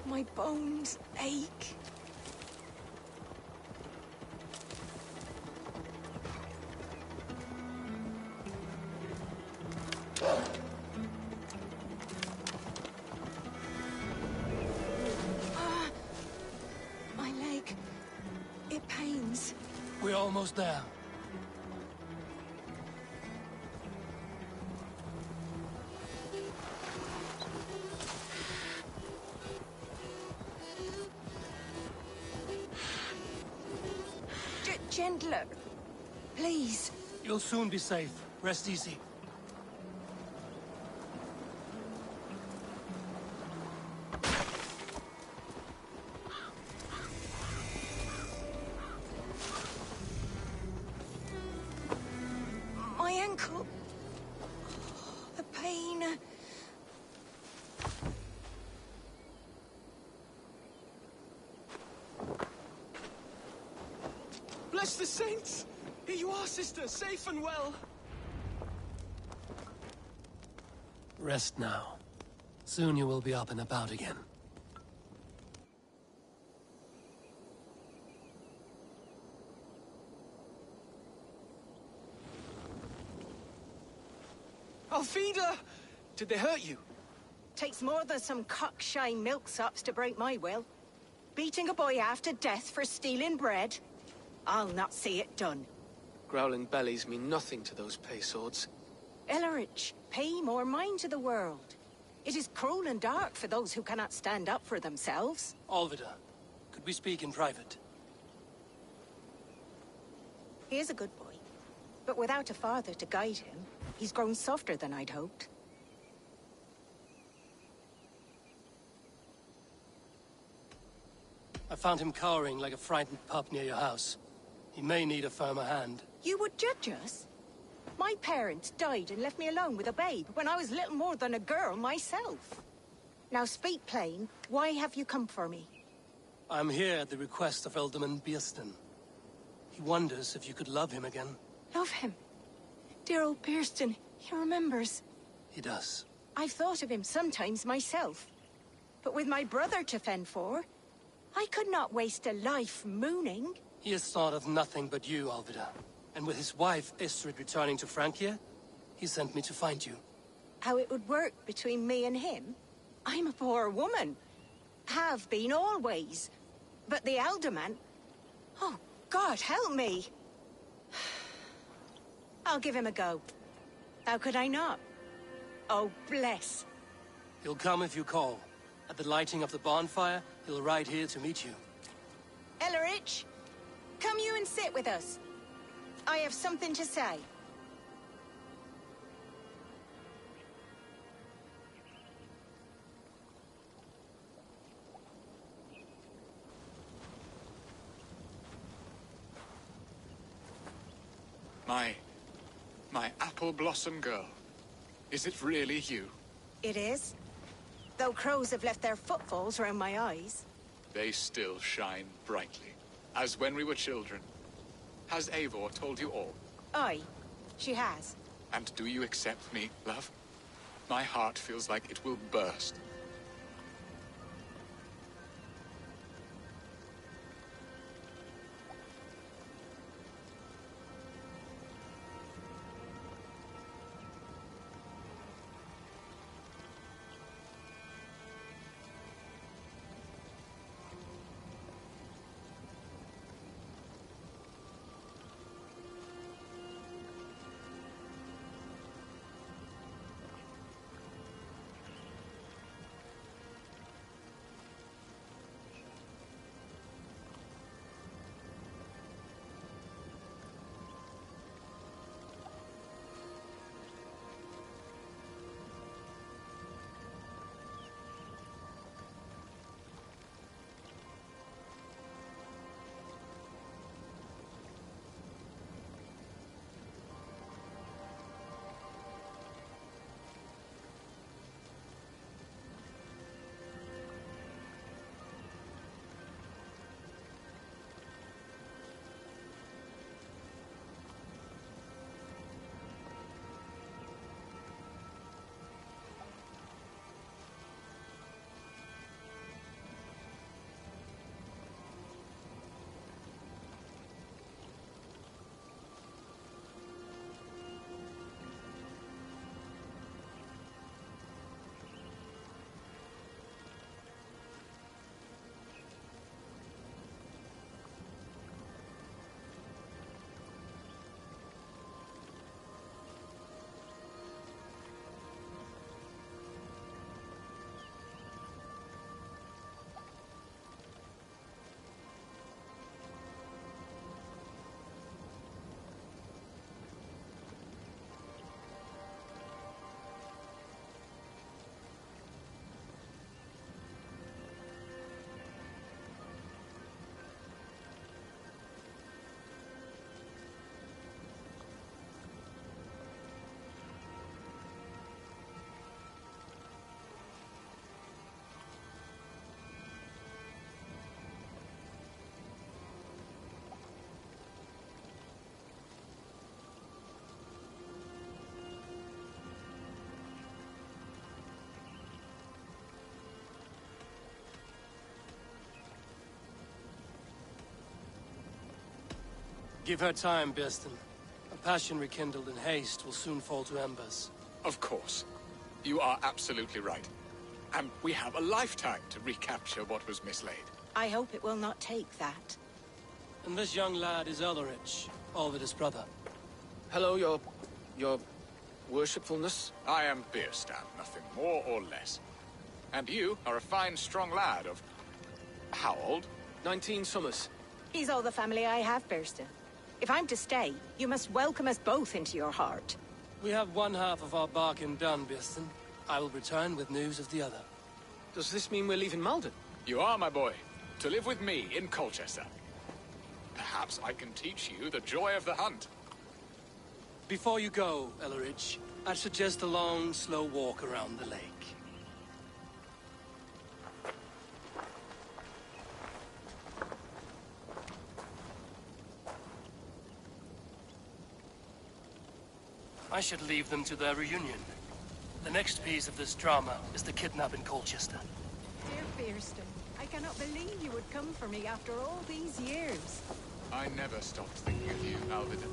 My bones ache. My leg. It pains. We're almost there. Gentler. Please. You'll soon be safe. Rest easy. My ankle. The pain. Bless the saints! Here you are, sister, safe and well. Rest now. Soon you will be up and about again. Alfida! Did they hurt you? Takes more than some cockshy milksops to break my will. Beating a boy half to death for stealing bread? I'll not see it done. Growling bellies mean nothing to those pay swords. Elrich, pay more mind to the world. It is cruel and dark for those who cannot stand up for themselves. Alvida, could we speak in private? He is a good boy, but without a father to guide him, he's grown softer than I'd hoped. I found him cowering like a frightened pup near your house. He may need a firmer hand. You would judge us? My parents died and left me alone with a babe when I was little more than a girl myself. Now speak plain, why have you come for me? I'm here at the request of Ealdorman Bearston. He wonders if you could love him again. Love him? Dear old Bearston, he remembers. He does. I've thought of him sometimes myself. But with my brother to fend for, I could not waste a life mooning. He has thought of nothing but you, Alvida. And with his wife, Istrid, returning to Francia, he sent me to find you. How it would work between me and him? I'm a poor woman. Have been always. But the Alderman... Oh, God, help me! I'll give him a go. How could I not? Oh, bless. He'll come if you call. At the lighting of the bonfire, he'll ride here to meet you. Elrich, come you and sit with us. I have something to say. My apple blossom girl. Is it really you? It is. Though crows have left their footfalls round my eyes. They still shine brightly, as when we were children. Has Eivor told you all? Aye, she has. And do you accept me, love? My heart feels like it will burst. Give her time, Birsten. A passion rekindled in haste will soon fall to embers. Of course. You are absolutely right. And we have a lifetime to recapture what was mislaid. I hope it will not take that. And this young lad is Ulrich, Olvid's brother. Hello, your worshipfulness. I am Birsten, nothing more or less. And you are a fine, strong lad of... how old? 19 summers. He's all the family I have, Birsten. If I'm to stay, you must welcome us both into your heart. We have one half of our bargain done, Birsten. I will return with news of the other. Does this mean we're leaving Malden? You are, my boy, to live with me in Colchester. Perhaps I can teach you the joy of the hunt. Before you go, Ellerich, I'd suggest a long, slow walk around the lake. I should leave them to their reunion. The next piece of this drama is the kidnap in Colchester. Dear Birsten, I cannot believe you would come for me after all these years. I never stopped thinking of you, Alvida.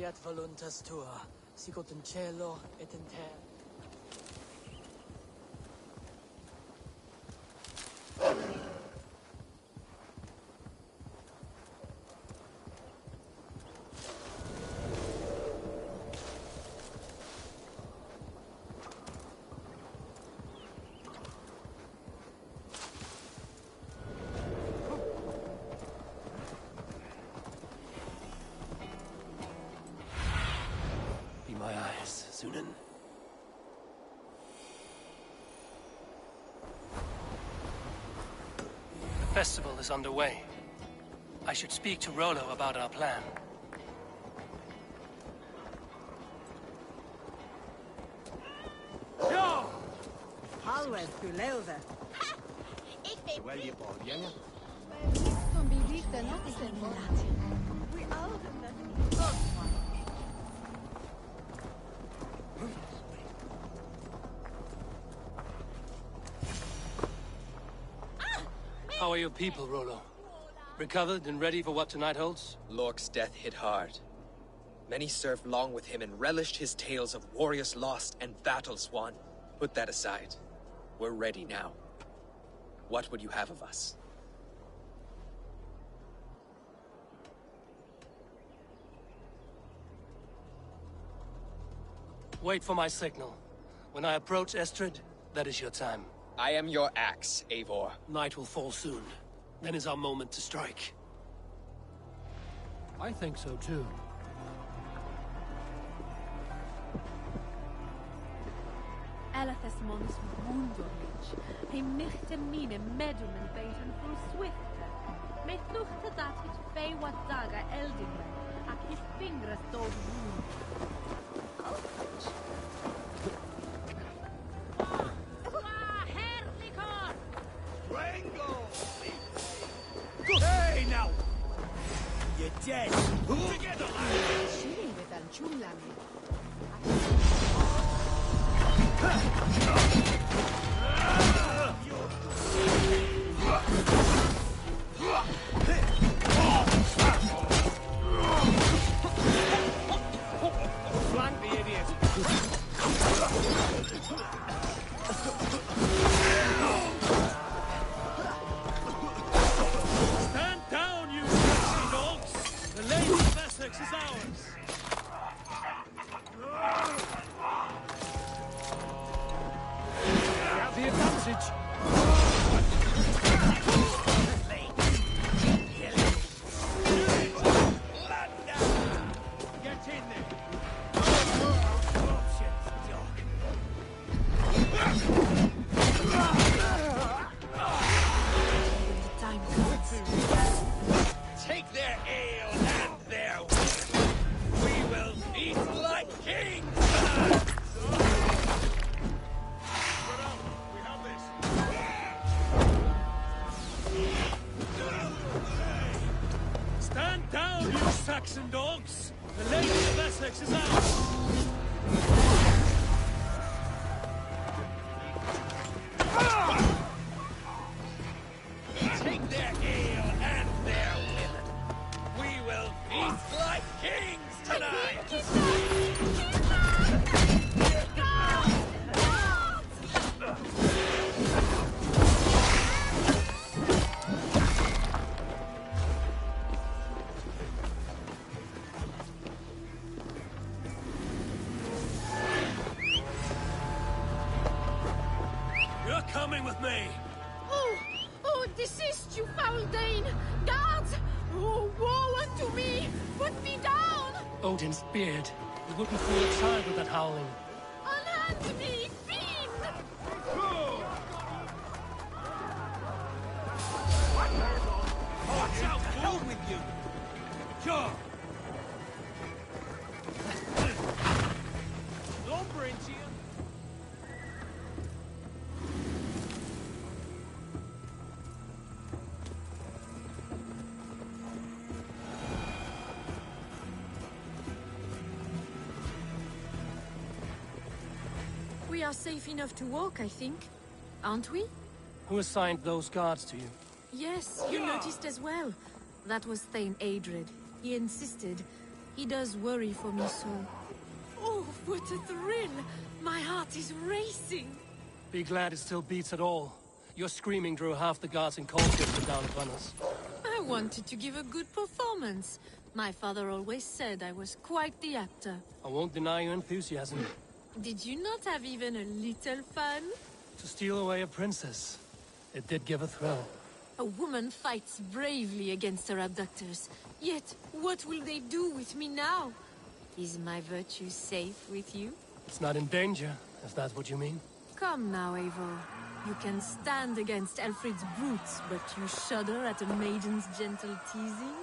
fiat voluntas tua, sicut in cielo et in terra. Be my eyes, Sunan. The festival is underway. I should speak to Rollo about our plan. Halwes Guleuve. Wel je Paul, How are your people, Rollo? Recovered and ready for what tonight holds? Lork's death hit hard. Many served long with him and relished his tales of warriors lost and battles won. Put that aside. We're ready now. What would you have of us? Wait for my signal. When I approach Estrid, that is your time. I am your axe, Eivor. Night will fall soon. Then is our moment to strike. I think so too. Elathes mons wundorlich. He michte mine medum en beten full swifte. Met luchte dat hit fei wat daga eldinge. Ak his fingers dod wound. Hey, now! You're dead! Together, lads! Flank the idiot! Stand down, you sexy dogs! The Lady of Essex is ours! We have the advantage! Get in there! Take their ale and their wine. We will eat like kings tonight! Stand down, you Saxon dogs! The Lady of Essex is ours! Take their ale and their women. We will feast like kings tonight! You're coming with me! Oh, desist, you foul Dane! Guards! Oh, woe unto me! Put me down! Odin's beard. You wouldn't fool a child with that howling. Unhand me, fiend! Watch out, fool with you! Sure! Lumber into you! We are safe enough to walk, I think. Aren't we? Who assigned those guards to you? Yes, you noticed as well. That was Thane Adred. He insisted. He does worry for me so. Oh, what a thrill! My heart is racing! Be glad it still beats at all. Your screaming drew half the guards in Colchester down upon us. I wanted to give a good performance. My father always said I was quite the actor. I won't deny your enthusiasm. Did you not have even a little fun? To steal away a princess. It did give a thrill. A woman fights bravely against her abductors. Yet, what will they do with me now? Is my virtue safe with you? It's not in danger, if that's what you mean. Come now, Eivor. You can stand against Alfred's brutes, but you shudder at a maiden's gentle teasing?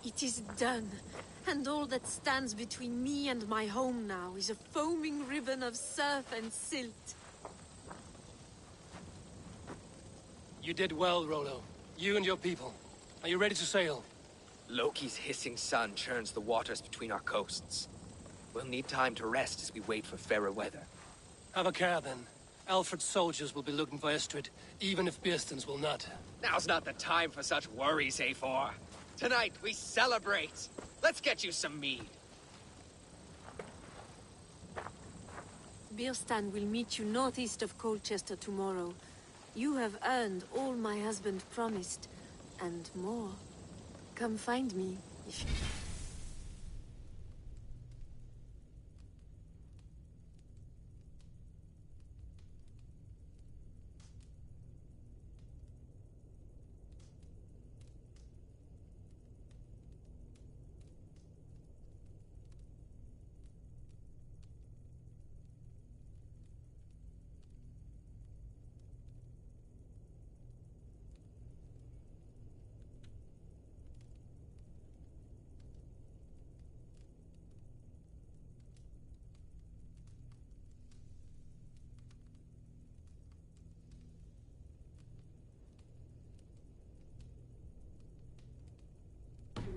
It is done, and all that stands between me and my home now is a foaming ribbon of surf and silt. You did well, Rollo. You and your people. Are you ready to sail? Loki's hissing sun churns the waters between our coasts. We'll need time to rest as we wait for fairer weather. Have a care, then. Alfred's soldiers will be looking for Estrid, even if Bearstons will not. Now's not the time for such worries, Eivor. Tonight, we celebrate. Let's get you some mead. Bearstan will meet you northeast of Colchester tomorrow. You have earned all my husband promised, and more. Come find me, if you...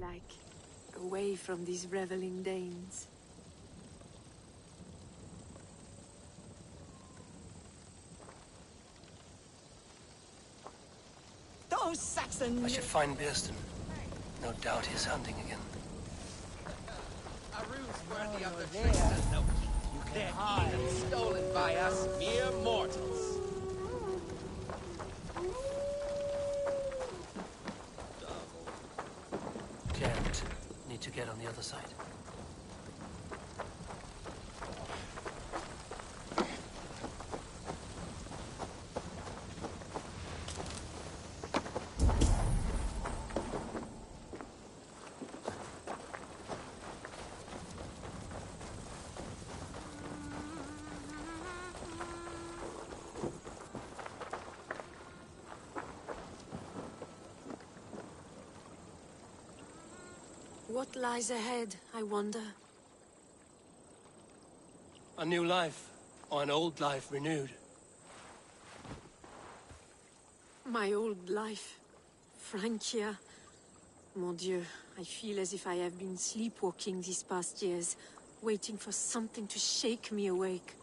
like, away from these reveling Danes. Those Saxons! I should find Bearston. No doubt he's hunting again. A ruse worthy of the trickster Loki. They're even stolen by us mere mortals. Can't. Need to get on the other side. What lies ahead, I wonder? A new life, or an old life renewed. My old life. Francia. Mon Dieu, I feel as if I have been sleepwalking these past years, waiting for something to shake me awake.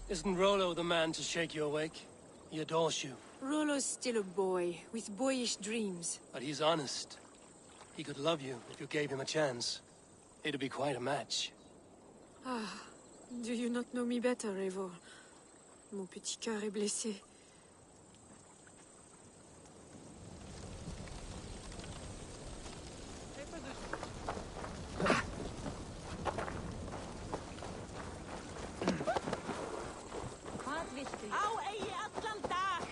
Isn't Rollo the man to shake you awake? He adores you. Rollo's still a boy, with boyish dreams. But he's honest. He could love you if you gave him a chance. It'd be quite a match. Ah, do you not know me better, Eivor? Mon petit cœur est blessé. Au, ej, Atlantach!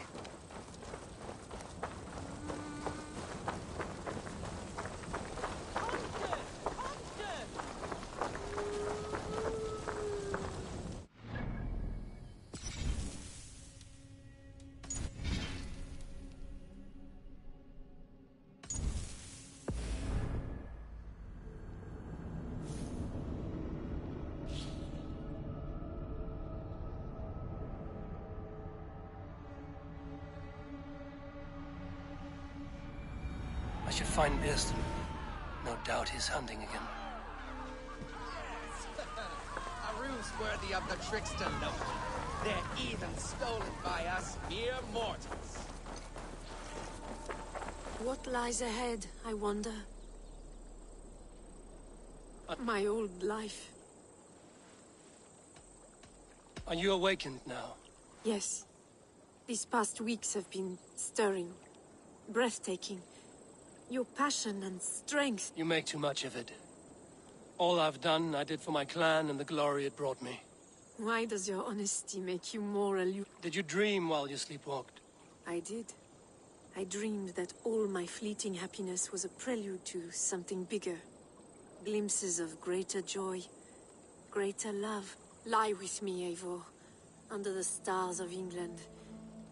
I should find Bearston. No doubt he's hunting again. A ruse worthy of the trickster note. They're even stolen by us mere mortals. What lies ahead, I wonder? My old life. Are you awakened now? Yes. These past weeks have been stirring. Breathtaking. Your passion and strength. You make too much of it. All I've done, I did for my clan and the glory it brought me. Why does your honesty make you more aloof? Did you dream while you sleepwalked? I did. I dreamed that all my fleeting happiness was a prelude to something bigger. Glimpses of greater joy, greater love. Lie with me, Eivor, under the stars of England.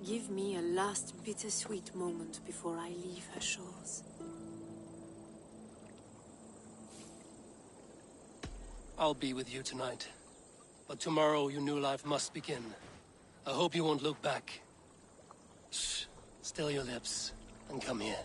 Give me a last bittersweet moment before I leave her shores. I'll be with you tonight. But tomorrow your new life must begin. I hope you won't look back. Shh. Still your lips, and come here.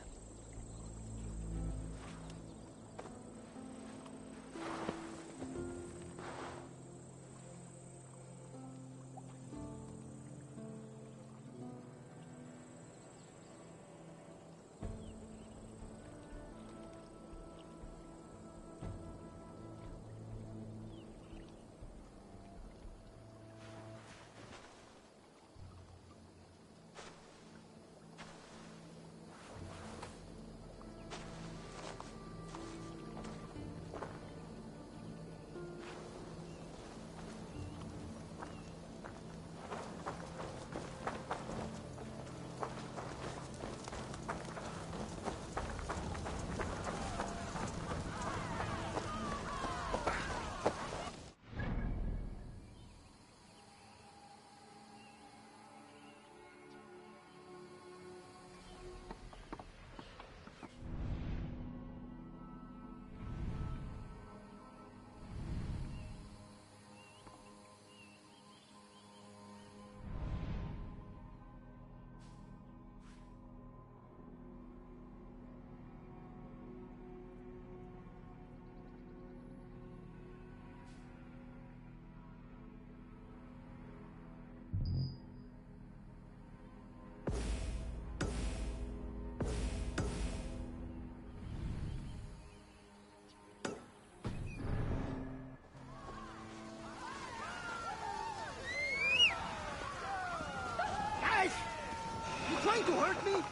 Trying to hurt me?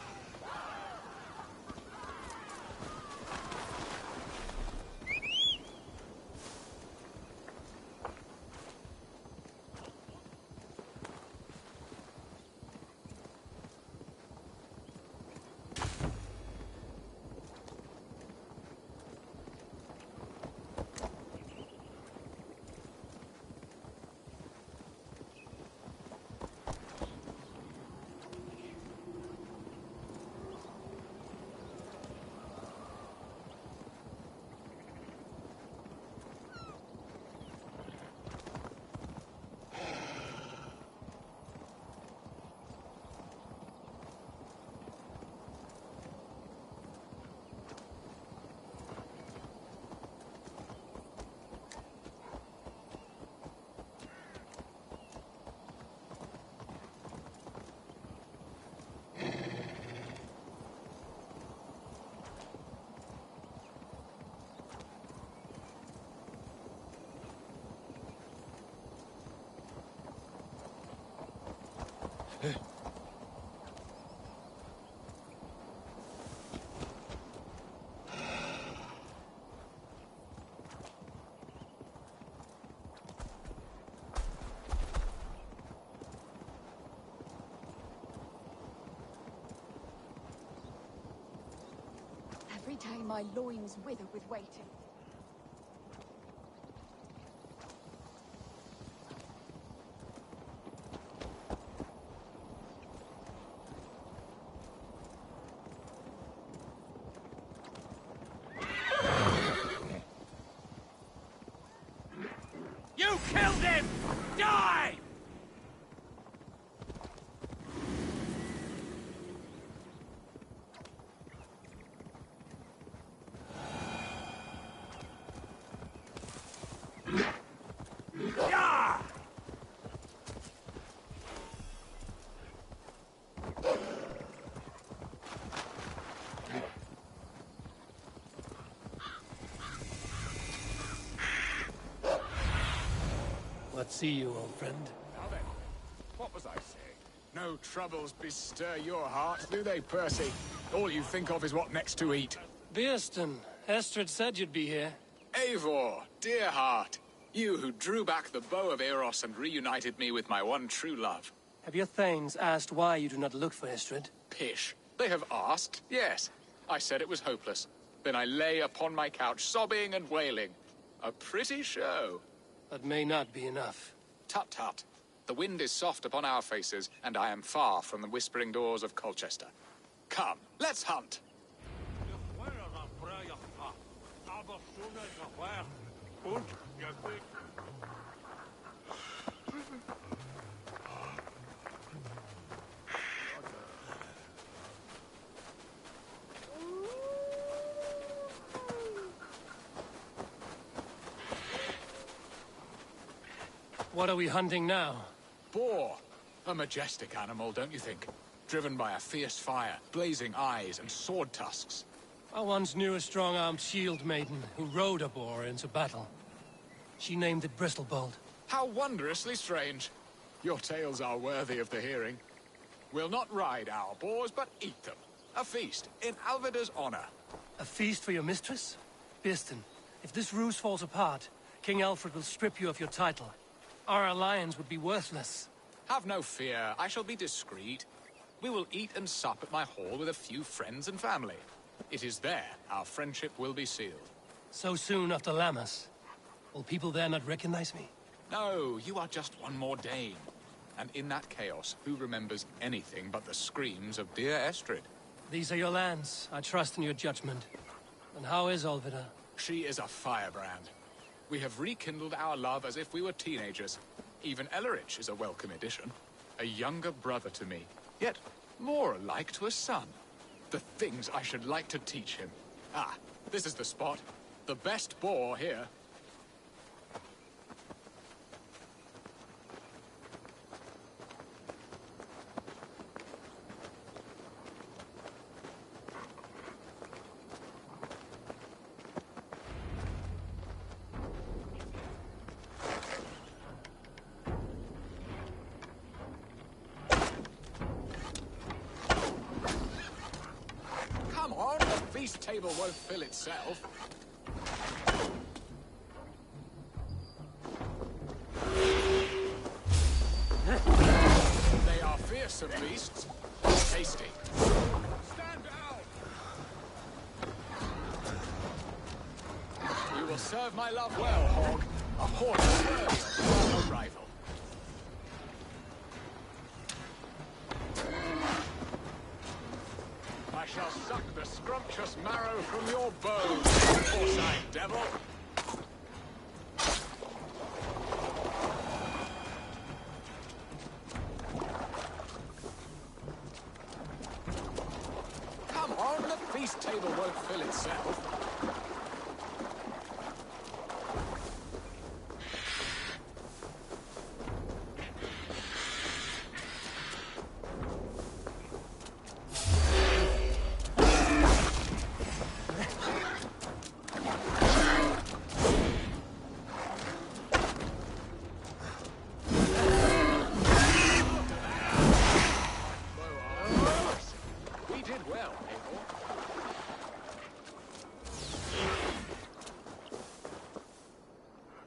Every day my loins wither with waiting. You killed him! Die! See you, old friend. Now then, what was I saying? No troubles bestir your heart, do they, Percy? All you think of is what next to eat. Beerston, Estrid said you'd be here. Eivor, dear heart, you who drew back the bow of Eros and reunited me with my one true love. Have your thanes asked why you do not look for Estrid? Pish. They have asked, yes. I said it was hopeless. Then I lay upon my couch, sobbing and wailing. A pretty show. That may not be enough. Tut tut. The wind is soft upon our faces, and I am far from the whispering doors of Colchester. Come, let's hunt. What are we hunting now? Boar. A majestic animal, don't you think? Driven by a fierce fire, blazing eyes, and sword tusks. I once knew a strong-armed shield maiden who rode a boar into battle. She named it Bristolbolt. How wondrously strange. Your tales are worthy of the hearing. We'll not ride our boars, but eat them. A feast, in Alvida's honor. A feast for your mistress? Beerston, if this ruse falls apart, King Alfred will strip you of your title. Our alliance would be worthless. Have no fear, I shall be discreet. We will eat and sup at my hall with a few friends and family. It is there our friendship will be sealed. So soon after Lammas? Will people there not recognize me? No, you are just one more Dane. And in that chaos, who remembers anything but the screams of dear Estrid? These are your lands. I trust in your judgment. And how is Olvida? She is a firebrand. We have rekindled our love as if we were teenagers. Even Ellerich is a welcome addition. A younger brother to me, yet more alike to a son. The things I should like to teach him. Ah, this is the spot. The best boar here. Feast table won't fill itself. They are fearsome beasts, tasty. Stand down! You will serve my love well, Hog. A horse worthy of a rival. I shall suck the scrumptious marrow from your bones, foresight devil! Come on, the feast table won't fill itself.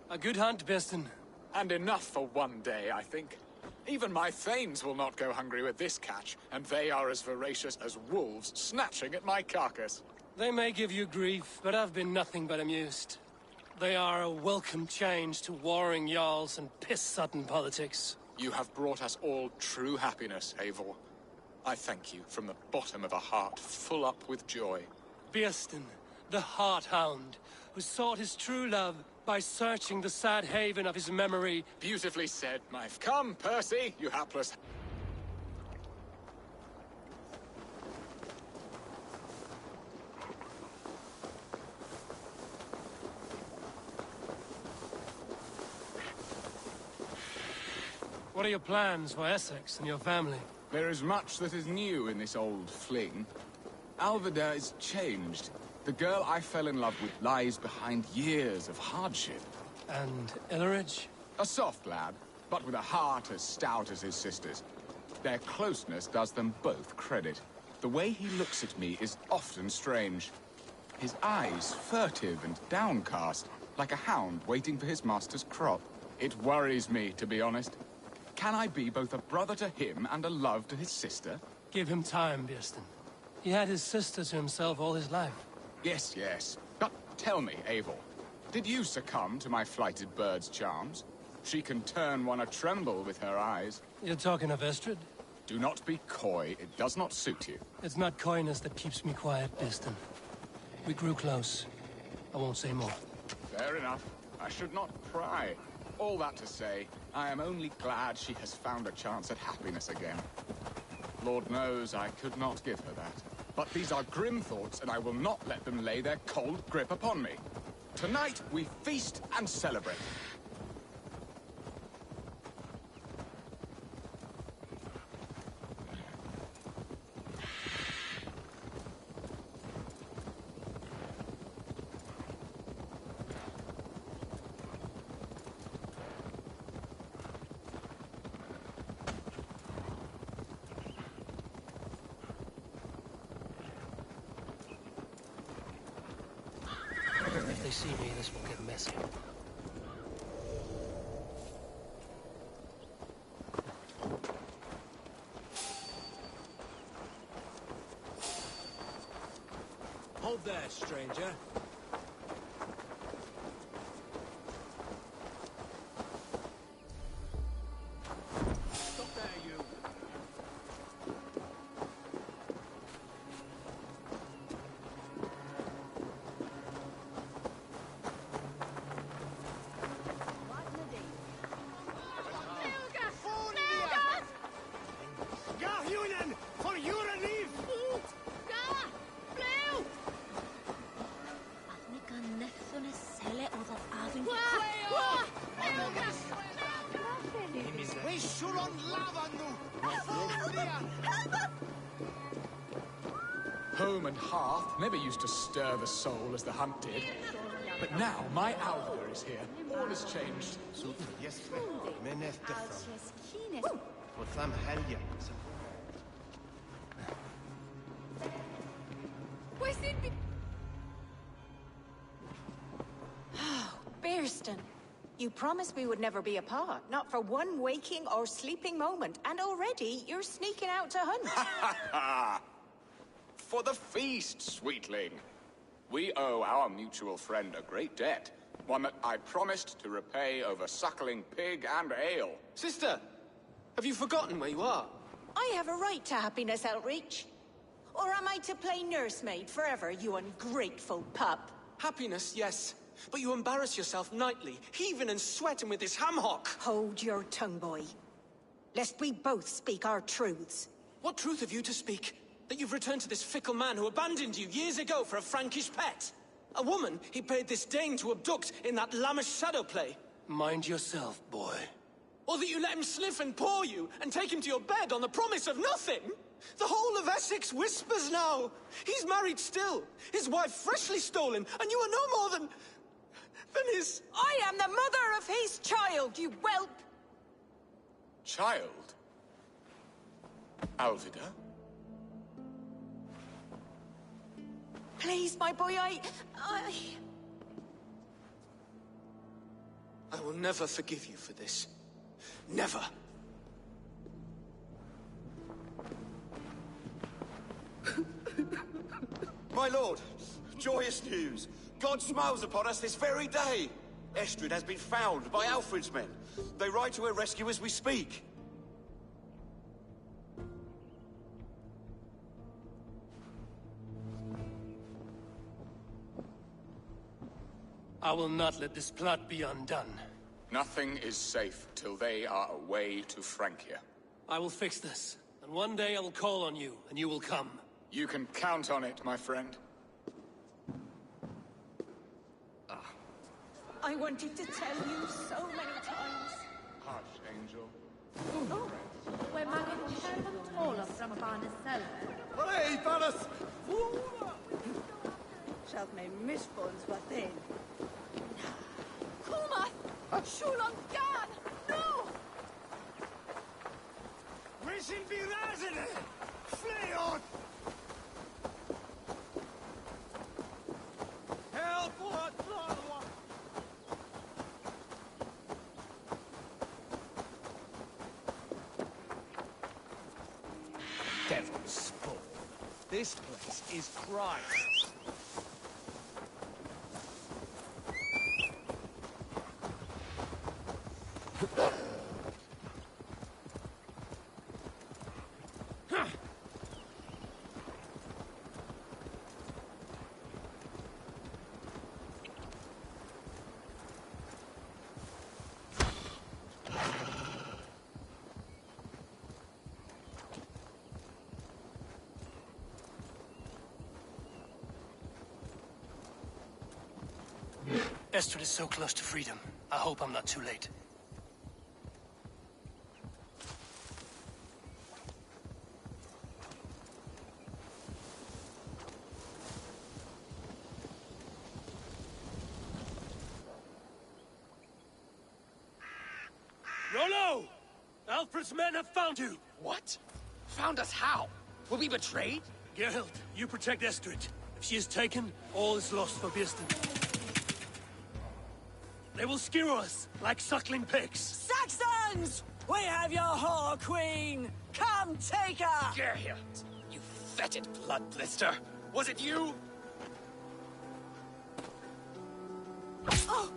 A good hunt, Beerston. And enough for one day, I think. Even my thanes will not go hungry with this catch, and they are as voracious as wolves snatching at my carcass. They may give you grief, but I've been nothing but amused. They are a welcome change to warring jarls and piss-sodden politics. You have brought us all true happiness, Eivor. I thank you from the bottom of a heart full up with joy. Beerston, the Heart-Hound, who sought his true love by searching the sad haven of his memory. Beautifully said, my... Come, Percy, you hapless... What are your plans for Essex and your family? There is much that is new in this old fling. Alvida is changed. The girl I fell in love with lies behind years of hardship. And Ellerich? A soft lad, but with a heart as stout as his sister's. Their closeness does them both credit. The way he looks at me is often strange. His eyes furtive and downcast, like a hound waiting for his master's crop. It worries me, to be honest. Can I be both a brother to him and a love to his sister? Give him time, Birsten. He had his sister to himself all his life. Yes, yes. But tell me, Eivor, did you succumb to my flighted bird's charms? She can turn one a tremble with her eyes. You're talking of Estrid? Do not be coy. It does not suit you. It's not coyness that keeps me quiet, Birsten. We grew close. I won't say more. Fair enough. I should not pry. All that to say, I am only glad she has found a chance at happiness again. Lord knows I could not give her that. But these are grim thoughts, and I will not let them lay their cold grip upon me. Tonight, we feast and celebrate. If they see me, this will get messy. Hold there, stranger. Stop there, you. Home and hearth never used to stir the soul as the hunt did. But now my Alva is here. All has changed. Yes, Meneth different. What flam helge. Birsten, you promised we would never be apart, not for one waking or sleeping moment, and already you're sneaking out to hunt. For the feast, sweetling. We owe our mutual friend a great debt. One that I promised to repay over suckling pig and ale. Sister, have you forgotten where you are? I have a right to happiness, Outreach. Or am I to play nursemaid forever, you ungrateful pup? Happiness, yes. But you embarrass yourself nightly, heaving and sweating with this ham hock. Hold your tongue, boy. Lest we both speak our truths. What truth have you to speak? That you've returned to this fickle man who abandoned you years ago for a Frankish pet? A woman he paid this Dane to abduct in that lammish shadow play? Mind yourself, boy. Or that you let him sniff and paw you, and take him to your bed on the promise of nothing? The whole of Essex whispers now. He's married still, his wife freshly stolen, and you are no more than his... I am the mother of his child, you whelp! Child? Alvida? Please, my boy, I will never forgive you for this. Never. My lord, joyous news. God smiles upon us this very day. Estrid has been found by Alfred's men. They ride to her rescue as we speak. I will not let this plot be undone. Nothing is safe till they are away to Francia. I will fix this, and one day I will call on you, and you will come. You can count on it, my friend. I wanted to tell you so many times. Hush, Angel. We're making Sherman taller from Barnes Cellar. Hey, Barnes! Shalt may misfunds what then. Kuma! Shulam Gan! No! Wishing be resident! Flee on! Help! What? Devil's spawn. This place is Christ. Estrid is so close to freedom. I hope I'm not too late. Rollo! Alfred's men have found you! What? Found us how? Were we betrayed? Geralt, you protect Estrid. If she is taken, all is lost for Birsten. They will skewer us like suckling pigs. Saxons! We have your whore queen! Come take her! Geralt, you fetid blood blister! Was it you? Oh!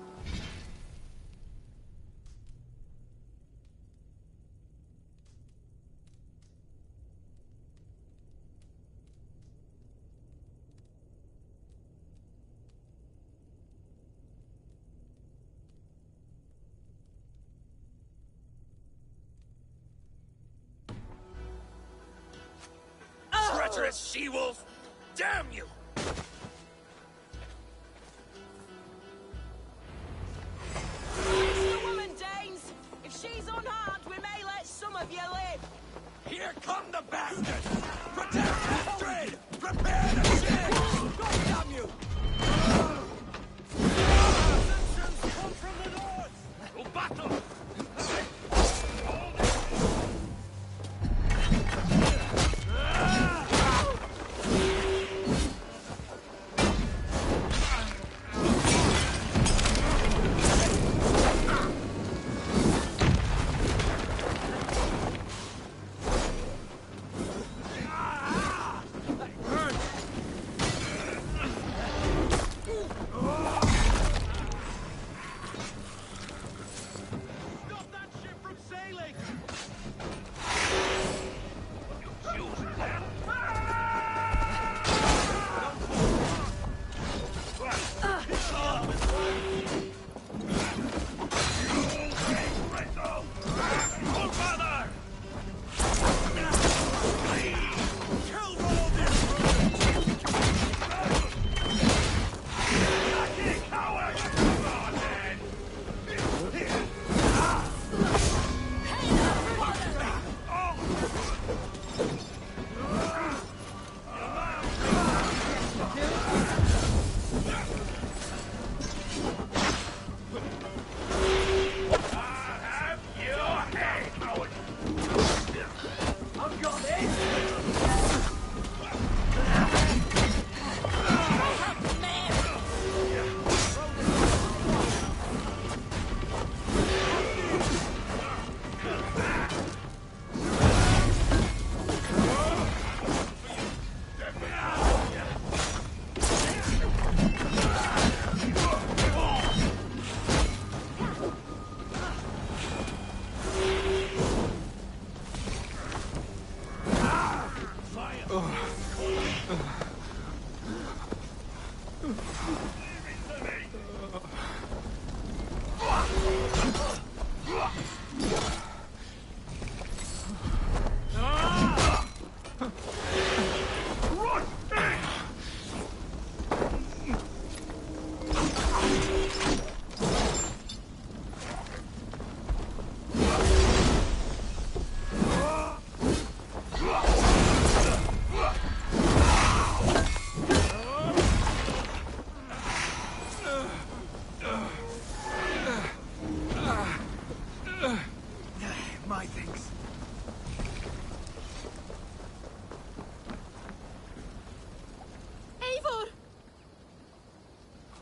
Treacherous she-wolf! Damn you! It's the woman, Danes! If she's unharmed, we may let some of you live! Here come the bastards! Protect Astrid! Prepare the ship! God damn you! Ascensions come from the north! To battle!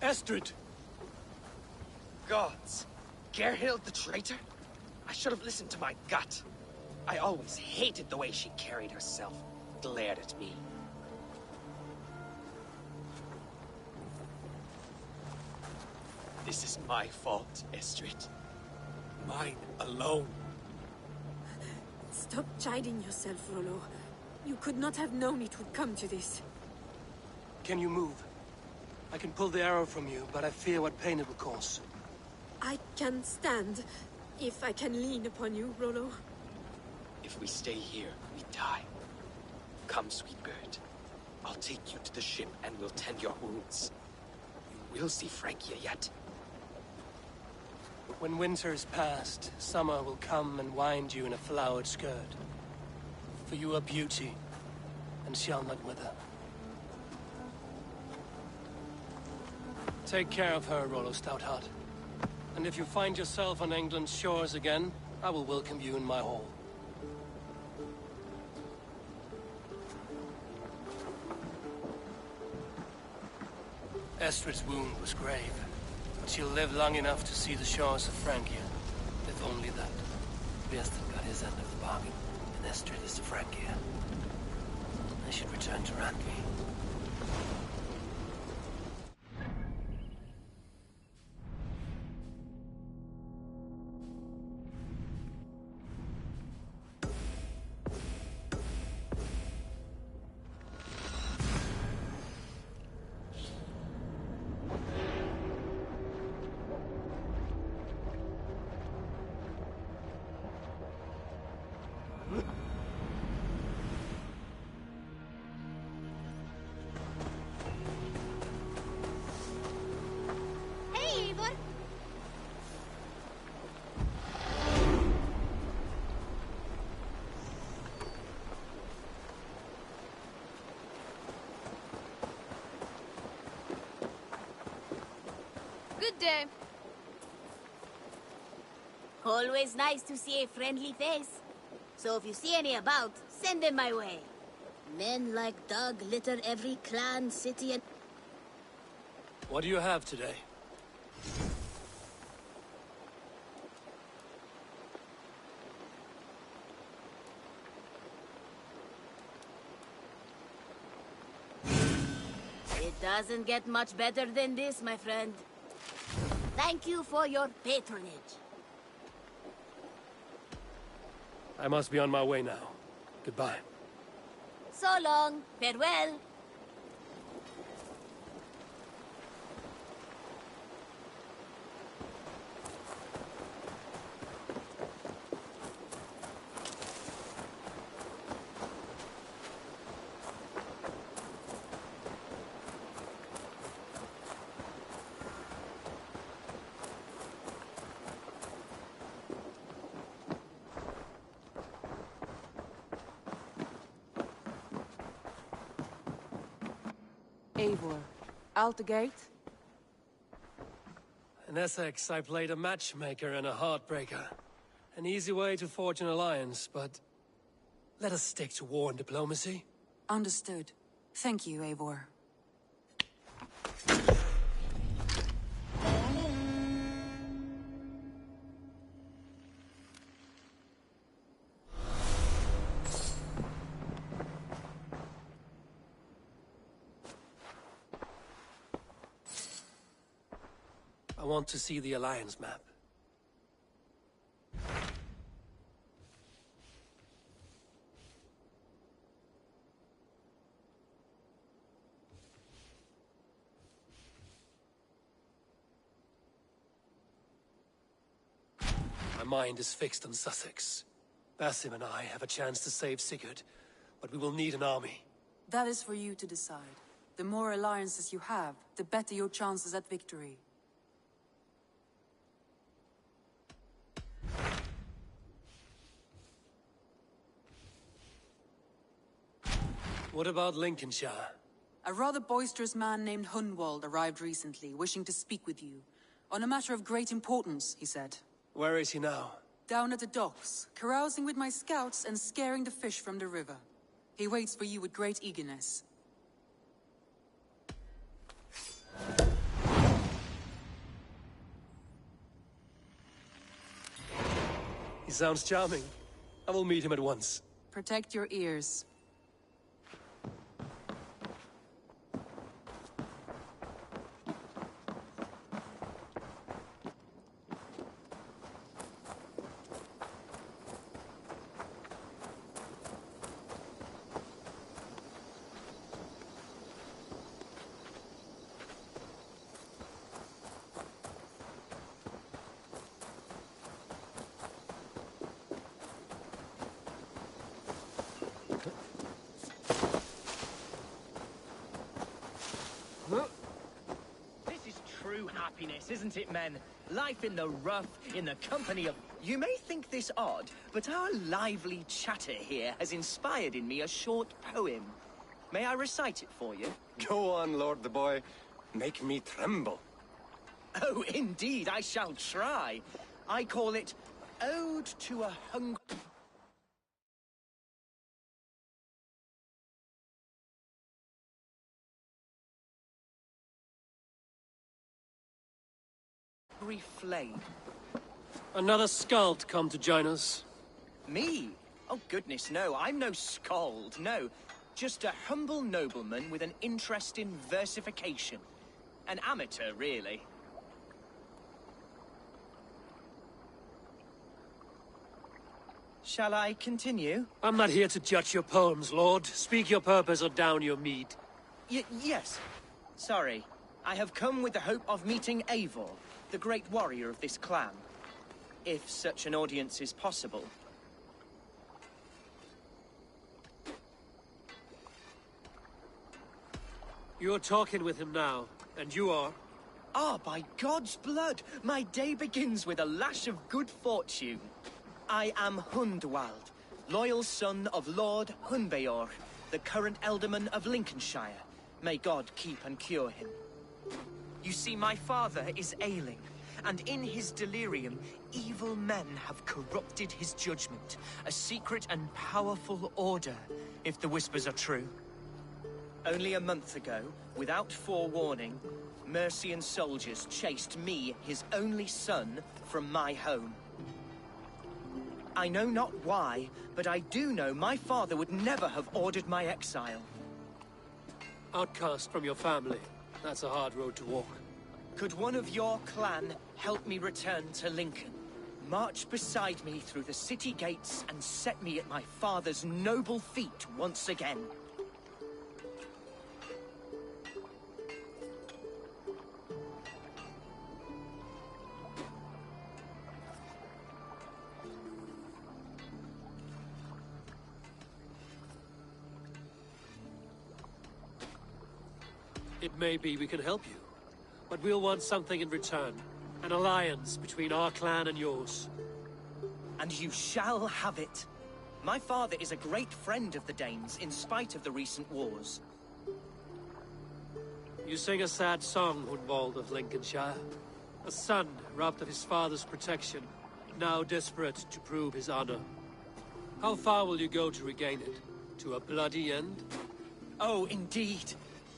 Estrid! Gods! Gerhild the traitor? I should have listened to my gut. I always hated the way she carried herself, glared at me. This is my fault, Estrid. Mine alone. Stop chiding yourself, Rollo. You could not have known it would come to this. Can you move? I can pull the arrow from you, but I fear what pain it will cause. I can stand, if I can lean upon you, Rollo. If we stay here, we die. Come, sweet bird. I'll take you to the ship and we'll tend your wounds. You will see Francia yet. When winter is past, summer will come and wind you in a flowered skirt. For you are beauty, and shall not wither. Take care of her, Rollo Stoutheart. And if you find yourself on England's shores again, I will welcome you in my hall. Estrid's wound was grave, but she'll live long enough to see the shores of Francia. If only that. Biestan got his end of the bargain, and Estrid is to Francia. I should return to Randvi. Good day. Always nice to see a friendly face. So if you see any about, send them my way. Men like Doug litter every clan, city, and... What do you have today? It doesn't get much better than this, my friend. Thank you for your patronage. I must be on my way now. Goodbye. So long. Farewell. Eivor, out the gate? In Essex, I played a matchmaker and a heartbreaker. An easy way to forge an alliance, but... let us stick to war and diplomacy. Understood. Thank you, Eivor. I want to see the Alliance map. My mind is fixed on Sussex. Basim and I have a chance to save Sigurd, but we will need an army. That is for you to decide. The more alliances you have, the better your chances at victory. What about Lincolnshire? A rather boisterous man named Hunwald arrived recently, wishing to speak with you. On a matter of great importance, he said. Where is he now? Down at the docks, carousing with my scouts and scaring the fish from the river. He waits for you with great eagerness. He sounds charming. I will meet him at once. Protect your ears. This is true happiness, isn't it, men? Life in the rough, in the company of... You may think this odd, but our lively chatter here has inspired in me a short poem. May I recite it for you? Go on, Lord the Boy. Make me tremble. Oh, indeed, I shall try. I call it Ode to a Hungry Flame. Another skald come to join us. Me? Oh, goodness, no. I'm no skald, no. Just a humble nobleman with an interest in versification. An amateur, really. Shall I continue? I'm not here to judge your poems, Lord. Speak your purpose or down your mead. Yes. Sorry. I have come with the hope of meeting Eivor, the great warrior of this clan. If such an audience is possible. You're talking with him now, and you are? Ah, by God's blood! My day begins with a lash of good fortune. I am Hundwald, loyal son of Lord Hunbeor, the current Elderman of Lincolnshire. May God keep and cure him. You see, my father is ailing, and in his delirium, evil men have corrupted his judgment. A secret and powerful order, if the whispers are true. Only a month ago, without forewarning, Mercian soldiers chased me, his only son, from my home. I know not why, but I do know my father would never have ordered my exile. Outcast from your family. That's a hard road to walk. Could one of your clan help me return to Lincoln? March beside me through the city gates and set me at my father's noble feet once again. It may be we can help you, but we'll want something in return. An alliance between our clan and yours. And you shall have it. My father is a great friend of the Danes, in spite of the recent wars. You sing a sad song, Hundwald of Lincolnshire. A son robbed of his father's protection, now desperate to prove his honor. How far will you go to regain it? To a bloody end? Oh, indeed.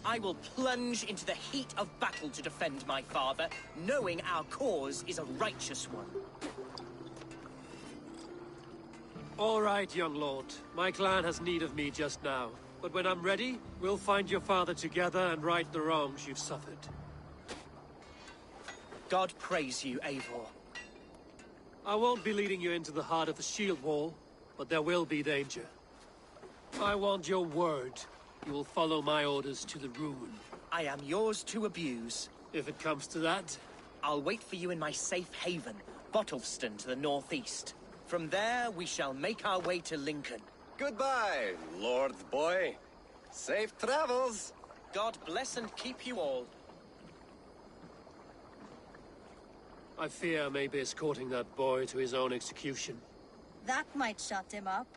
I will plunge into the heat of battle to defend my father, knowing our cause is a righteous one. All right, young lord. My clan has need of me just now. But when I'm ready, we'll find your father together and right the wrongs you've suffered. God praise you, Eivor. I won't be leading you into the heart of the shield wall, but there will be danger. I want your word. You will follow my orders to the ruin. I am yours to abuse. If it comes to that. I'll wait for you in my safe haven, Bottleston to the northeast. From there, we shall make our way to Lincoln. Goodbye, Lord Boy. Safe travels. God bless and keep you all. I fear I may be escorting that boy to his own execution. That might shut him up.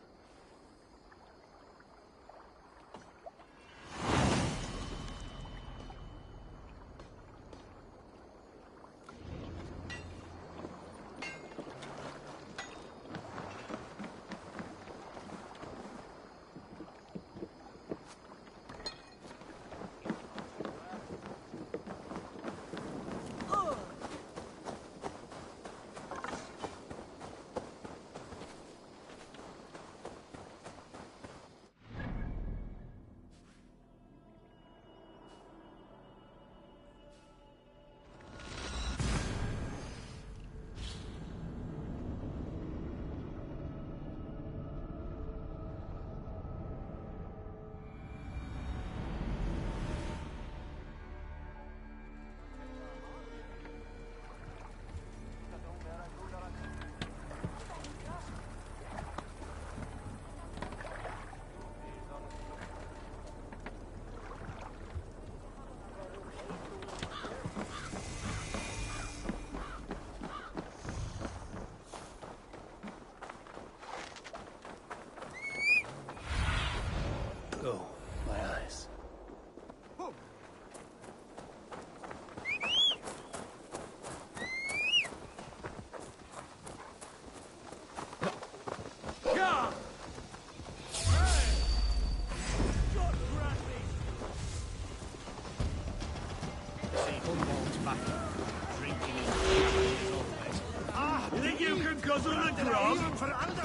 You think you can guzzle the grog?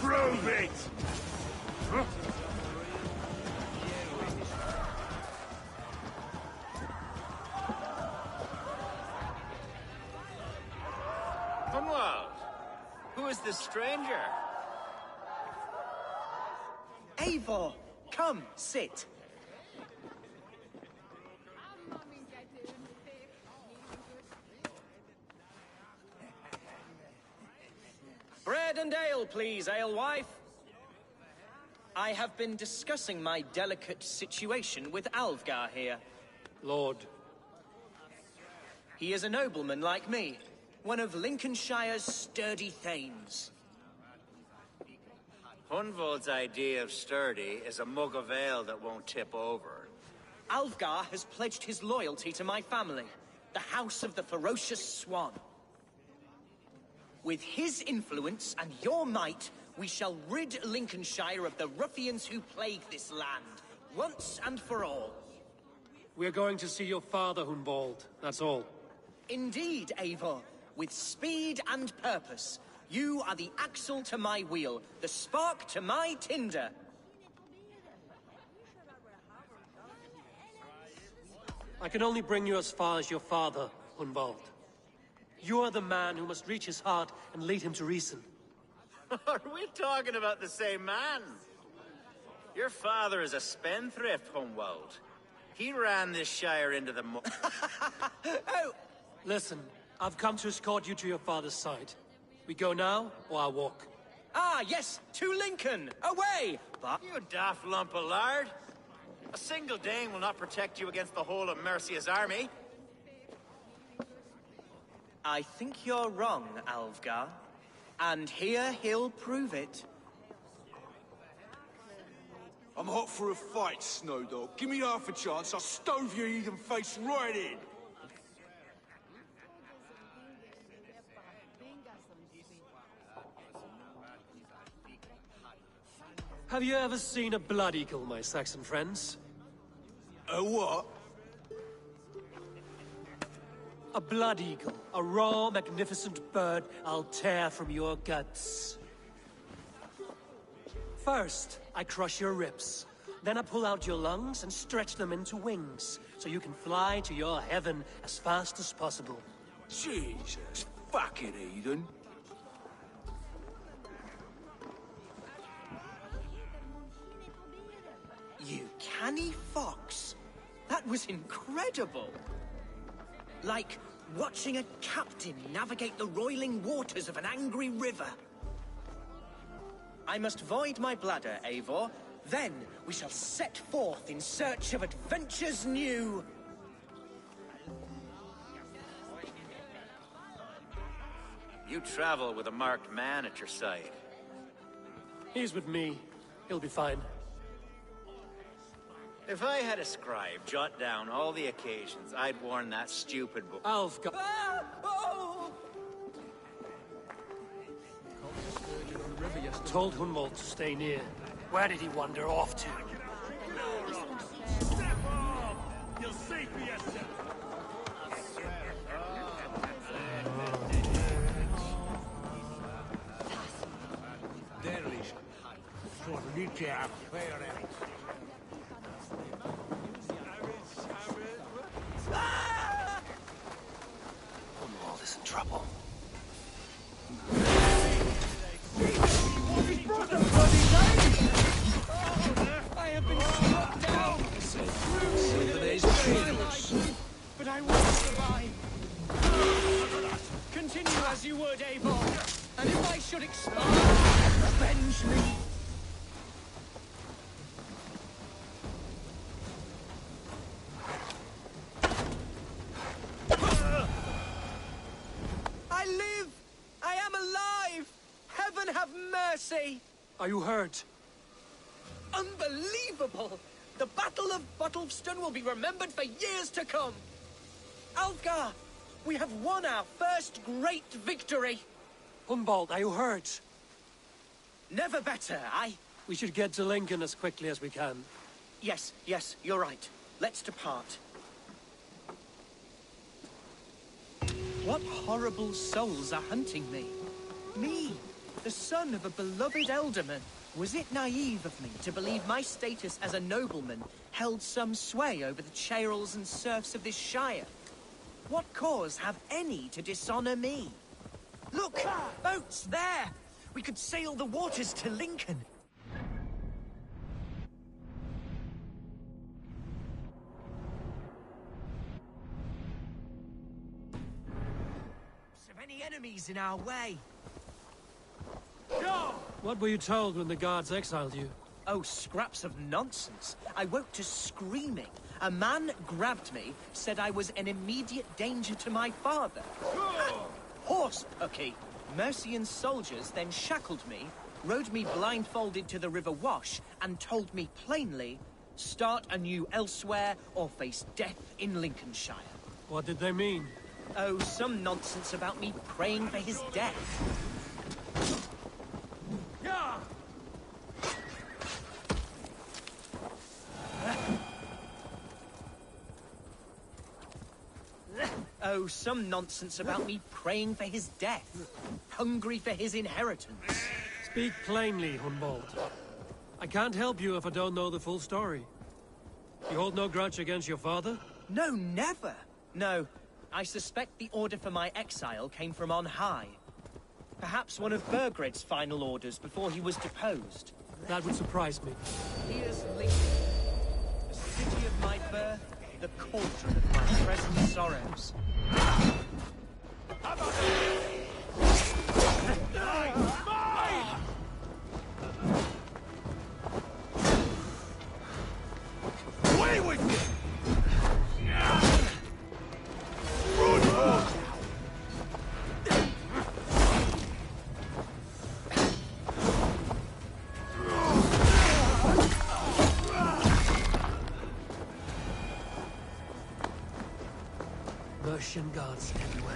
Prove it! Huh? Hunwald, who is this stranger? Eivor, come, sit. Bread and ale, please, alewife. I have been discussing my delicate situation with Alvgar here. Lord. He is a nobleman like me, one of Lincolnshire's sturdy thanes. Hunwald's idea of sturdy is a mug of ale that won't tip over. Alvgar has pledged his loyalty to my family, the House of the Ferocious Swan. With his influence and your might, we shall rid Lincolnshire of the ruffians who plague this land, once and for all. We're going to see your father, Hunwald, that's all. Indeed, Eivor. With speed and purpose, you are the axle to my wheel, the spark to my tinder. I can only bring you as far as your father, Hunwald. You are the man who must reach his heart and lead him to reason. Are we talking about the same man? Your father is a spendthrift, Hunwald. He ran this shire into the Oh! Listen, I've come to escort you to your father's side. We go now, or I walk? Ah, yes, to Lincoln! Away! But you daft lump of lard! A single Dane will not protect you against the whole of Mercia's army. I think you're wrong, Alvgar. And here he'll prove it. I'm hot for a fight, Snowdog. Give me half a chance, I'll stove your heathen face right in. Have you ever seen a blood eagle, my Saxon friends? A what? A blood eagle. A raw, magnificent bird I'll tear from your guts. First, I crush your ribs. Then I pull out your lungs and stretch them into wings, so you can fly to your heaven as fast as possible. Jesus fucking heathen. You canny fox. That was incredible. Like watching a captain navigate the roiling waters of an angry river. I must void my bladder, Eivor. Then we shall set forth in search of adventures new. You travel with a marked man at your side. He's with me. He'll be fine. If I had a scribe jot down all the occasions I'd worn that stupid book... Alfgar... Ah! Oh! Told Hunwald to stay near. Where did he wander off to? Step off! You'll see for yourself! Hunwald is in trouble. I have been struck down! But I will survive! Continue as you would, Eivor. And if I should expire, avenge me! I live! I am alive! Heaven have mercy! Are you hurt? Unbelievable! The Battle of Bottleston will be remembered for years to come! Alfgar, we have won our first great victory! Hunwald, are you hurt? Never better, We should get to Lincoln as quickly as we can. Yes, you're right. Let's depart. What horrible souls are hunting me? Me, the son of a beloved elderman. Was it naive of me to believe my status as a nobleman held some sway over the churls and serfs of this shire? What cause have any to dishonor me? Look! Boats there! We could sail the waters to Lincoln. Of any enemies in our way? Go! What were you told when the guards exiled you? Oh, scraps of nonsense. I woke to screaming. A man grabbed me, said I was an immediate danger to my father. Horse pucky! Mercian soldiers then shackled me, rode me blindfolded to the River Wash, and told me plainly, start anew elsewhere or face death in Lincolnshire. What did they mean? Oh, some nonsense about me praying for his death. Oh, some nonsense about me praying for his death. Hungry for his inheritance. Speak plainly, Humboldt. I can't help you if I don't know the full story. You hold no grudge against your father? No, never. No, I suspect the order for my exile came from on high. Perhaps one of Burgred's final orders before he was deposed. That would surprise me. Here's Lincoln, the city of my birth, the cauldron of my present sorrows. Away with you! Mercian guards everywhere.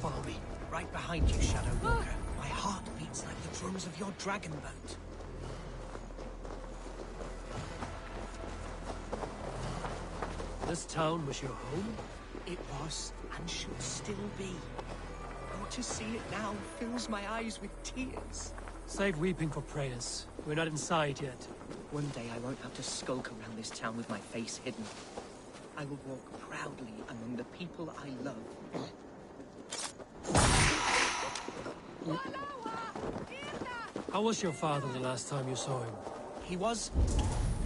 Follow me. Right behind you, Shadow Walker. My heart beats like the drums of your dragon boat. This town was your home? It was, and should still be. Oh, to see it now fills my eyes with tears. Save weeping for prayers. We're not inside yet. One day I won't have to skulk around this town with my face hidden. I will walk proudly among the people I love. How was your father the last time you saw him? He was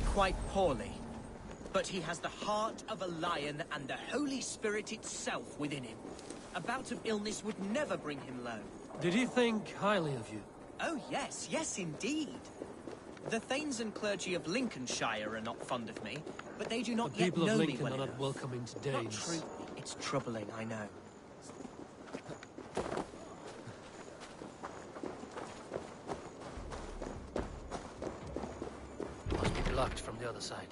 quite poorly. But he has the heart of a lion and the Holy Spirit itself within him. A bout of illness would never bring him low. Did he think highly of you? Oh, yes, yes, indeed. The thanes and clergy of Lincolnshire are not fond of me, but they do not the yet people know of me Lincoln well are not enough. welcoming to Not Danes. true. It's troubling, I know. Must be blocked from the other side.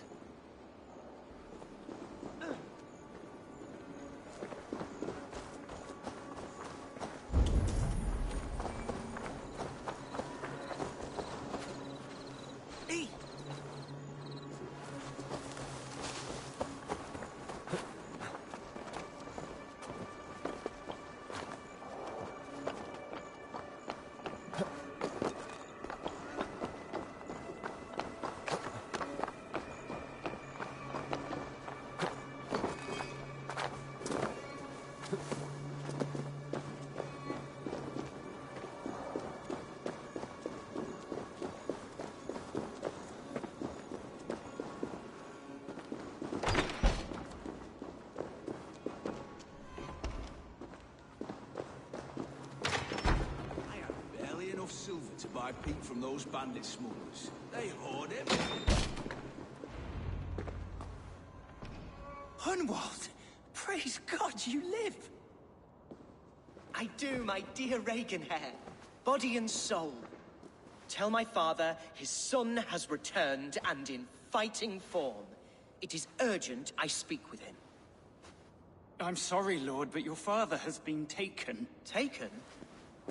Silver to buy peat from those bandit smugglers. They hoard it. Hunwald! Praise God you live! I do, my dear Regenhair. Body and soul. Tell my father his son has returned and in fighting form. It is urgent I speak with him. I'm sorry, Lord, but your father has been taken. Taken?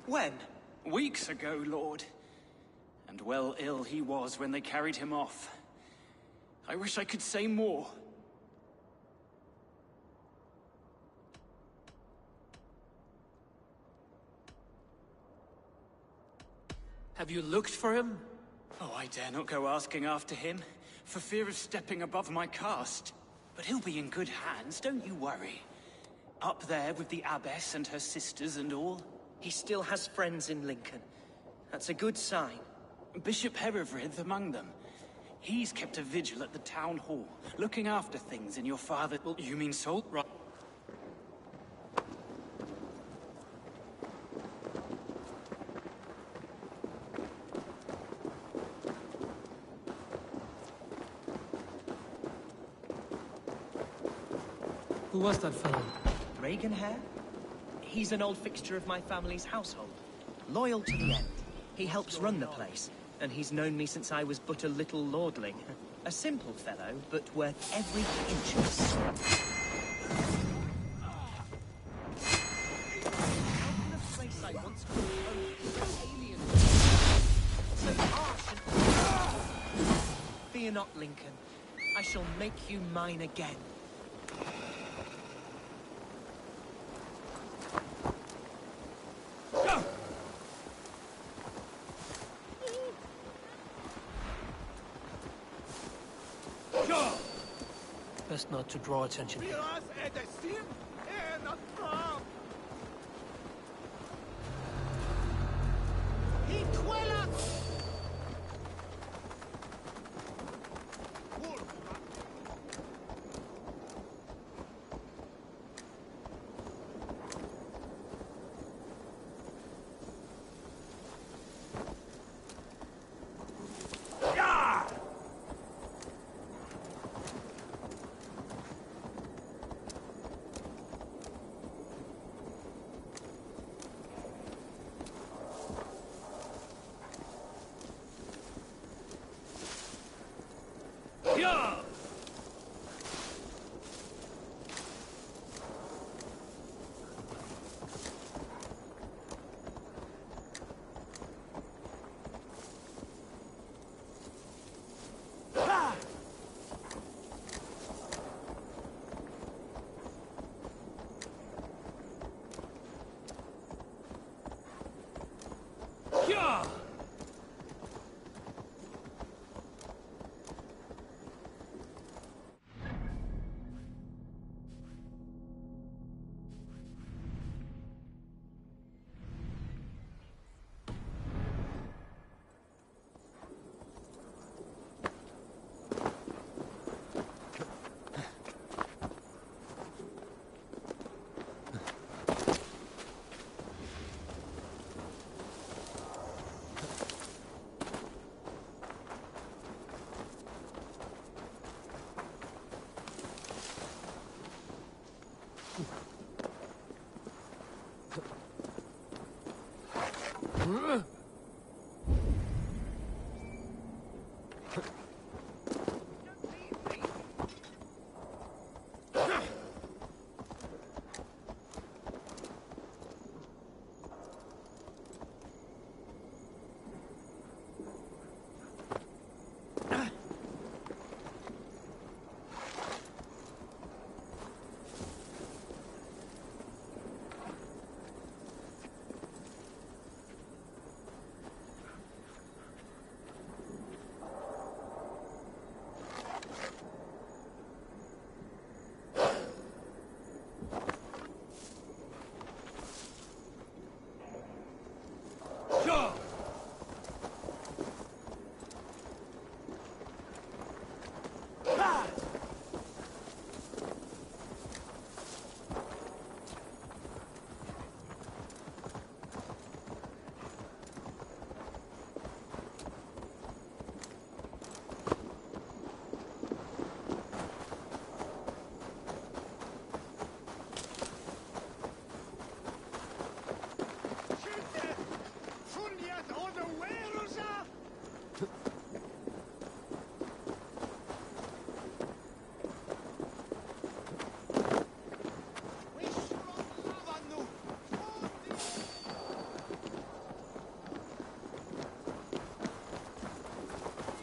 When? Weeks ago, Lord. And well ill he was when they carried him off. I wish I could say more. Have you looked for him? Oh, I dare not go asking after him, for fear of stepping above my caste. But he'll be in good hands, don't you worry. Up there with the abbess and her sisters and all. He still has friends in Lincoln. That's a good sign. Bishop Herefrith among them. He's kept a vigil at the town hall, looking after things in your father... Well, you mean Salt? Right. Who was that fellow? Reaganhair? He's an old fixture of my family's household. Loyal to the end. He helps run the place, and he's known me since I was but a little lordling. A simple fellow, but worth every inch of sweat. The place I once called home is so alien. So harsh and... Fear not, Lincoln. I shall make you mine again. Best not to draw attention here.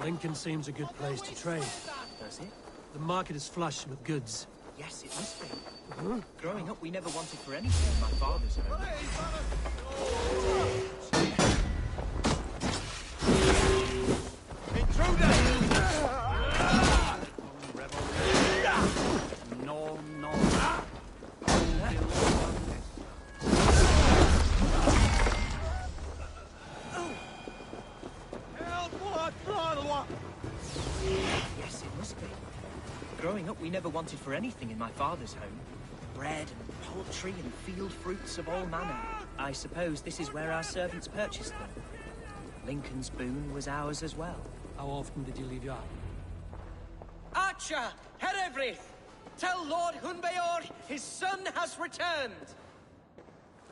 Lincoln seems a good place to trade. Does it? The market is flush with goods. Yes, it must be. Growing up, we never wanted for anything in my father's home. We never wanted for anything in my father's home. Bread and poultry and field fruits of all manner. I suppose this is where our servants purchased them. Lincoln's boon was ours as well. How often did you leave your... Archer! Herevryth! Tell Lord Hunbeor his son has returned!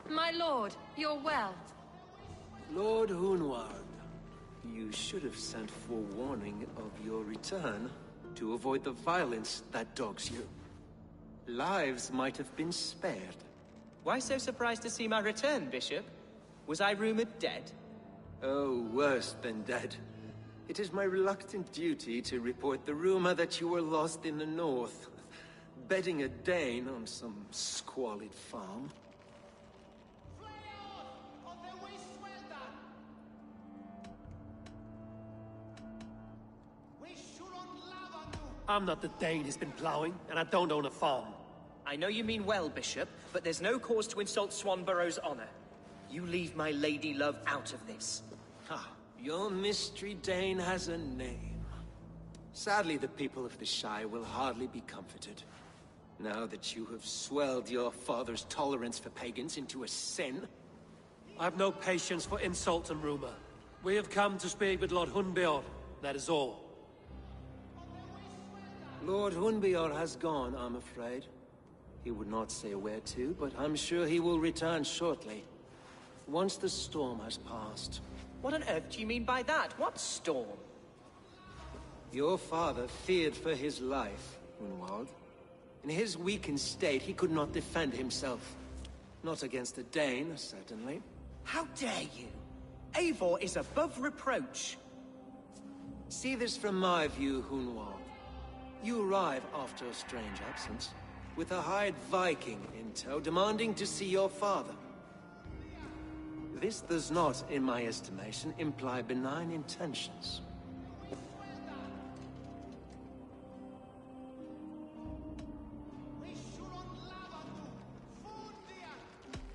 My lord, you're well. Lord Hunwald, you should have sent forewarning of your return to avoid the violence that dogs you. Lives might have been spared. Why so surprised to see my return, Bishop? Was I rumored dead? Oh, worse than dead. It is my reluctant duty to report the rumor that you were lost in the north, bedding a Dane on some squalid farm. I'm not the Dane he's been plowing, and I don't own a farm. I know you mean well, Bishop, but there's no cause to insult Swanborough's honor. You leave my lady love out of this. Ah, your mystery Dane has a name. Sadly, the people of the Shire will hardly be comforted. Now that you have swelled your father's tolerance for pagans into a sin. I've no patience for insult and rumor. We have come to speak with Lord Hunbeor, that is all. Lord Hunbeor has gone, I'm afraid. He would not say where to, but I'm sure he will return shortly. Once the storm has passed. What on earth do you mean by that? What storm? Your father feared for his life, Hunwald. In his weakened state, he could not defend himself. Not against a Dane, certainly. How dare you? Eivor is above reproach. See this from my view, Hunwald. You arrive after a strange absence, with a hired Viking in tow, demanding to see your father. This does not, in my estimation, imply benign intentions.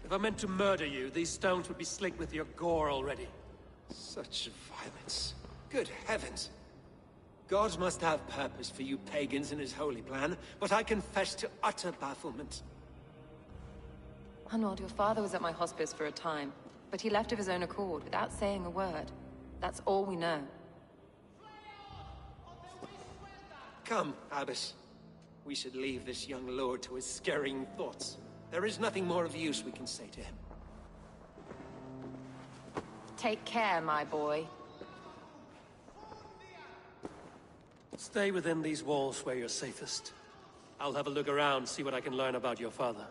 If I meant to murder you, these stones would be slicked with your gore already. Such violence. Good heavens! God must have purpose for you pagans in his holy plan, but I confess to utter bafflement. Hunwald, your father was at my hospice for a time, but he left of his own accord without saying a word. That's all we know. Come, Abbess. We should leave this young lord to his scurrying thoughts. There is nothing more of use we can say to him. Take care, my boy. Stay within these walls where you're safest. I'll have a look around, see what I can learn about your father.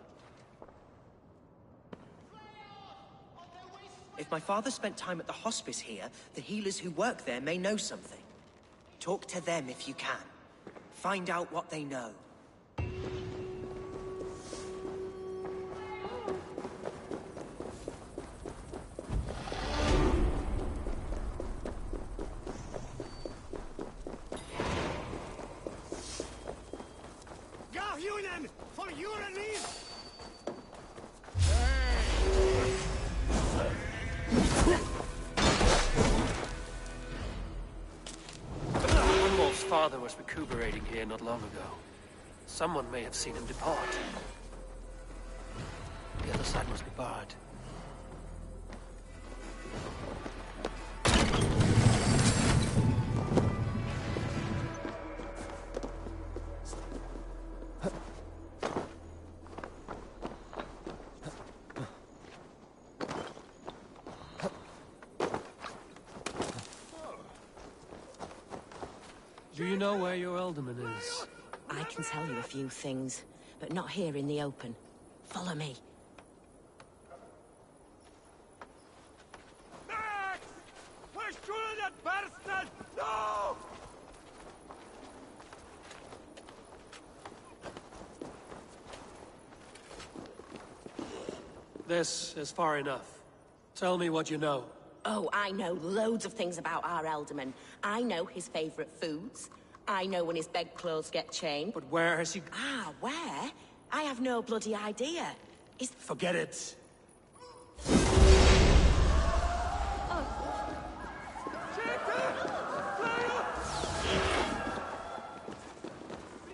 If my father spent time at the hospice here, the healers who work there may know something. Talk to them if you can. Find out what they know. For your relief! Hunwald's father was recuperating here not long ago. Someone may have seen him depart. The other side must be barred. Do you know where your alderman is? I can tell you a few things, but not here in the open. Follow me. Max! We're shooting at Barsted! No! This is far enough. Tell me what you know. Oh, I know loads of things about our alderman. I know his favorite foods. I know when his bedclothes get changed. But where has he... Ah, where? I have no bloody idea. Is... Forget it.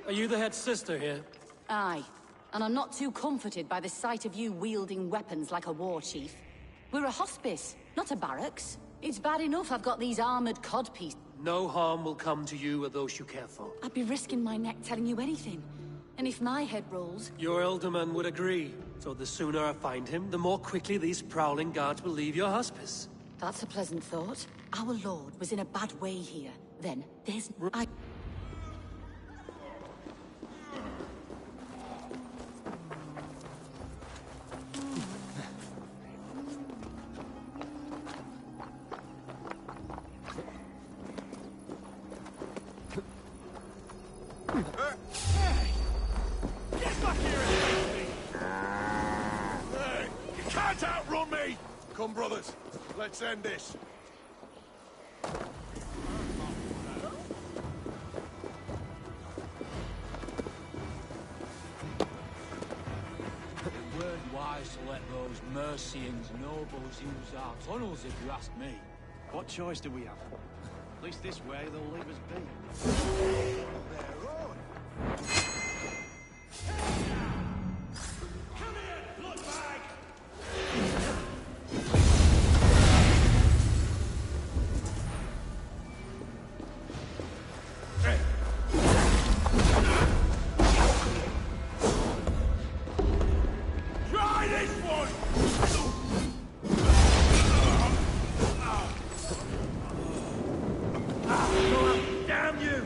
Are you the head sister here? Aye. And I'm not too comforted by the sight of you wielding weapons like a war chief. We're a hospice, not a barracks. It's bad enough I've got these armored codpieces. No harm will come to you or those you care for. I'd be risking my neck telling you anything. And if my head rolls... Your Elderman would agree. So the sooner I find him, the more quickly these prowling guards will leave your hospice. That's a pleasant thought. Our lord was in a bad way here. Then, there's... Get back here and help me! Hey, you can't outrun me! Come, brothers, let's end this. It weren't wise to let those Mercians nobles use our tunnels, if you ask me. What choice do we have? At least this way they'll leave us be. Try this one! Damn you!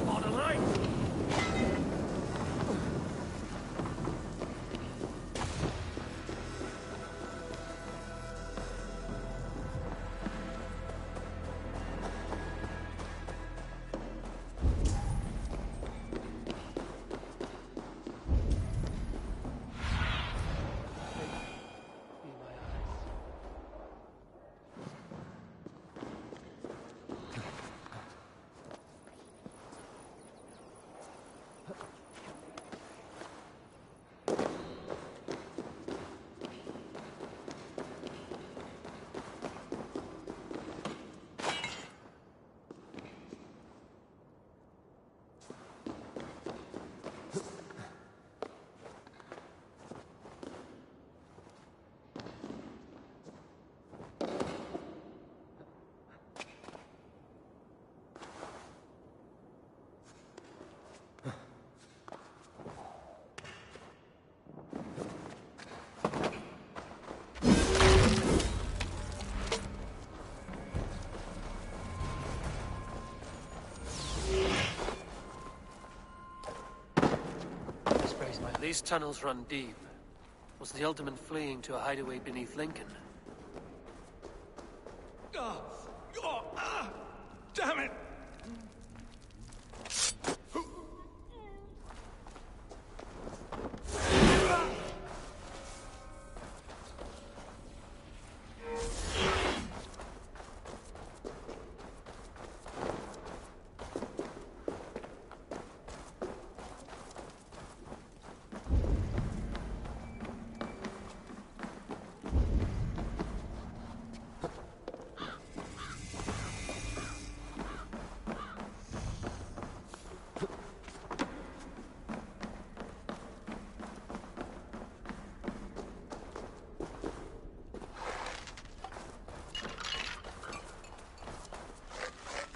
On the line! These tunnels run deep. Was the Elderman fleeing to a hideaway beneath Lincoln? Damn it!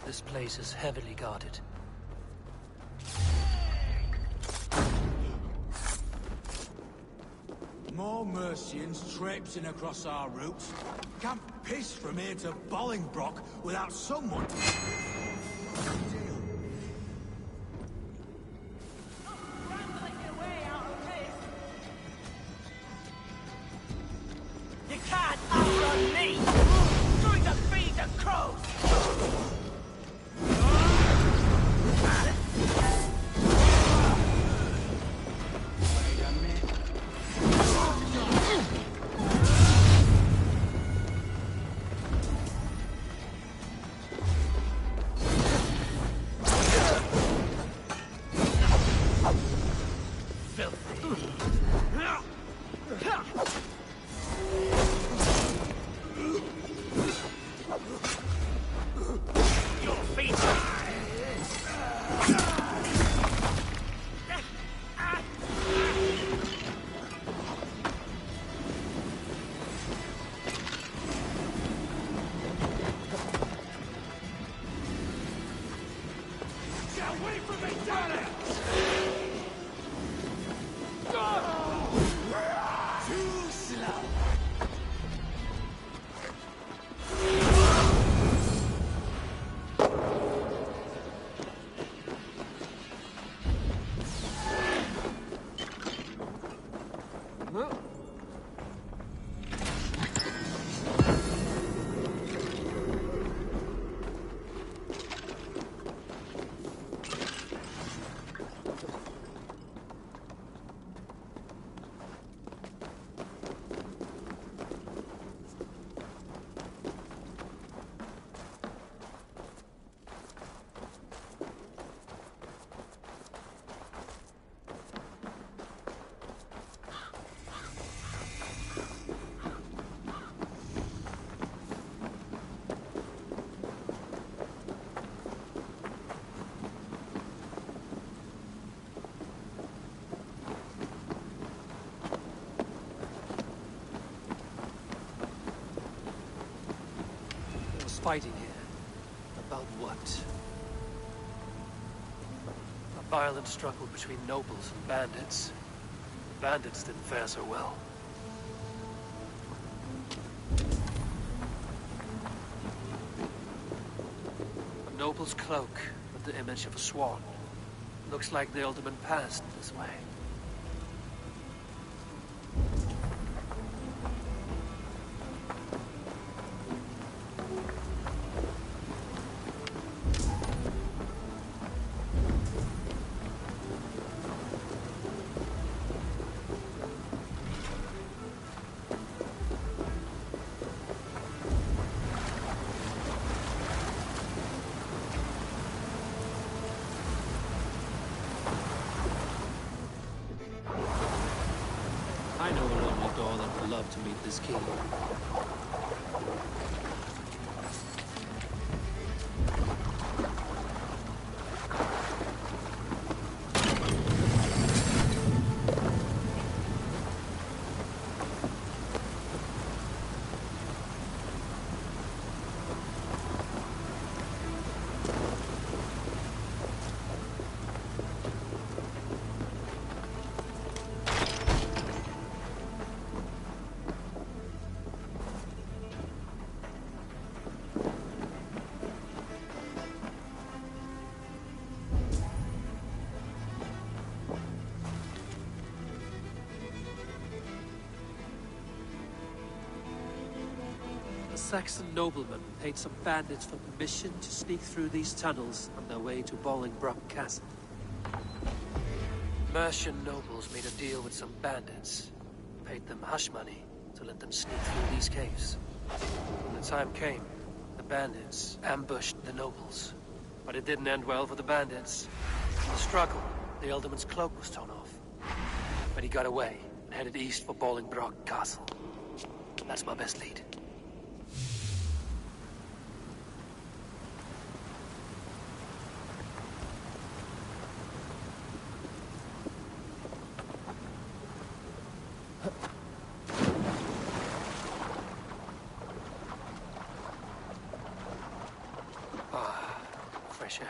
This place is heavily guarded. More Mercians traipsing across our routes. Can't piss from here to Bolingbroke without someone... You can't outrun me! Going to feed the crows! filthy. Your feet. Get away from me, damn it! Too slow. Fighting here. About what? A violent struggle between nobles and bandits. The bandits didn't fare so well. A noble's cloak with the image of a swan. Looks like the alderman passed this way. I know a lonely door that would love to meet this king. A Saxon nobleman paid some bandits for permission to sneak through these tunnels on their way to Bolingbroke Castle. Mercian nobles made a deal with some bandits, paid them hush money to let them sneak through these caves. When the time came, the bandits ambushed the nobles. But it didn't end well for the bandits. In the struggle, the Ealdorman's cloak was torn off. But he got away and headed east for Bolingbroke Castle. That's my best lead. Fresh air.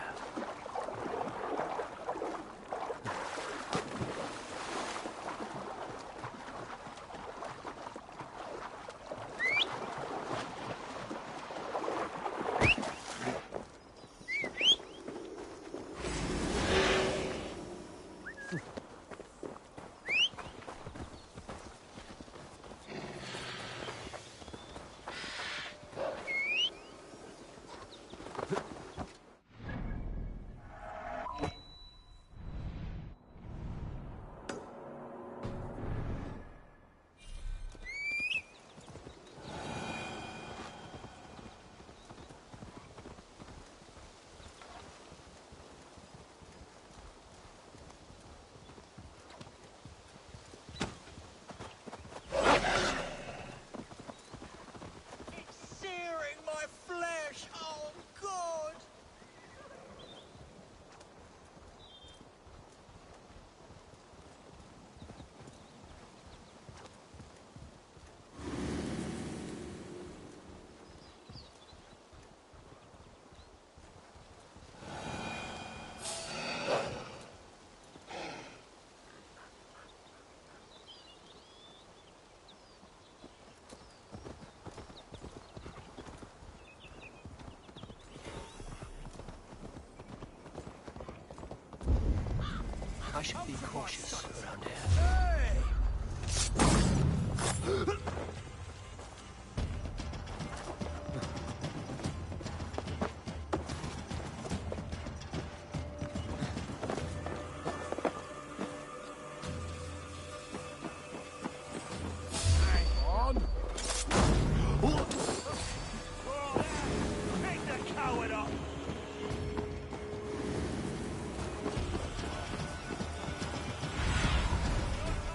should be cautious around here.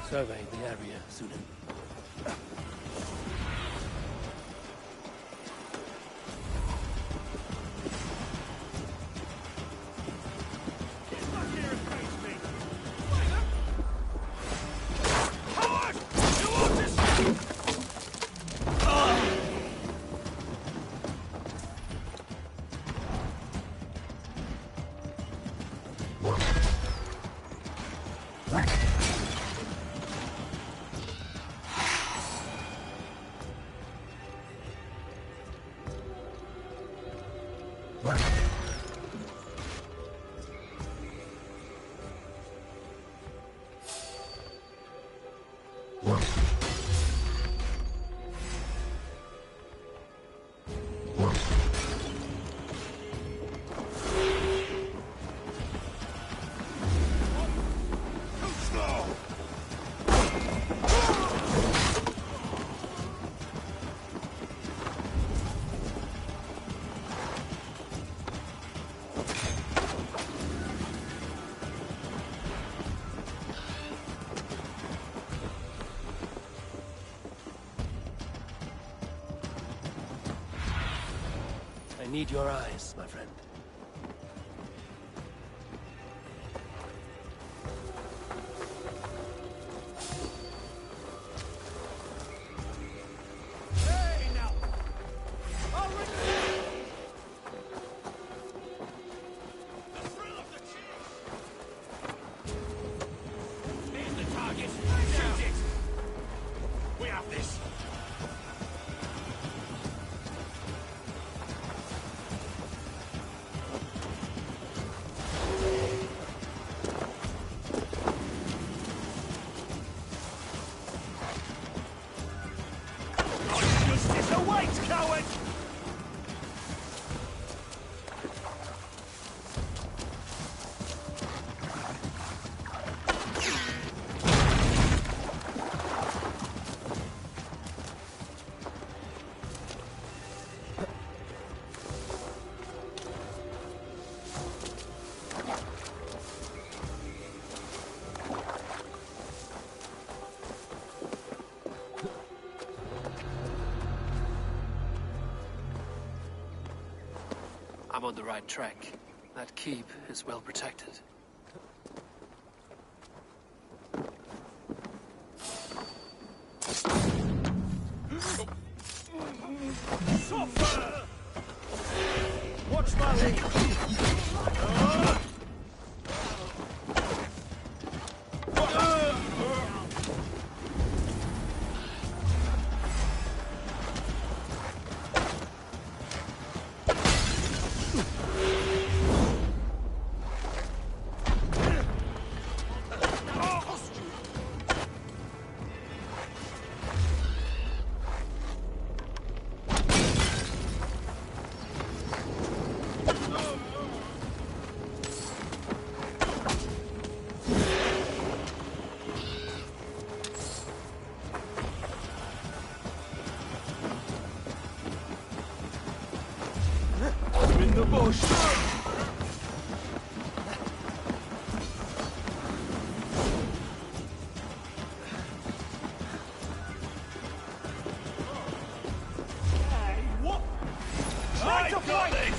Survey the area, Sunan. I need your eyes, my friend. I'm on the right track. That keep is well protected. Watch my leg! In the bush! What? Try to fight it!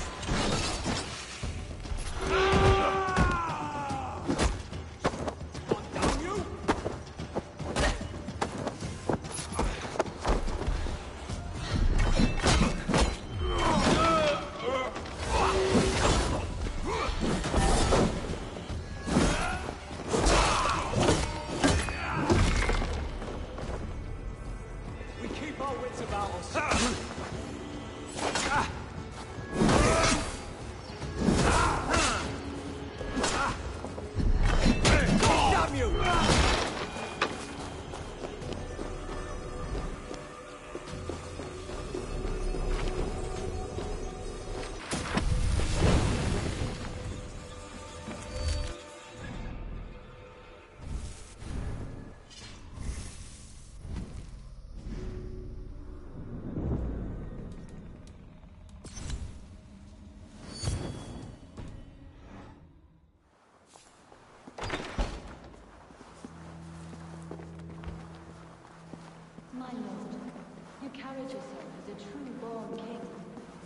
yourself as a true-born king,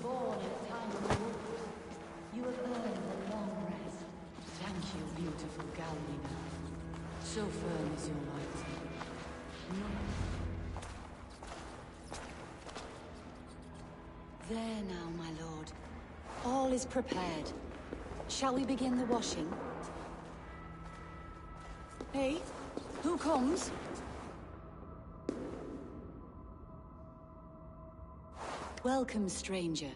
born in a time of war. You have earned a long rest. Thank you, beautiful Galina. So firm is your might. There now, my lord. All is prepared. Shall we begin the washing? Hey, who comes? Welcome, stranger.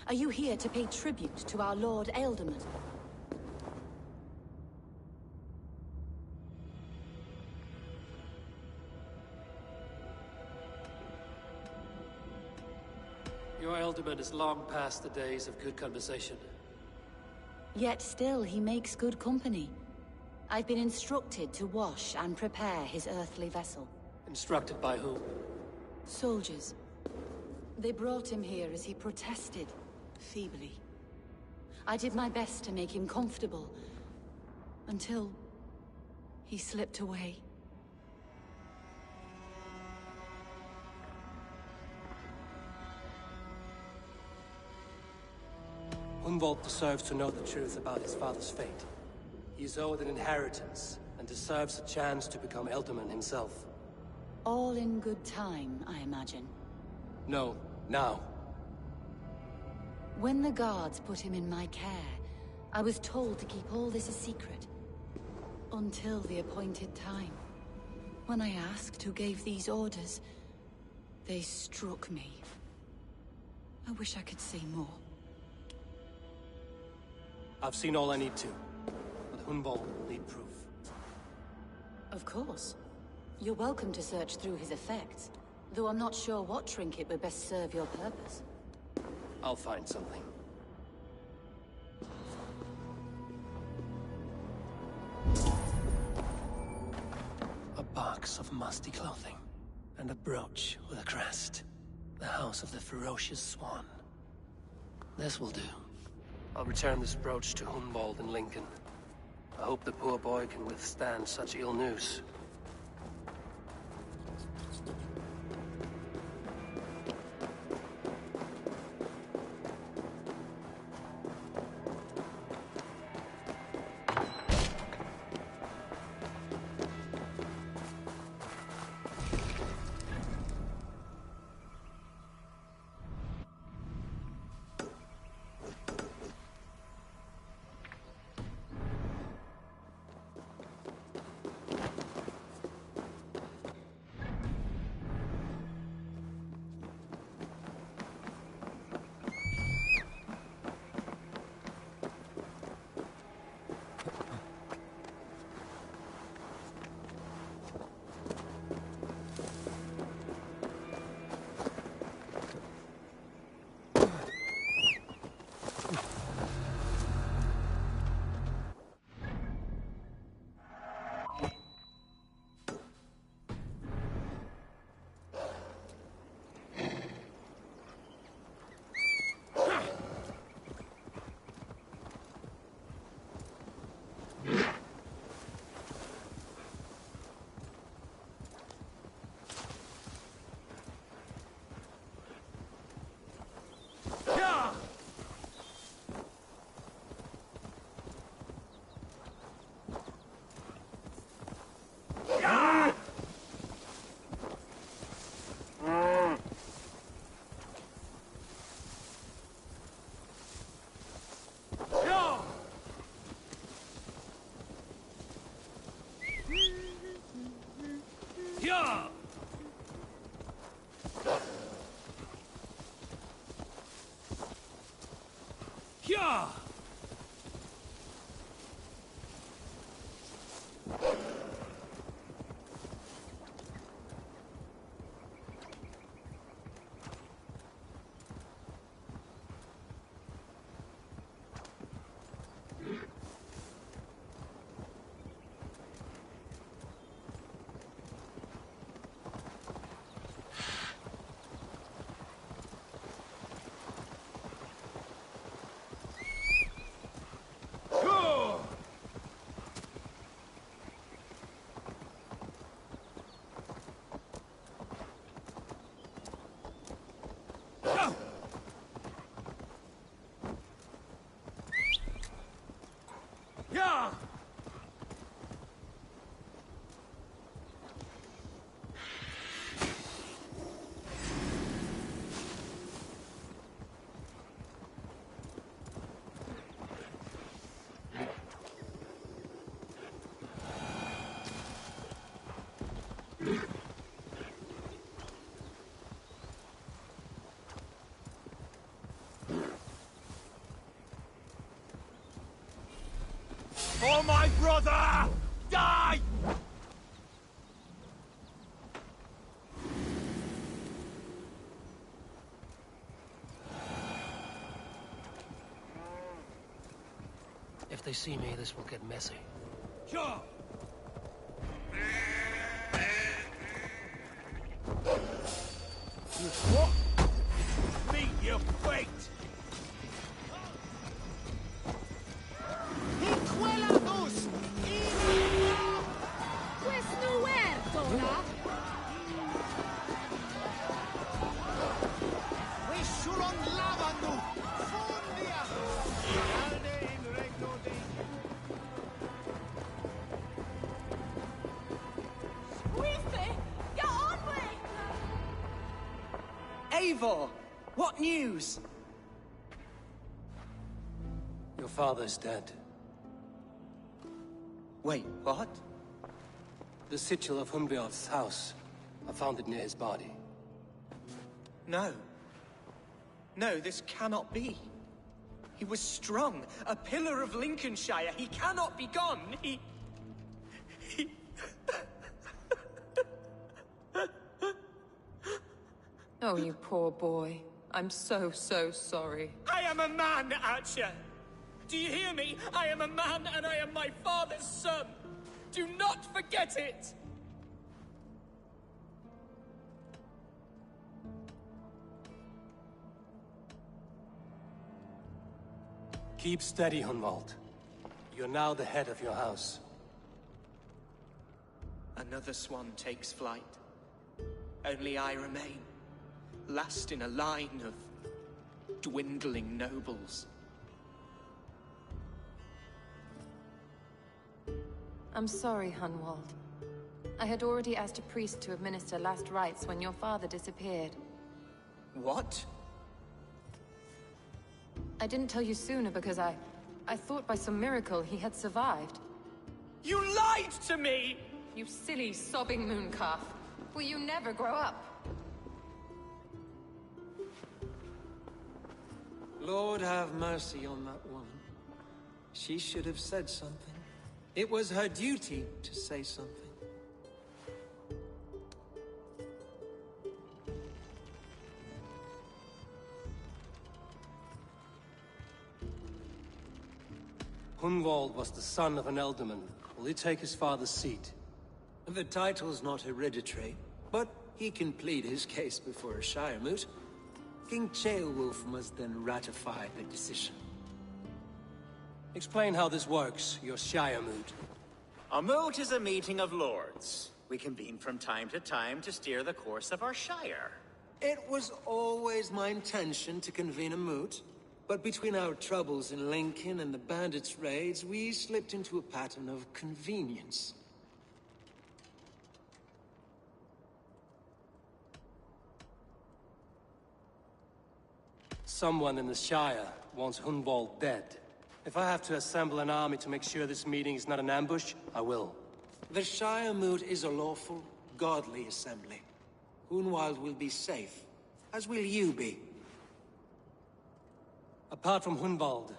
Are you here to pay tribute to our Lord Ealdorman? Your Ealdorman is long past the days of good conversation. Yet still he makes good company. I've been instructed to wash and prepare his earthly vessel. Instructed by whom? Soldiers. They brought him here as he protested, feebly. I did my best to make him comfortable, until he slipped away. Hunwald deserves to know the truth about his father's fate. He is owed an inheritance, and deserves a chance to become Ealdorman himself. All in good time, I imagine. No, now. When the guards put him in my care, I was told to keep all this a secret. Until the appointed time. When I asked who gave these orders, they struck me. I wish I could say more. I've seen all I need to, but Hunwald will need proof. Of course. You're welcome to search through his effects, though I'm not sure what trinket would best serve your purpose. I'll find something. A box of musty clothing, and a brooch with a crest. The house of the ferocious swan. This will do. I'll return this brooch to Hunwald in Lincoln. I hope the poor boy can withstand such ill news. For my brother! Die! If they see me, this will get messy. Sure! What? Meet your fate! Questo huerto, là? Eivor! What news? Your father's dead. Wait, what? The sigil of Hunbjorn's house. I found it near his body. No. No, this cannot be. He was strong, a pillar of Lincolnshire. He cannot be gone. He... Oh, you poor boy. I'm so sorry. I am a man, Archer! Do you hear me? I am a man and I am my father's son! Do not forget it! Keep steady, Hunwald. You're now the head of your house. Another swan takes flight. Only I remain. Last in a line of dwindling nobles. I'm sorry, Hunwald. I had already asked a priest to administer last rites when your father disappeared. What? I didn't tell you sooner because I thought by some miracle he had survived. You lied to me! You silly, sobbing mooncalf. Will you never grow up? Lord have mercy on that woman. She should have said something. It was her duty to say something. Hunwald was the son of an ealdorman. Will he take his father's seat? The title's not hereditary, but he can plead his case before a Shire moot. King Ceolwulf must then ratify the decision. Explain how this works, your Shire moot. A moot is a meeting of lords. We convene from time to steer the course of our Shire. It was always my intention to convene a moot, but between our troubles in Lincoln and the bandits' raids, we slipped into a pattern of convenience. Someone in the Shire wants Hunwald dead. If I have to assemble an army to make sure this meeting is not an ambush, I will. The Shire moot is a lawful, godly assembly. Hunwald will be safe, as will you be. Apart from Hunwald,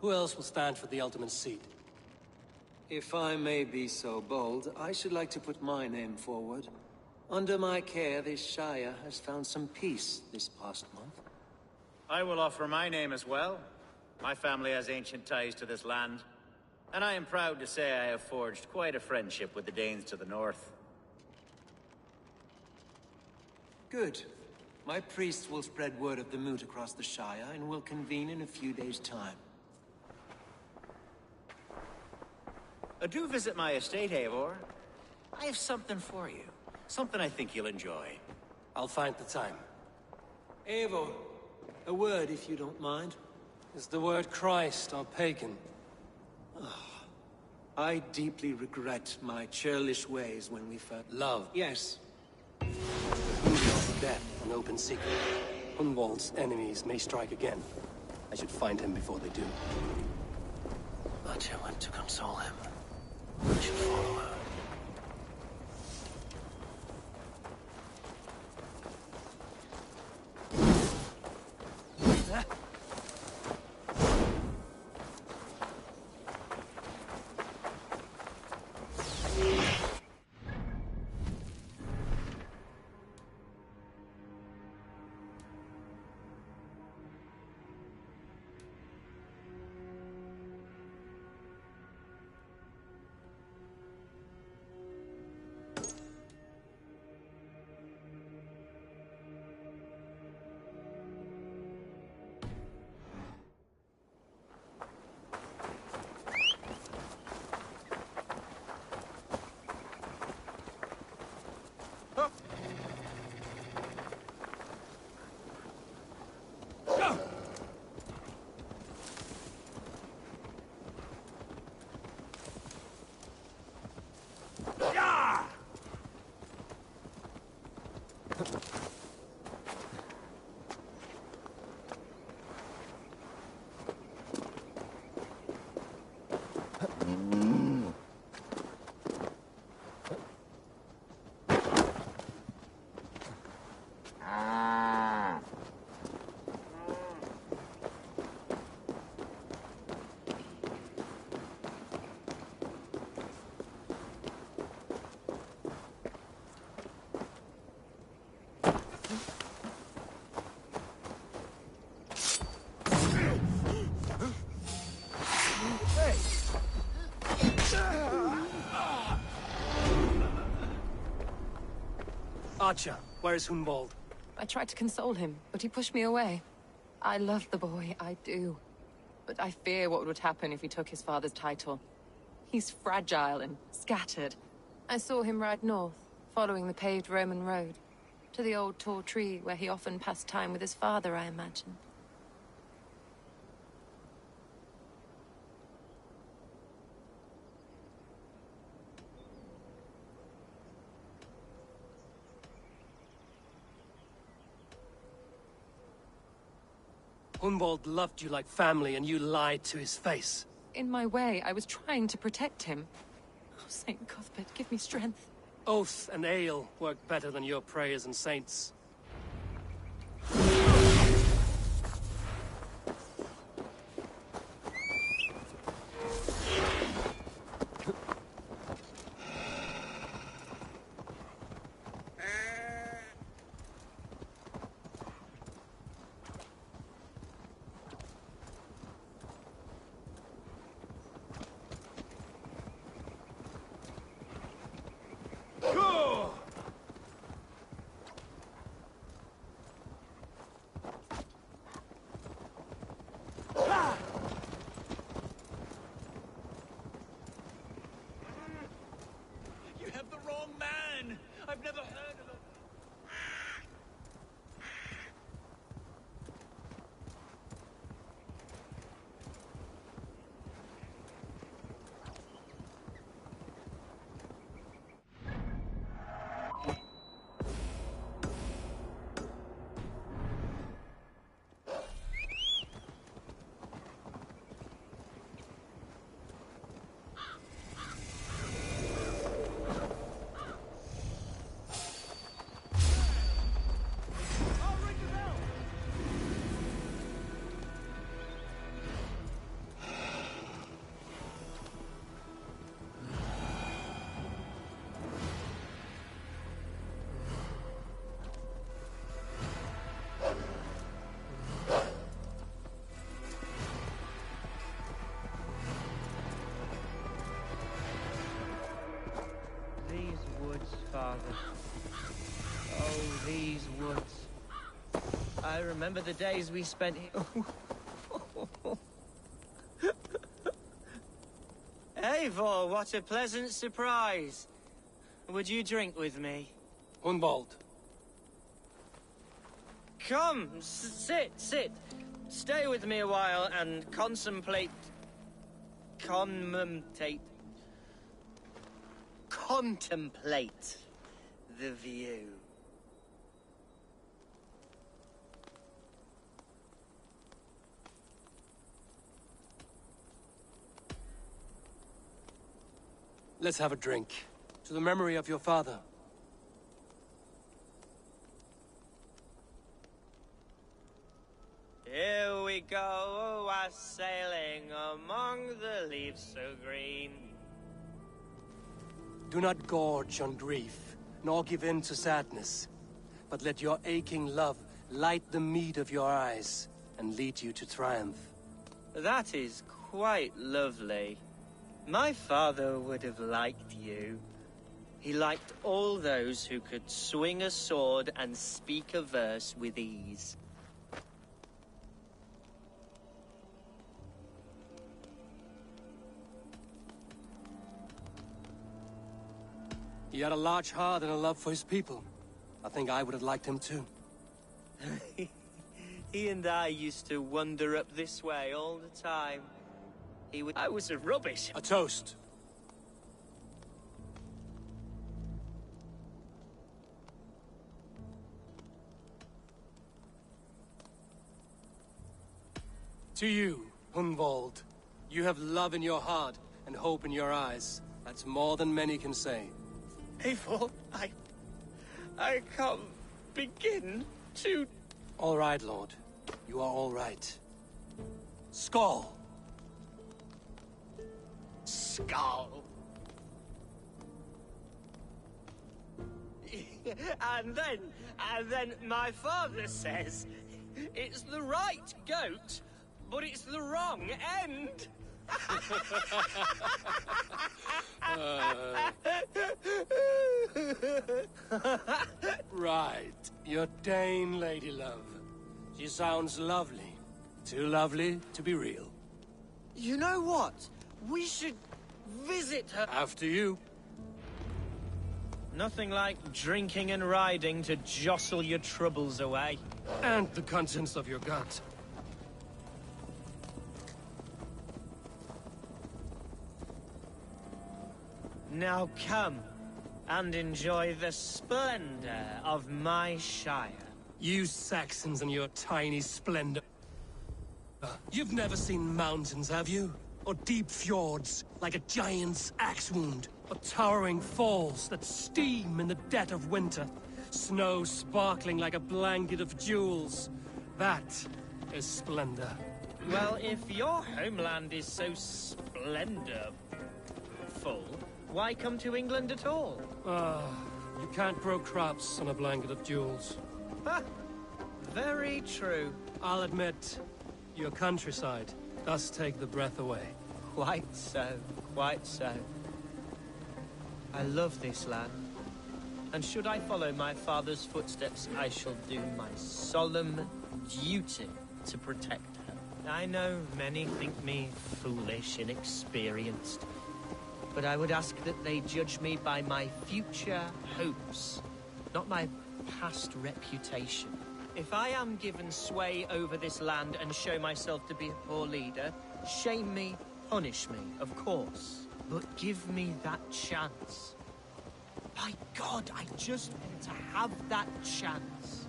who else will stand for the Ealdorman's seat? If I may be so bold, I should like to put my name forward. Under my care, this Shire has found some peace this past month. I will offer my name as well. My family has ancient ties to this land, and I am proud to say I have forged quite a friendship with the Danes to the north. Good. My priests will spread word of the moot across the Shire, and will convene in a few days' time. Do visit my estate, Eivor. I have something for you. Something I think you'll enjoy. I'll find the time. Eivor, a word if you don't mind. Is the word Christ or pagan? I deeply regret my churlish ways when we first... Love. Yes. Hunwald's death, an open secret. Hunwald's enemies may strike again. I should find him before they do. Archer went to console him. I should follow her. Archer, where is Hunwald? I tried to console him, but he pushed me away. I love the boy, I do. But I fear what would happen if he took his father's title. He's fragile and scattered. I saw him ride north, following the paved Roman road. To the old tall tree where he often passed time with his father, I imagine. Hunwald loved you like family, and you lied to his face. In my way, I was trying to protect him. Oh, Saint Cuthbert, give me strength. Oath and ale work better than your prayers and saints. You have the wrong man! I've never heard of him. Father. Oh, these woods. I remember the days we spent here. Eivor, what a pleasant surprise. Would you drink with me? Hunwald. Come, sit. Stay with me a while and contemplate the view. Let's have a drink. To the memory of your father. Here we go, sailing among the leaves so green. Do not gorge on grief, nor give in to sadness, but let your aching love light the mead of your eyes and lead you to triumph. That is quite lovely. My father would have liked you. He liked all those who could swing a sword and speak a verse with ease. He had a large heart and a love for his people. I think I would have liked him too. He and I used to wander up this way all the time. I was a rubbish. A toast. To you, Hunwald. You have love in your heart and hope in your eyes. That's more than many can say. Eivor, I can't begin to... All right, Lord. You are all right. Skull! Skull! and then my father says, it's the right goat, but it's the wrong end. Right. Your Dane lady love. She sounds lovely. Too lovely to be real. You know what? We should visit her. After you. Nothing like drinking and riding to jostle your troubles away. And the contents of your gut. Now come and enjoy the splendor of my Shire. You Saxons and your tiny splendor. You've never seen mountains, have you? Or deep fjords, like a giant's axe wound? Or towering falls that steam in the dead of winter? Snow sparkling like a blanket of jewels? That is splendor. Well, if your homeland is so splendorful, why come to England at all? You can't grow crops on a blanket of jewels. Ha! Very true. I'll admit, your countryside does take the breath away. Quite so, quite so. I love this land. And should I follow my father's footsteps, I shall do my solemn duty to protect her. I know many think me foolish, inexperienced, but I would ask that they judge me by my future hopes, not my past reputation. If I am given sway over this land and show myself to be a poor leader, shame me, punish me, of course. But give me that chance. By God, I just want to have that chance.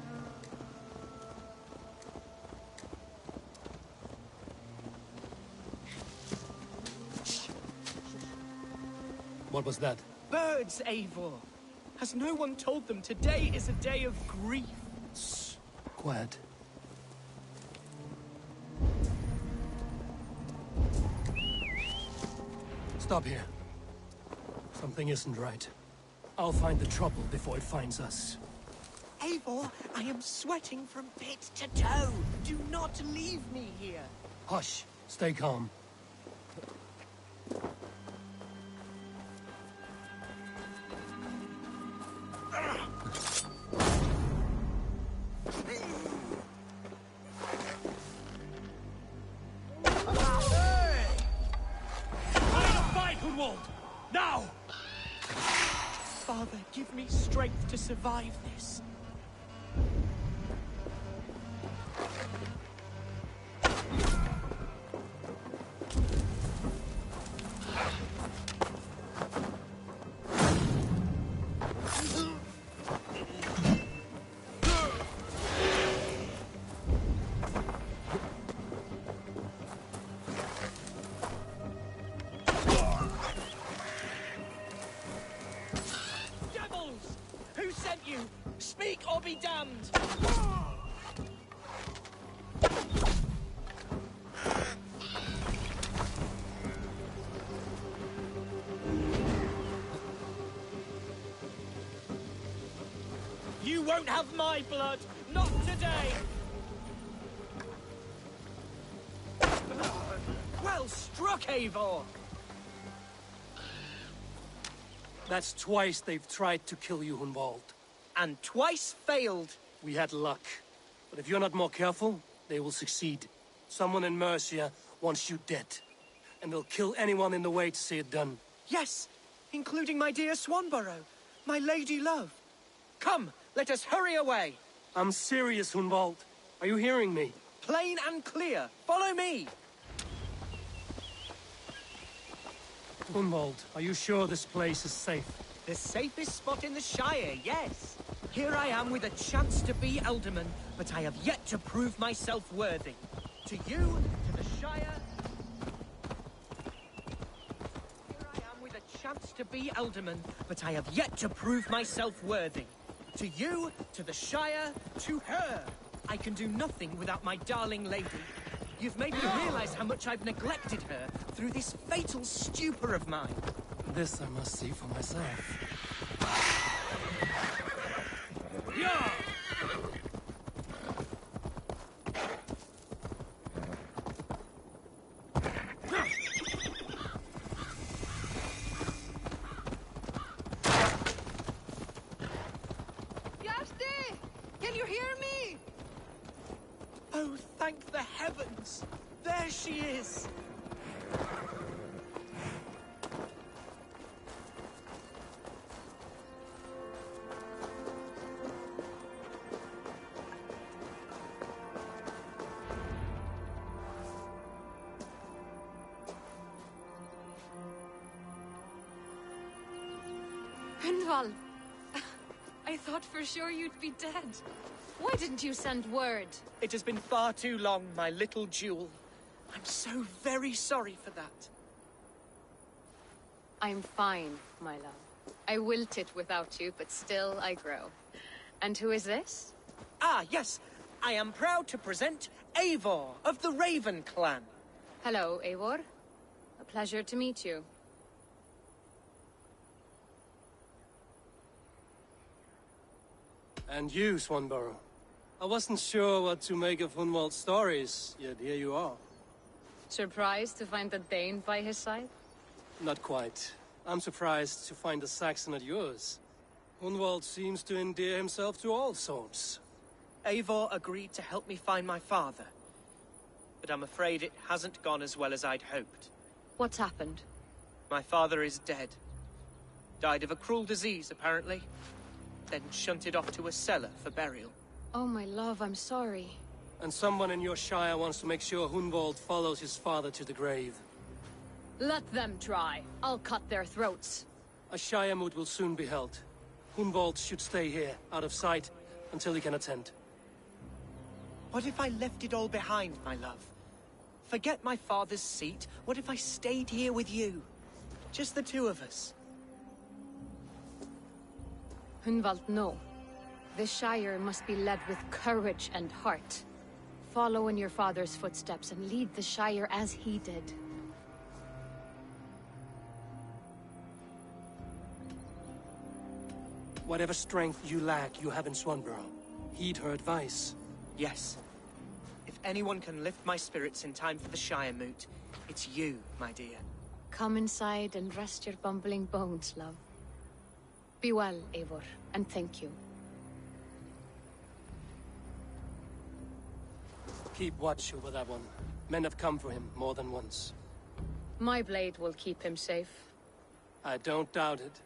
What was that? Birds, Eivor! Has no one told them today is a day of grief? Shh. Quiet. Stop here. Something isn't right. I'll find the trouble before it finds us. Eivor, I am sweating from pit to toe. Do not leave me here. Hush. Stay calm. Now! Father, give me strength to survive this. Who sent you? Speak or be damned! You won't have my blood! Not today! Well struck, Eivor! That's twice they've tried to kill you, Hunwald. And twice failed. We had luck. But if you're not more careful, they will succeed. Someone in Mercia wants you dead. And they'll kill anyone in the way to see it done. Yes, including my dear Swanborough, my lady love. Come, let us hurry away. I'm serious, Hunwald. Are you hearing me? Plain and clear. Follow me. Hunwald, are you sure this place is safe? The safest spot in the Shire, yes. Here I am with a chance to be Elderman, but I have yet to prove myself worthy. To you, to the Shire... Here I am with a chance to be Elderman, but I have yet to prove myself worthy. To you, to the Shire, to her. I can do nothing without my darling lady. You've made me realize how much I've neglected her through this fatal stupor of mine. This I must see for myself. Yeah! Jag Oh, thank the heavens! There she is! Gunvald! I thought for sure you'd be dead. Why didn't you send word? It has been far too long, my little jewel. I'm so very sorry for that. I'm fine, my love. I wilted without you, but still I grow. And who is this? Ah, yes. I am proud to present Eivor of the Raven clan. Hello, Eivor. A pleasure to meet you. And you, Swanborough. I wasn't sure what to make of Hunwald's stories, yet here you are. Surprised to find a Dane by his side? Not quite. I'm surprised to find a Saxon at yours. Hunwald seems to endear himself to all sorts. Eivor agreed to help me find my father. But I'm afraid it hasn't gone as well as I'd hoped. What's happened? My father is dead. Died of a cruel disease, apparently. Then shunted off to a cellar for burial. Oh, my love, I'm sorry. And someone in your shire wants to make sure Hunwald follows his father to the grave. Let them try. I'll cut their throats. A shire moot will soon be held. Hunwald should stay here, out of sight, until he can attend. What if I left it all behind, my love? Forget my father's seat. What if I stayed here with you? Just the two of us. Hunwald, no. The Shire must be led with courage and heart. Follow in your father's footsteps and lead the Shire as he did. Whatever strength you lack, you have in Swanborough. Heed her advice. Yes. If anyone can lift my spirits in time for the Shire moot, it's you, my dear. Come inside and rest your bumbling bones, love. Be well, Eivor, and thank you. Keep watch over that one. Men have come for him more than once. My blade will keep him safe. I don't doubt it.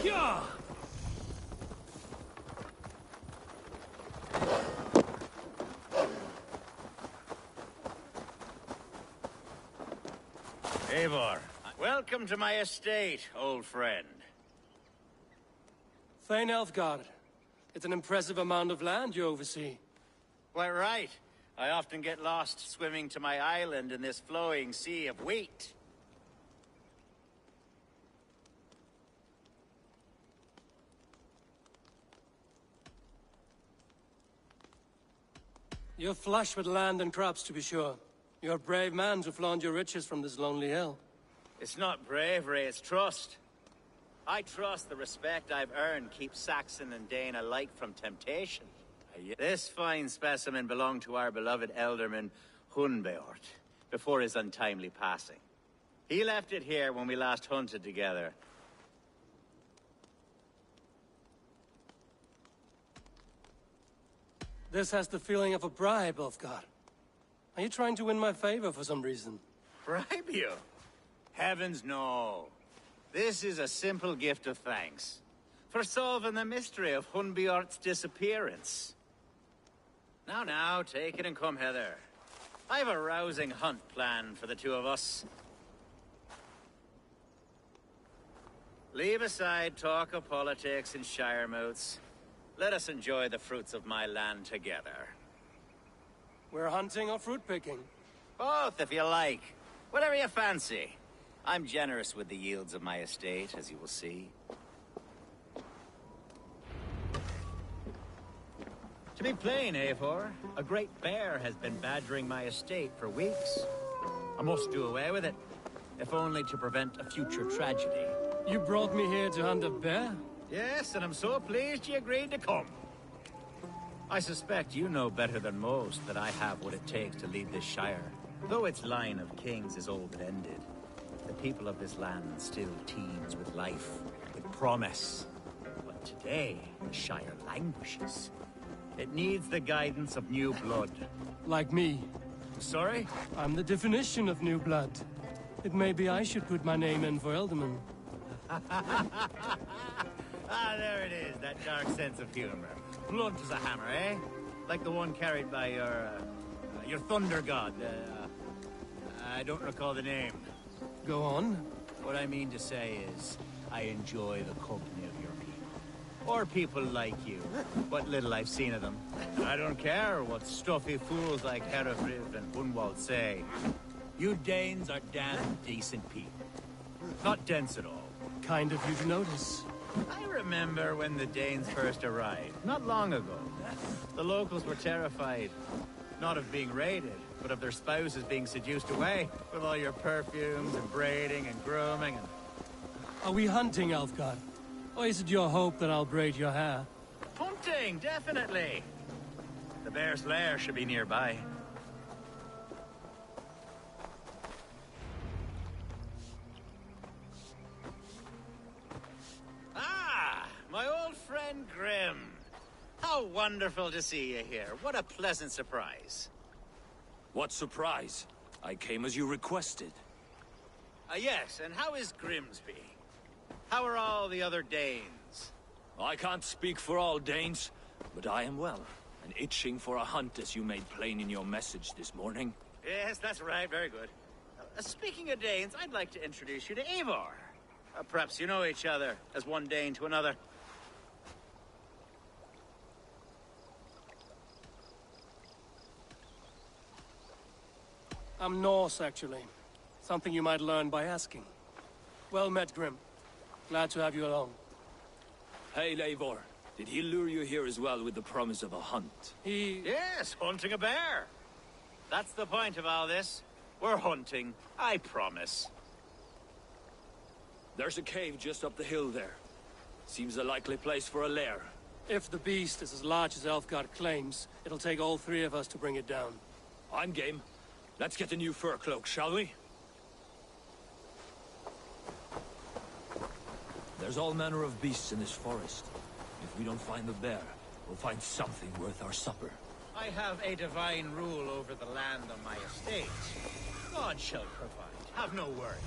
Yeah! Eivor, welcome to my estate, old friend. Thane Elfgard. It's an impressive amount of land you oversee. Quite right. I often get lost swimming to my island in this flowing sea of wheat. You're flush with land and crops, to be sure. You're a brave man to flaunt your riches from this lonely hill. It's not bravery, it's trust. I trust the respect I've earned keeps Saxon and Dane alike from temptation. This fine specimen belonged to our beloved elderman, Hunbeort, before his untimely passing. He left it here when we last hunted together. This has the feeling of a bribe, Ulfgar. Are you trying to win my favor for some reason? Bribe you? Heavens no. This is a simple gift of thanks. For solving the mystery of Hunbeort's disappearance. Now, take it and come hither. I've a rousing hunt planned for the two of us. Leave aside talk of politics and shire moats. Let us enjoy the fruits of my land together. We're hunting or fruit picking? Both, if you like. Whatever you fancy. I'm generous with the yields of my estate, as you will see. To be plain, Eivor, a great bear has been badgering my estate for weeks. I must do away with it, if only to prevent a future tragedy. You brought me here to hunt a bear? Yes, and I'm so pleased you agreed to come. I suspect you know better than most that I have what it takes to lead this shire. Though its line of kings is old and ended, the people of this land still teems with life, with promise. But today, the shire languishes. It needs the guidance of new blood. Like me. Sorry? I'm the definition of new blood. It may be I should put my name in for Elderman. Ah, there it is, that dark sense of humor. Blunt as a hammer, eh? Like the one carried by your thunder god. I don't recall the name. Go on. What I mean to say is, I enjoy the company of your people. Or people like you. What little I've seen of them. I don't care what stuffy fools like Herefriv and Hunwald say. You Danes are damn decent people. Not dense at all. Kind of you to notice. I remember when the Danes first arrived, not long ago. The locals were terrified, not of being raided, but of their spouses being seduced away, with all your perfumes and braiding and grooming and... Are we hunting, Elfgar? Or is it your hope that I'll braid your hair? Hunting, definitely! The bear's lair should be nearby. My old friend Grim. How wonderful to see you here. What a pleasant surprise. What surprise? I came as you requested. Yes, and how is Grimsby? How are all the other Danes? I can't speak for all Danes, but I am well, and itching for a hunt as you made plain in your message this morning. Yes, that's right. Very good. Speaking of Danes, I'd like to introduce you to Eivor. Perhaps you know each other, as one Dane to another. I'm Norse, actually. Something you might learn by asking. Well met, Grim. Glad to have you along. Hey, Eivor. Did he lure you here as well with the promise of a hunt? Yes, hunting a bear. That's the point of all this. We're hunting, I promise. There's a cave just up the hill there. Seems a likely place for a lair. If the beast is as large as Elfgard claims, it'll take all three of us to bring it down. I'm game. Let's get a new fur cloak, shall we? There's all manner of beasts in this forest. If we don't find the bear, we'll find something worth our supper. I have a divine rule over the land on my estate. God shall provide. Have no worry.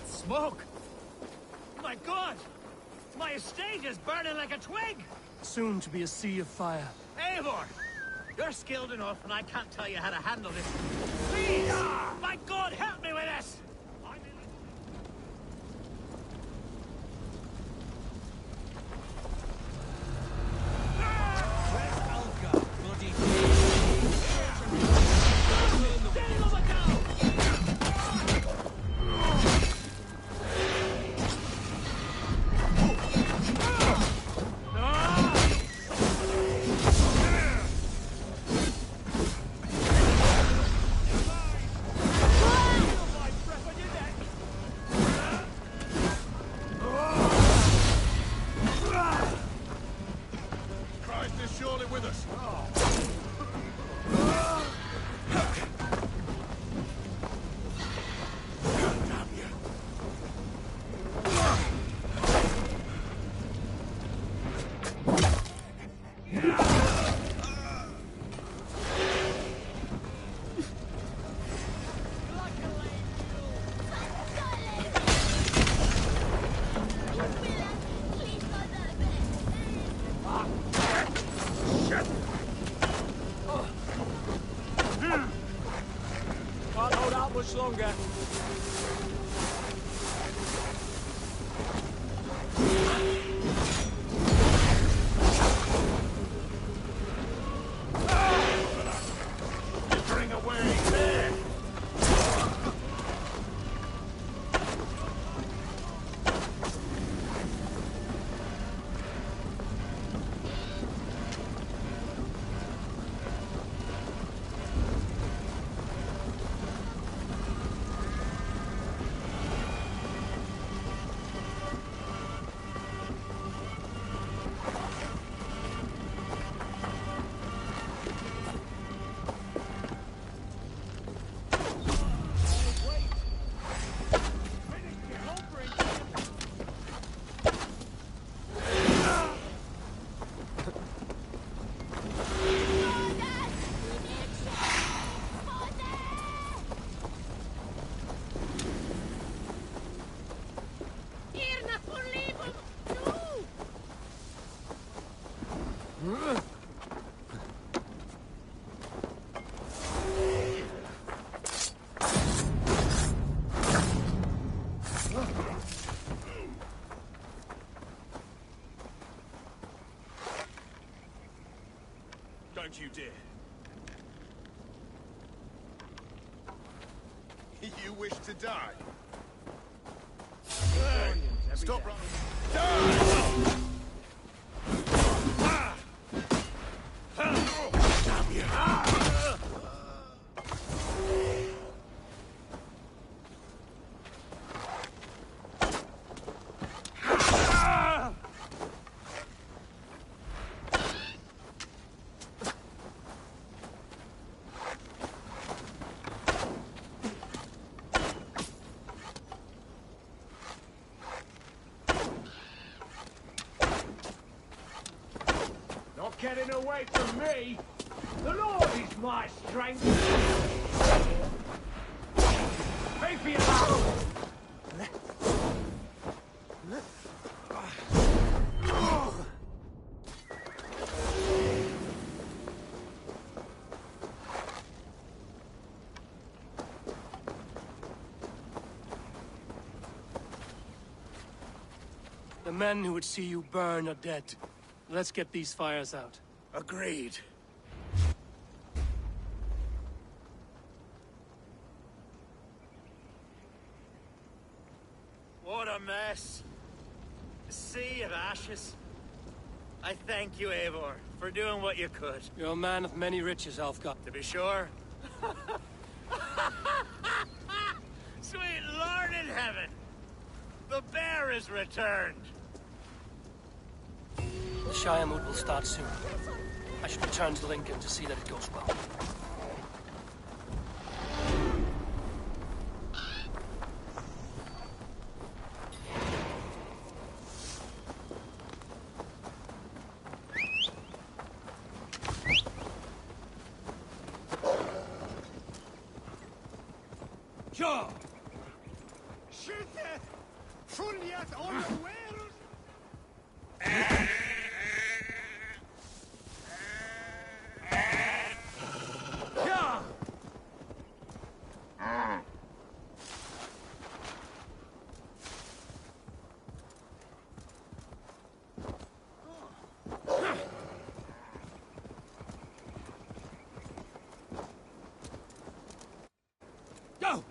Smoke! My God! My estate is burning like a twig! Soon to be a sea of fire. Eivor! You're skilled enough, and I can't tell you how to handle this. Please! My God, help me with this! Longer. Bring away there. Don't you dare. You wish to die? Hey, stop running. Die! Damn you! getting away from me. The Lord is my strength. Pay for your battle. The men who would see you burn are dead. Let's get these fires out. Agreed. What a mess. A sea of ashes. I thank you, Eivor, for doing what you could. You're a man of many riches, Alfgar. To be sure. Sweet Lord in heaven! The bear is returned! The Shire mood will start soon. I should return to Lincoln to see that it goes well. Ja! Skjuter! Följet Orwell! Ja! Go!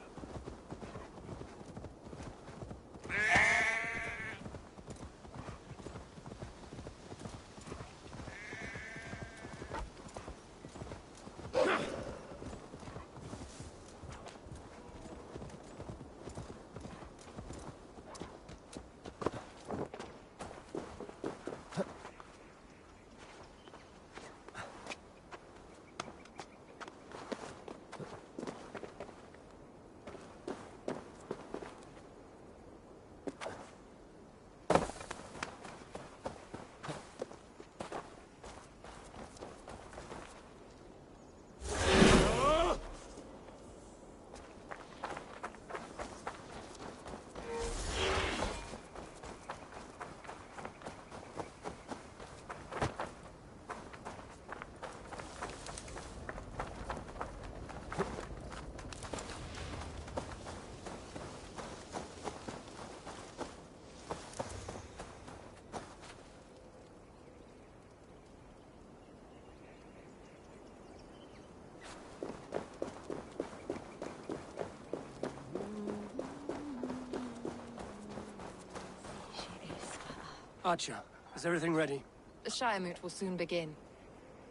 Archer, is everything ready? The Shire moot will soon begin.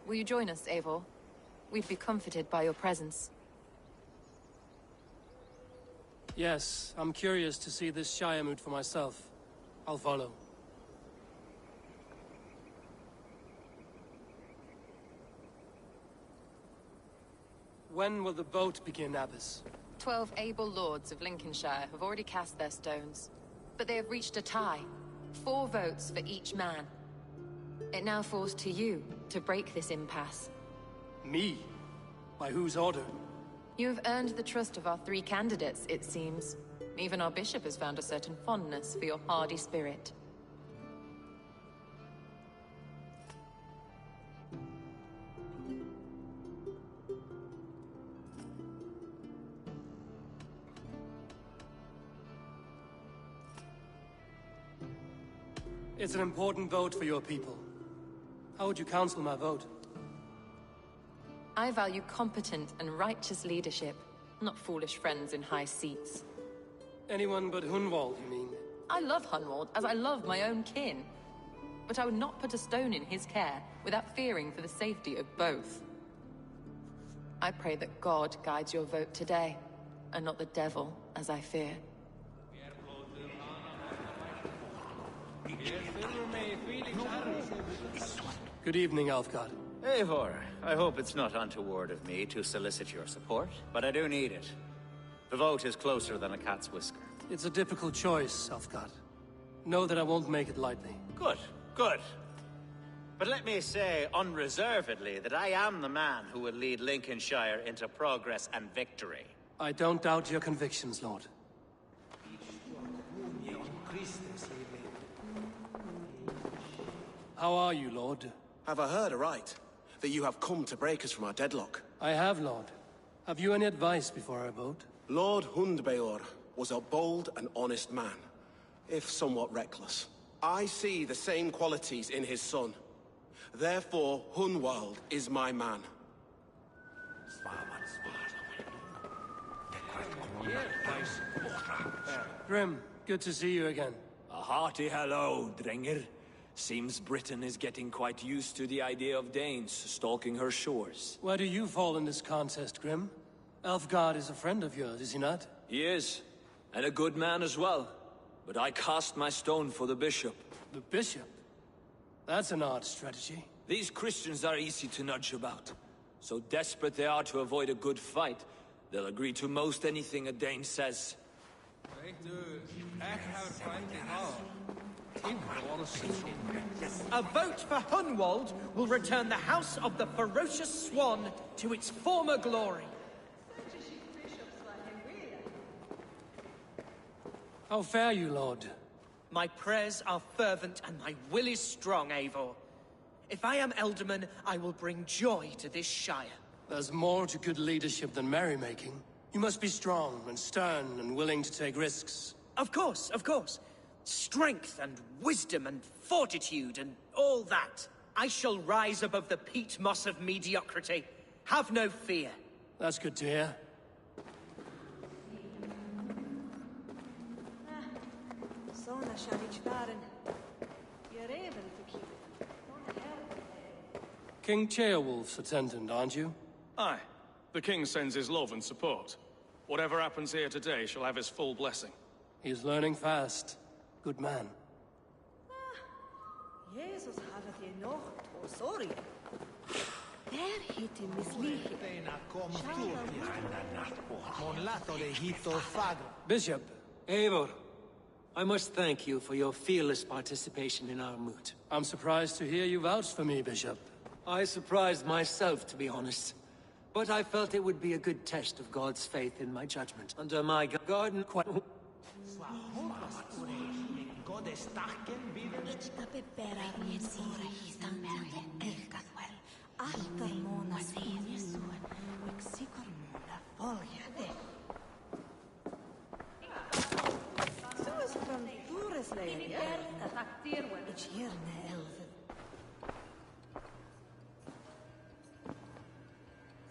Will you join us, Eivor? We'd be comforted by your presence. Yes, I'm curious to see this Shire moot for myself. I'll follow. When will the vote begin, Abbess? 12 able lords of Lincolnshire have already cast their stones, but they have reached a tie. 4 votes for each man. It now falls to you to break this impasse. Me? By whose order? You have earned the trust of our 3 candidates, it seems. Even our bishop has found a certain fondness for your hardy spirit. It's an important vote for your people. How would you counsel my vote? I value competent and righteous leadership, not foolish friends in high seats. Anyone but Hunwald, you mean? I love Hunwald, as I love my own kin. But I would not put a stone in his care without fearing for the safety of both. I pray that God guides your vote today, and not the devil, as I fear. Good evening, Alfgar. Eivor, I hope it's not untoward of me to solicit your support, but I do need it. The vote is closer than a cat's whisker. It's a difficult choice, Alfgar. Know that I won't make it lightly. Good, good. But let me say unreservedly that I am the man who will lead Lincolnshire into progress and victory. I don't doubt your convictions, Lord. How are you, Lord? Have I heard aright? That you have come to break us from our deadlock? I have, Lord. Have you any advice before I vote? Lord Hundbeor was a bold and honest man, if somewhat reckless. I see the same qualities in his son. Therefore, Hunwald is my man. Grim, good to see you again. A hearty hello, Drenger. Seems Britain is getting quite used to the idea of Danes stalking her shores. Where do you fall in this contest, Grim? Elfgard is a friend of yours, is he not? He is, and a good man as well. But I cast my stone for the bishop. The bishop? That's an odd strategy. These Christians are easy to nudge about. So desperate they are to avoid a good fight, they'll agree to most anything a Dane says. A vote for Hunwald will return the House of the Ferocious Swan to its former glory. How fare you, Lord? My prayers are fervent and my will is strong, Eivor. If I am Elderman, I will bring joy to this Shire. There's more to good leadership than merrymaking. You must be strong and stern and willing to take risks. Of course, of course. Strength and wisdom and fortitude and all that. I shall rise above the peat moss of mediocrity. Have no fear. That's good to hear. King Ceolwulf's attendant, aren't you? Aye. The king sends his love and support. Whatever happens here today shall have his full blessing. He's learning fast. Good man. Jesus havet je nog och sorg. Där hittar mislihe. Bishop. Eivor, I must thank you for your fearless participation in our moot. I'm surprised to hear you vouch for me, Bishop. I surprised myself, to be honest. But I felt it would be a good test of God's faith in my judgment. Under my garden...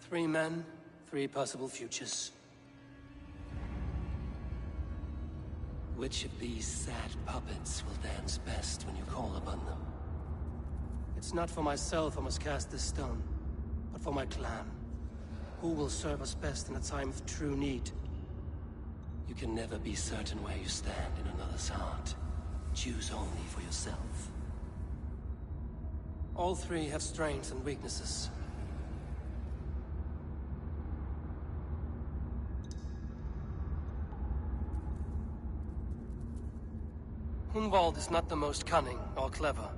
Three men, three possible futures. Which of these sad puppets will dance best when you call upon them? It's not for myself I must cast this stone, but for my clan. Who will serve us best in a time of true need? You can never be certain where you stand in another's heart. Choose only for yourself. All three have strengths and weaknesses. Hunwald is not the most cunning or clever,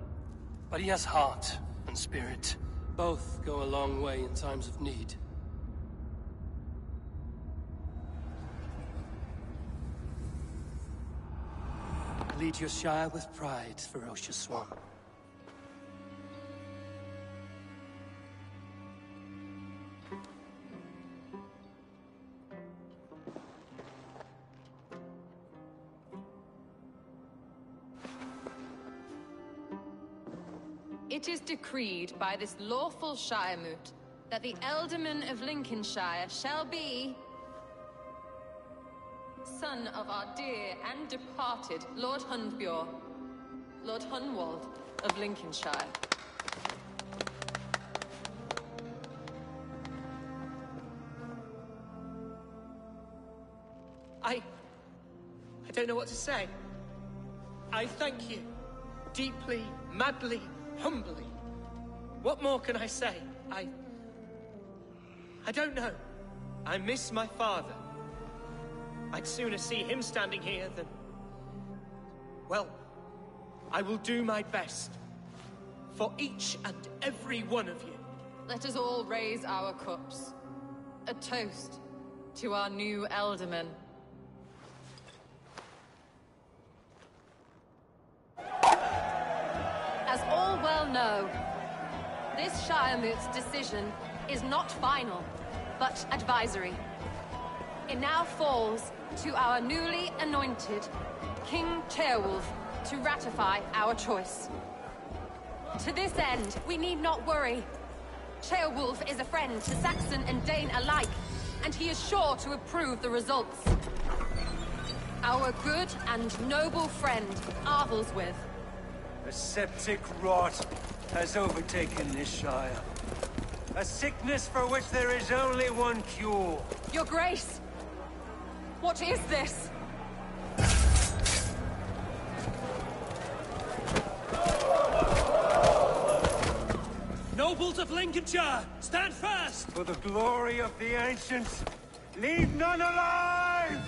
but he has heart and spirit. Both go a long way in times of need. Lead your Shire with pride, Ferocious Swan. It is decreed by this lawful Shire moot that the Ealdorman of Lincolnshire shall be son of our dear and departed Lord Hundbeor, Lord Hunwald of Lincolnshire. I don't know what to say. I thank you. Deeply, madly, humbly. What more can I say? I don't know. I miss my father. I'd sooner see him standing here than... Well, I will do my best. for each and every one of you. Let us all raise our cups. A toast to our new Elderman. As all well know, this Shiremoot's decision is not final, but advisory. It now falls to our newly anointed King Ceolwulf to ratify our choice. To this end, we need not worry. Ceolwulf is a friend to Saxon and Dane alike, and he is sure to approve the results. Our good and noble friend, Arthelswith. A septic rot has overtaken this Shire. A sickness for which there is only one cure. Your Grace! What is this? Nobles of Lincolnshire, stand fast! For the glory of the ancients, leave none alive!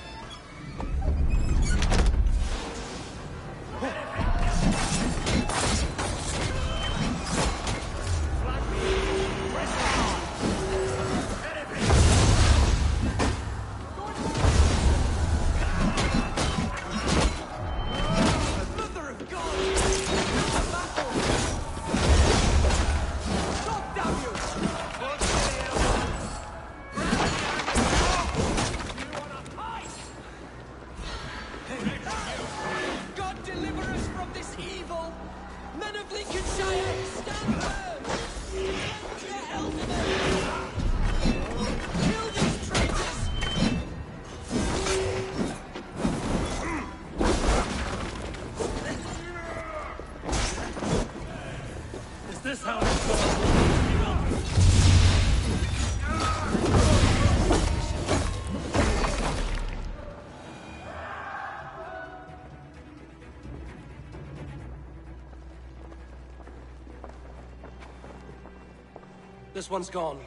This one's gone.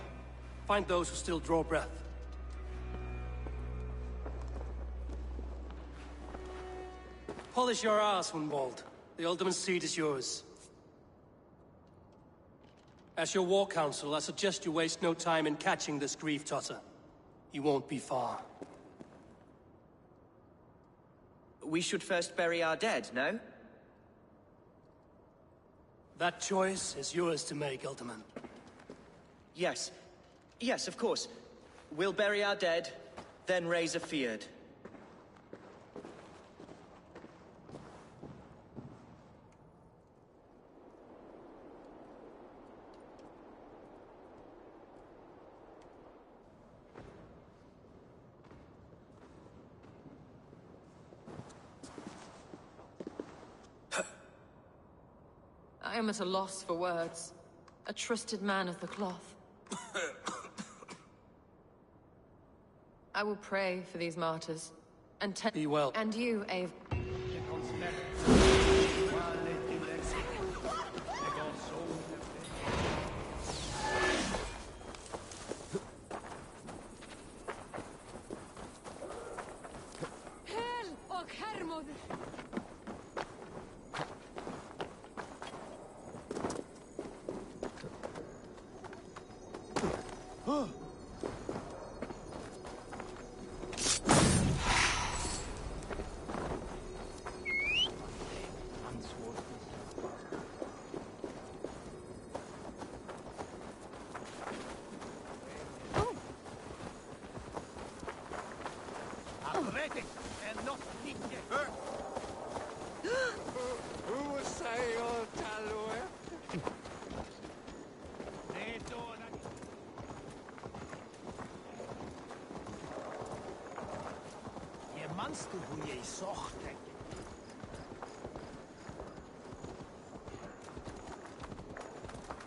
Find those who still draw breath. Polish your ass, Hunwald. The Alderman's seat is yours. As your war council, I suggest you waste no time in catching this grief-totter. He won't be far. We should first bury our dead, no? That choice is yours to make, Alderman. Yes. Yes, of course. We'll bury our dead, then raise a feard. I am at a loss for words. A trusted man of the cloth. I will pray for these martyrs, and be well. And you, Ave.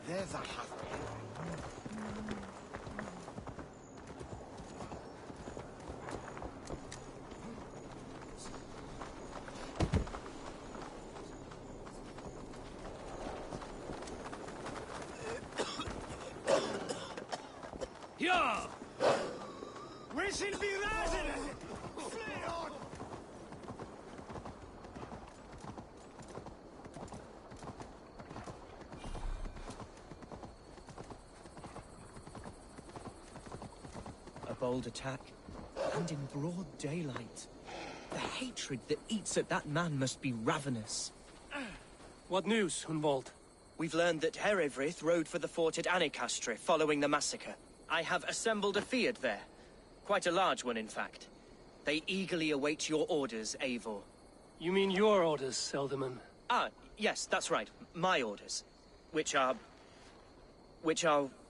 There's a house. Ja! We shall be resident! Flee on! bold attack. And in broad daylight. The hatred that eats at that man must be ravenous. What news, Hunwald? We've learned that Herewrith rode for the fort at Anacastre following the massacre. I have assembled a field there. Quite a large one, in fact. They eagerly await your orders, Eivor. You mean your orders, Elderman? Ah, yes, that's right. My orders. Which are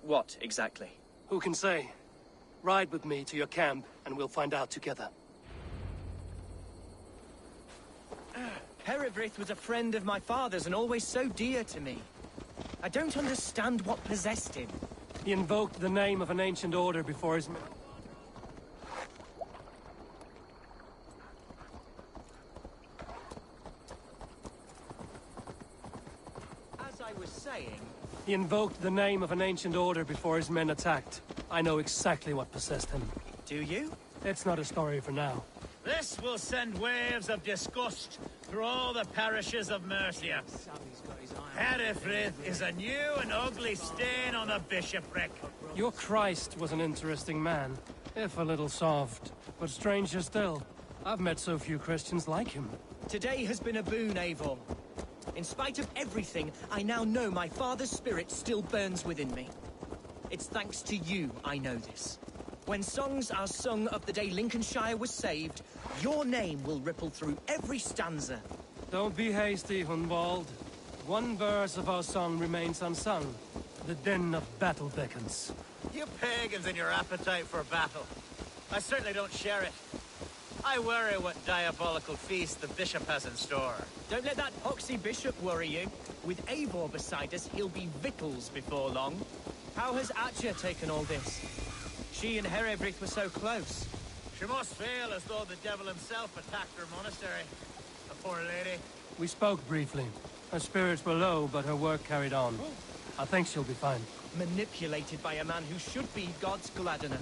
what, exactly? Who can say? Ride with me to your camp, and we'll find out together. Herewrith was a friend of my father's and always so dear to me. I don't understand what possessed him. He invoked the name of an ancient order before his... As I was saying... He invoked the name of an ancient order before his men attacked. I know exactly what possessed him. Do you? It's not a story for now. This will send waves of disgust through all the parishes of Mercia. Herewrith is a new and ugly stain on the bishopric. Your Christ was an interesting man, if a little soft. But stranger still, I've met so few Christians like him. Today has been a boon, Eivor. In spite of everything, I now know my father's spirit still burns within me. It's thanks to you I know this. When songs are sung of the day Lincolnshire was saved, your name will ripple through every stanza. Don't be hasty, Hunwald. One verse of our song remains unsung. The din of battle beckons. You pagans and your appetite for battle. I certainly don't share it. I worry what diabolical feast the bishop has in store. Don't let that poxy bishop worry you. With Eivor beside us, he'll be victuals before long. How has Atcha taken all this? She and Herewrith were so close. She must feel as though the devil himself attacked her monastery. The poor lady. We spoke briefly. Her spirits were low, but her work carried on. I think she'll be fine. Manipulated by a man who should be God's gladdener.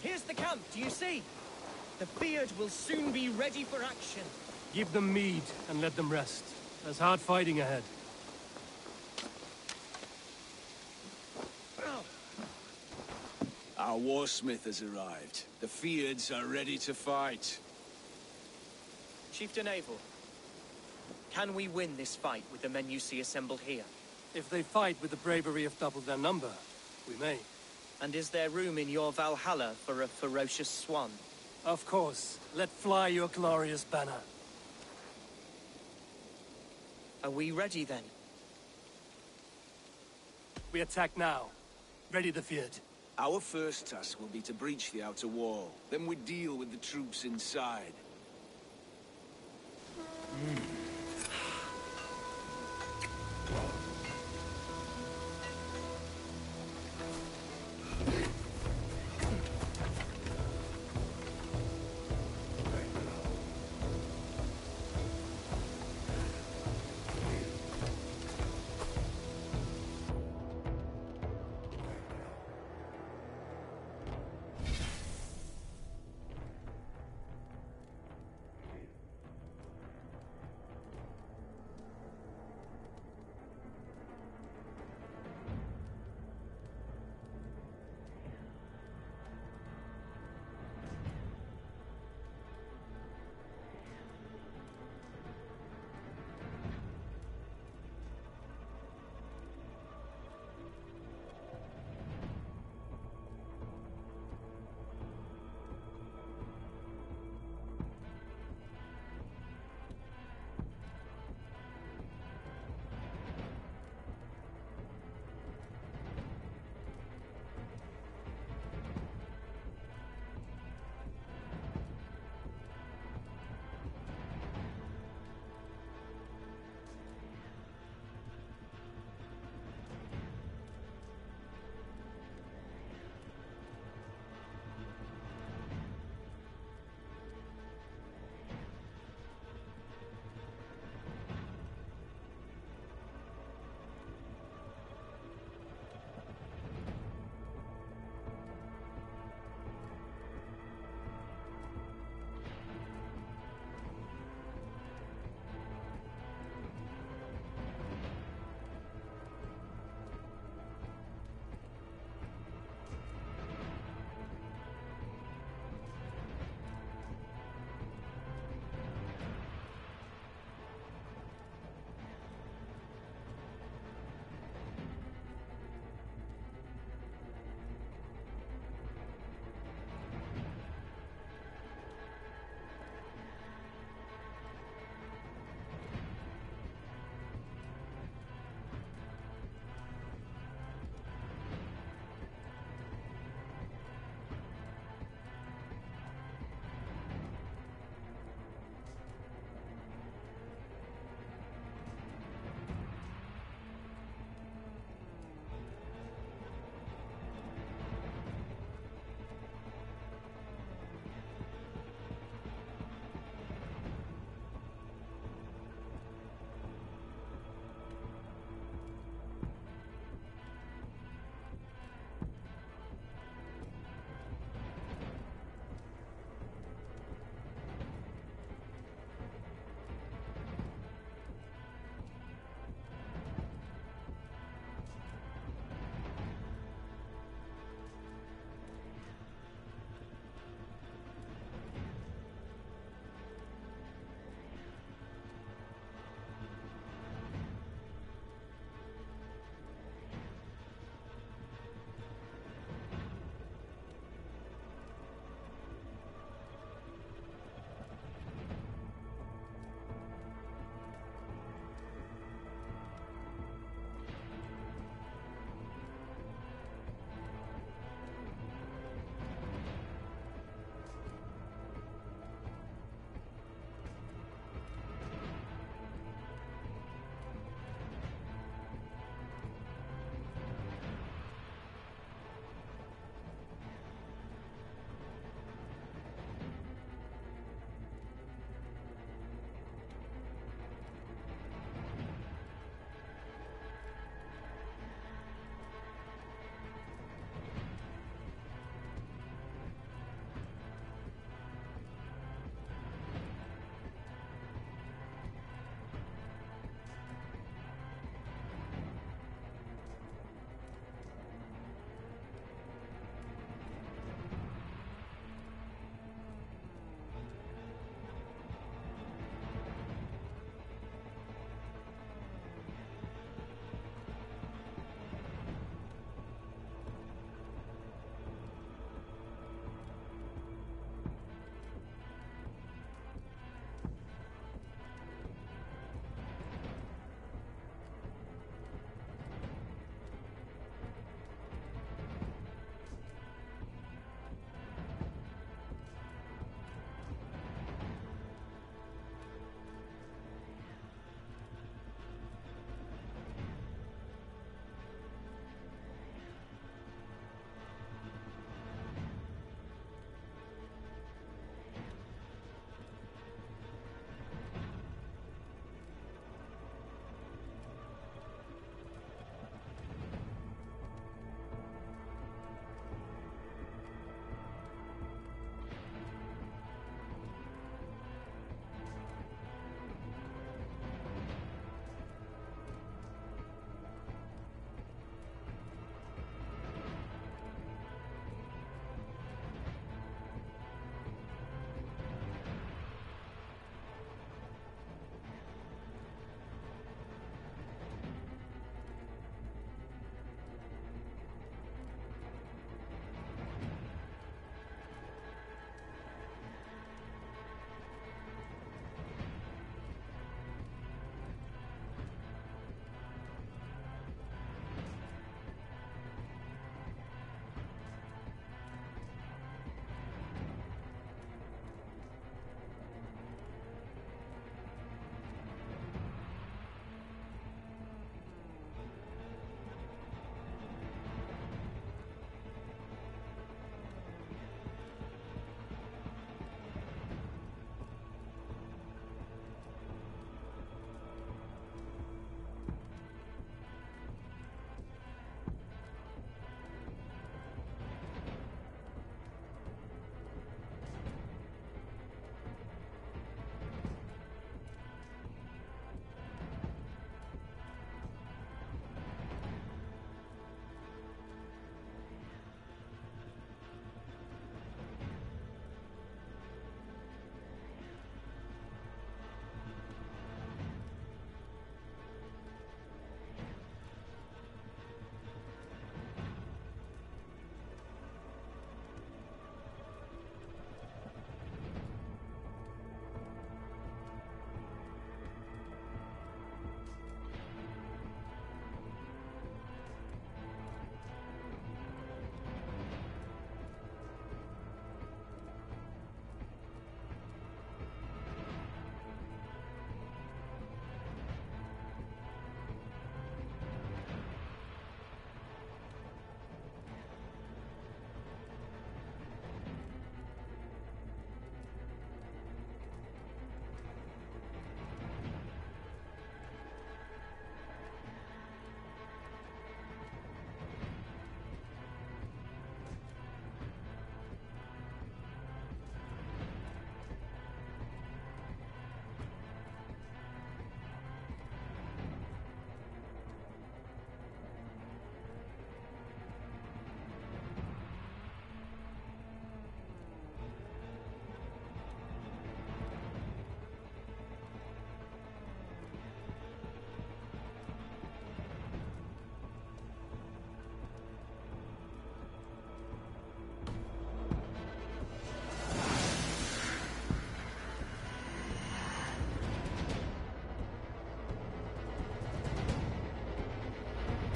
Here's the camp, do you see? The beard will soon be ready for action. Give them mead and let them rest. There's hard fighting ahead. Our warsmith has arrived. The Feards are ready to fight. Chieftain Eivor, can we win this fight with the men you see assembled here? If they fight with the bravery of double their number, we may. And is there room in your Valhalla for a ferocious swan? Of course. Let fly your glorious banner. Are we ready then? We attack now. Ready the field. Our first task will be to breach the outer wall. Then we deal with the troops inside.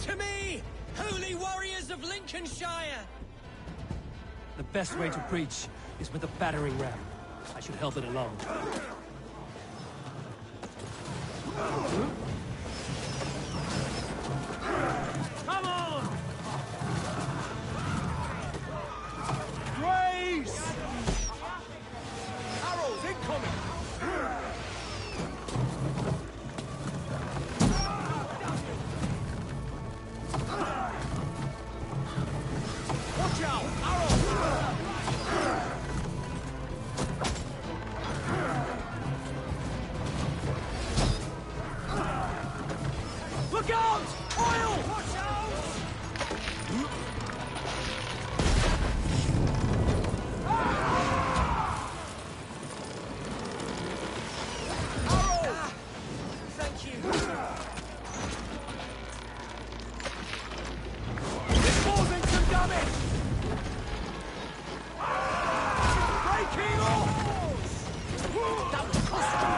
To me, holy warriors of Lincolnshire! The best way to preach is with a battering ram. I should help it along. Come on! Grace! Arrows incoming! Watch out! Arrows! Look out! Oil! Watch out! Arrow! Thank you. It's causing some damage! Breaking off! That was costly!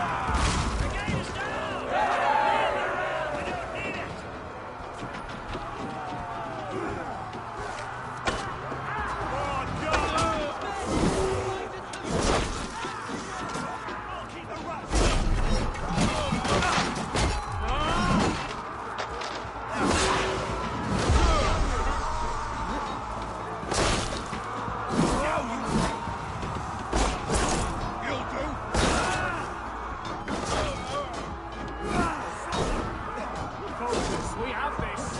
The gate is down! We don't need it! We have this!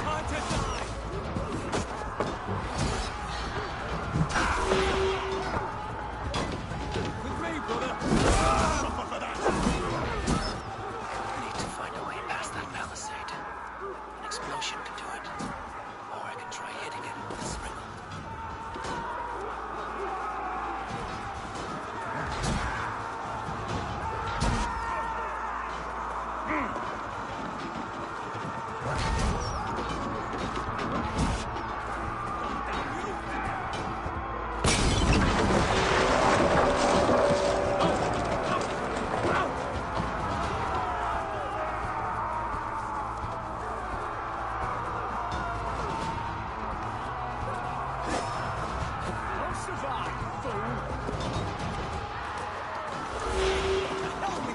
Time to die! With me, brother! Suffer for that! I need to find a way past that palisade. An explosion can do it. Or I can try hitting it with a springle. Don't survive, fool! Help me,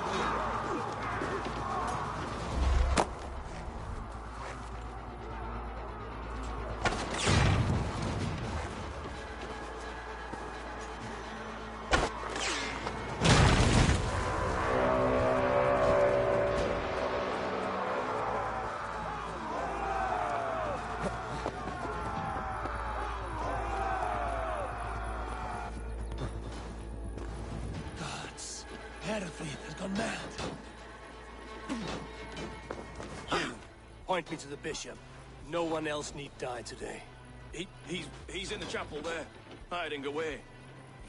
Gods, Hereford has gone mad. Point me to the bishop. No one else need die today. He's in the chapel there, hiding away.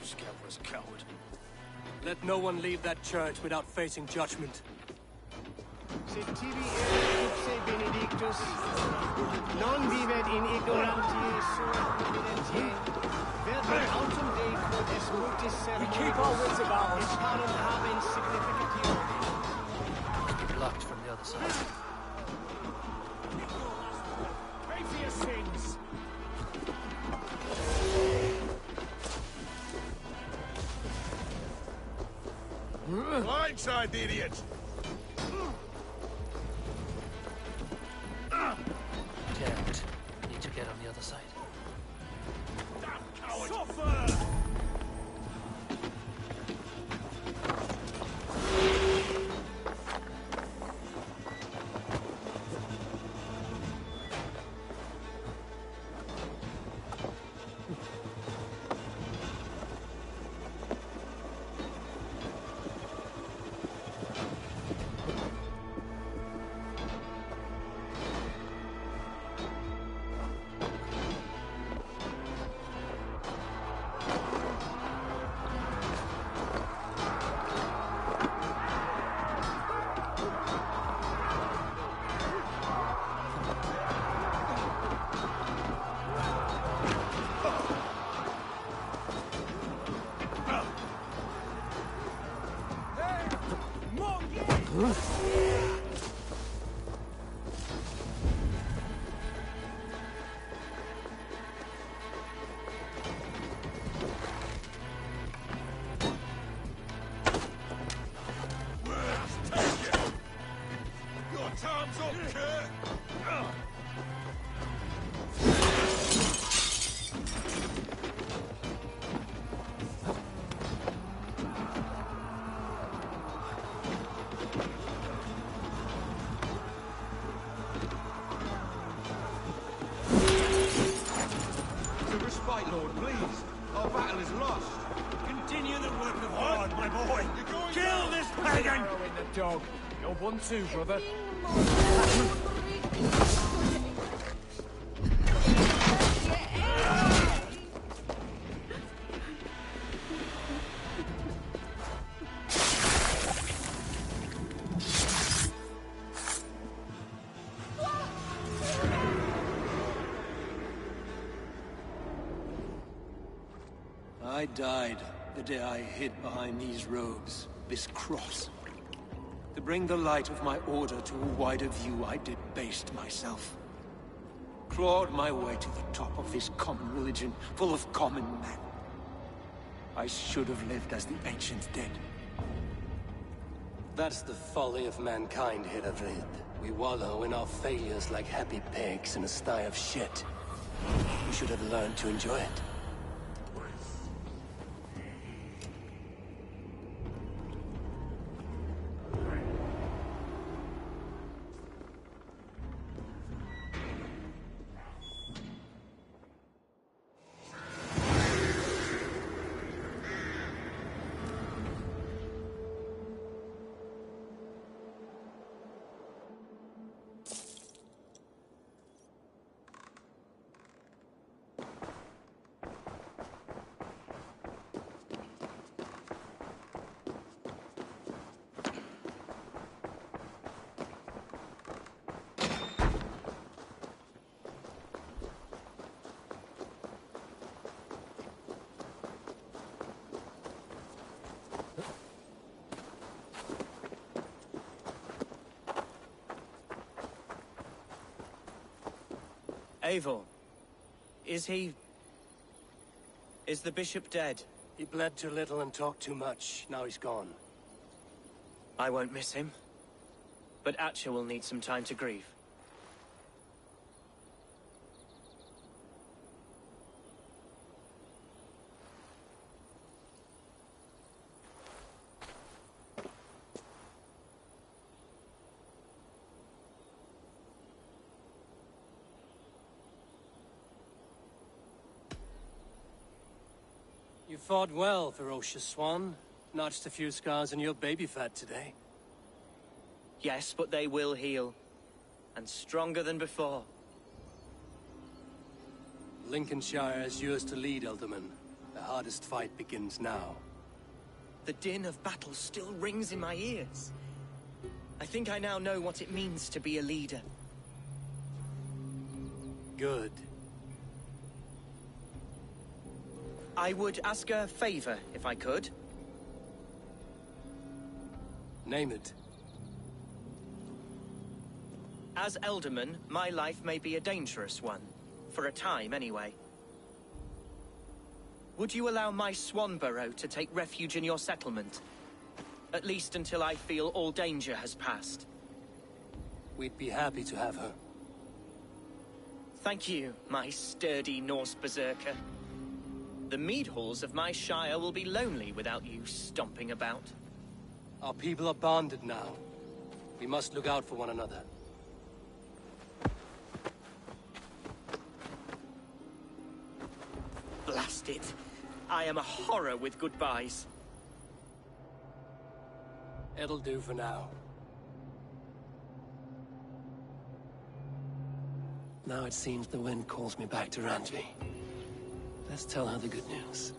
Scabrous coward. Let no one leave that church without facing judgment. Sit tibi ipse benedictus, non vivet in ignorantiae sua providentiae, verbum autem Dei quod est multis We keep our wits about us. parum habens significatione. Must be blocked from the other side. Pay for your sins! Blindside the idiot! Damn it. Need to get on the other side. Suffer! fight, Lord, please. Our battle is lost. Continue the work of art, my boy. Kill this pagan! In the dog. You're one too, brother. I died the day I hid behind these robes, this cross. To bring the light of my order to a wider view, I debased myself. Clawed my way to the top of this common religion, full of common men. I should have lived as the ancients did. That's the folly of mankind, Hiravrid. We wallow in our failures like happy pigs in a sty of shit. We should have learned to enjoy it. Eivor, is the bishop dead? He bled too little and talked too much. Now he's gone. I won't miss him. But Atcha will need some time to grieve. You fought well, ferocious swan. Notched a few scars in your baby fat today. Yes, but they will heal. And stronger than before. Lincolnshire is yours to lead, Elderman. The hardest fight begins now. The din of battle still rings in my ears. I think I now know what it means to be a leader. Good. I would ask a favor, if I could. Name it. As Elderman, my life may be a dangerous one. For a time, anyway. Would you allow my Swanborough to take refuge in your settlement? At least until I feel all danger has passed. We'd be happy to have her. Thank you, my sturdy Norse berserker. The mead halls of my shire will be lonely without you stomping about. Our people are bonded now. We must look out for one another. Blast it. I am a horror with goodbyes. It'll do for now. Now it seems the wind calls me back to Randvi. Let's tell her the good news.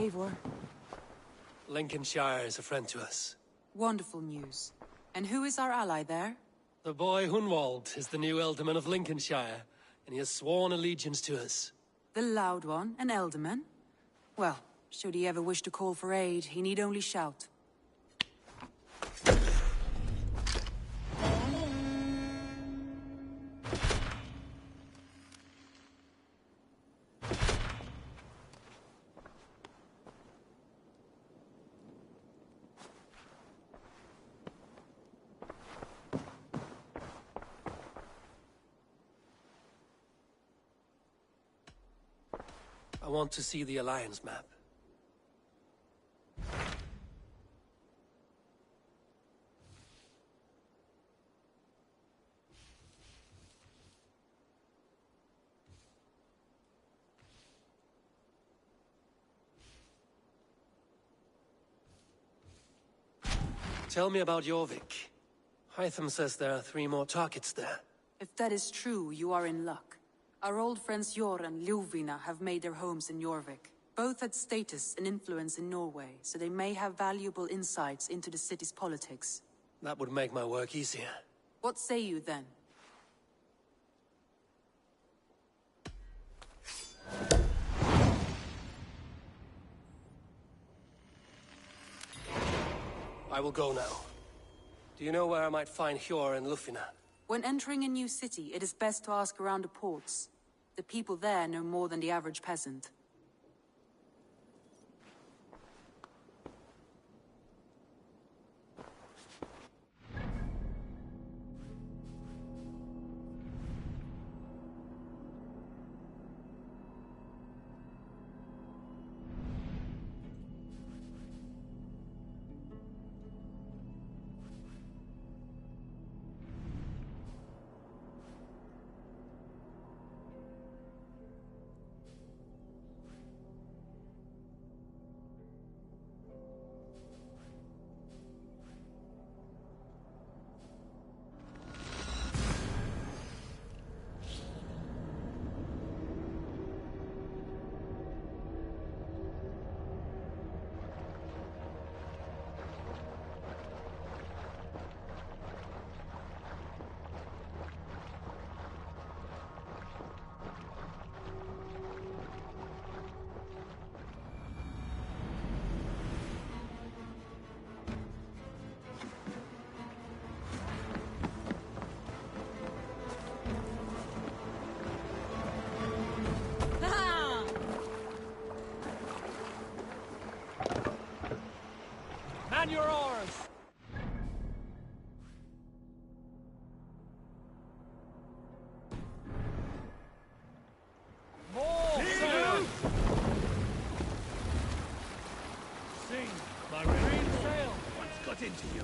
Eivor. Lincolnshire is a friend to us. Wonderful news. And who is our ally there? The boy Hunwald is the new Ealdorman of Lincolnshire, and he has sworn allegiance to us. The loud one, an Ealdorman? Well, should he ever wish to call for aid, he need only shout. I want to see the Alliance map. Tell me about Jorvik. Hytham says there are 3 more targets there. If that is true, you are in luck. Our old friends Jor and Ljuvina have made their homes in Jorvik. Both had status and influence in Norway, so they may have valuable insights into the city's politics. That would make my work easier. What say you then? I will go now. Do you know where I might find Hjor and Lufina? When entering a new city, it is best to ask around the ports. The people there know more than the average peasant. Man your oars! More sail! Sing, my green sail! What's got into you?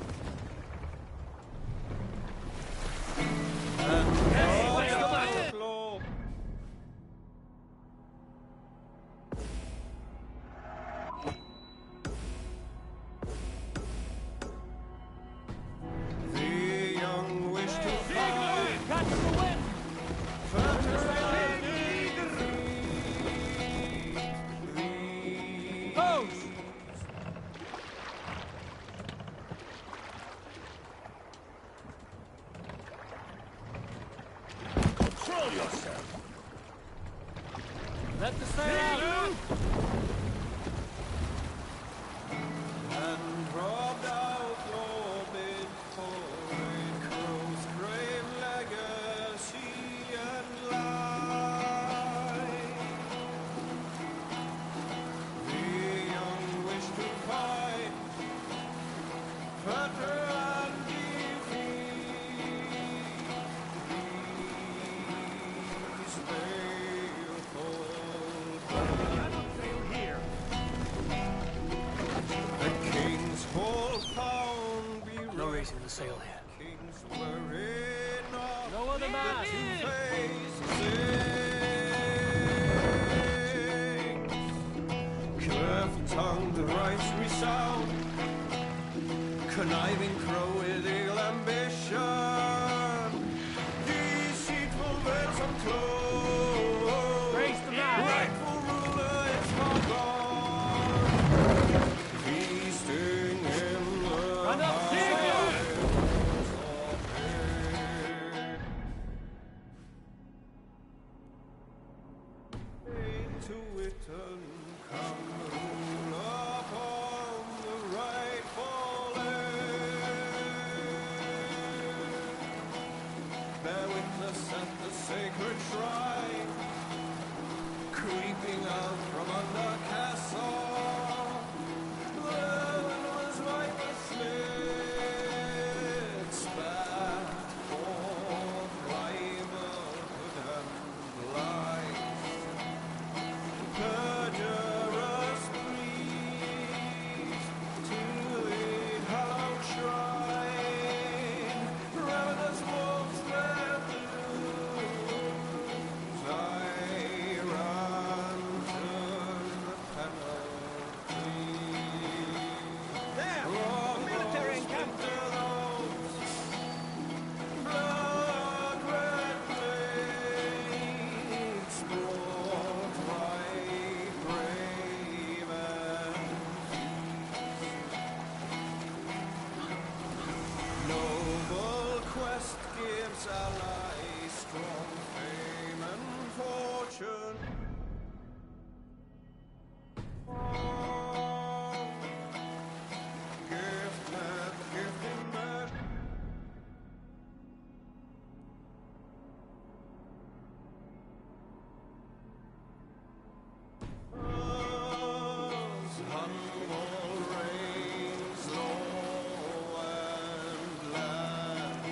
Control yourself! Let the sail out! And robbed out your bid for a crow's grave legacy and life. The young wish to fight, further and defeat. These baleful cannot fail here. The king's whole town be No raising the sail here. kings were enough. No other man! To face things. Curved-tongued rights resound. Conniving crow with ill ambition. Deceitful words unclosed. Raise the man! Rightful ruler is far gone. darkness at the sacred shrine, creeping out from under castle. Then was like a slit spat forth primal hood and light. Perjurous priest to the hallowed shrine, ravenous wolves their blues, I run to the penalty. There! Military encampment! Blood-red blades brought by brave and noble quest gives allies strong fame and fortune. Gift hath gifted man. Humble reigns low and land.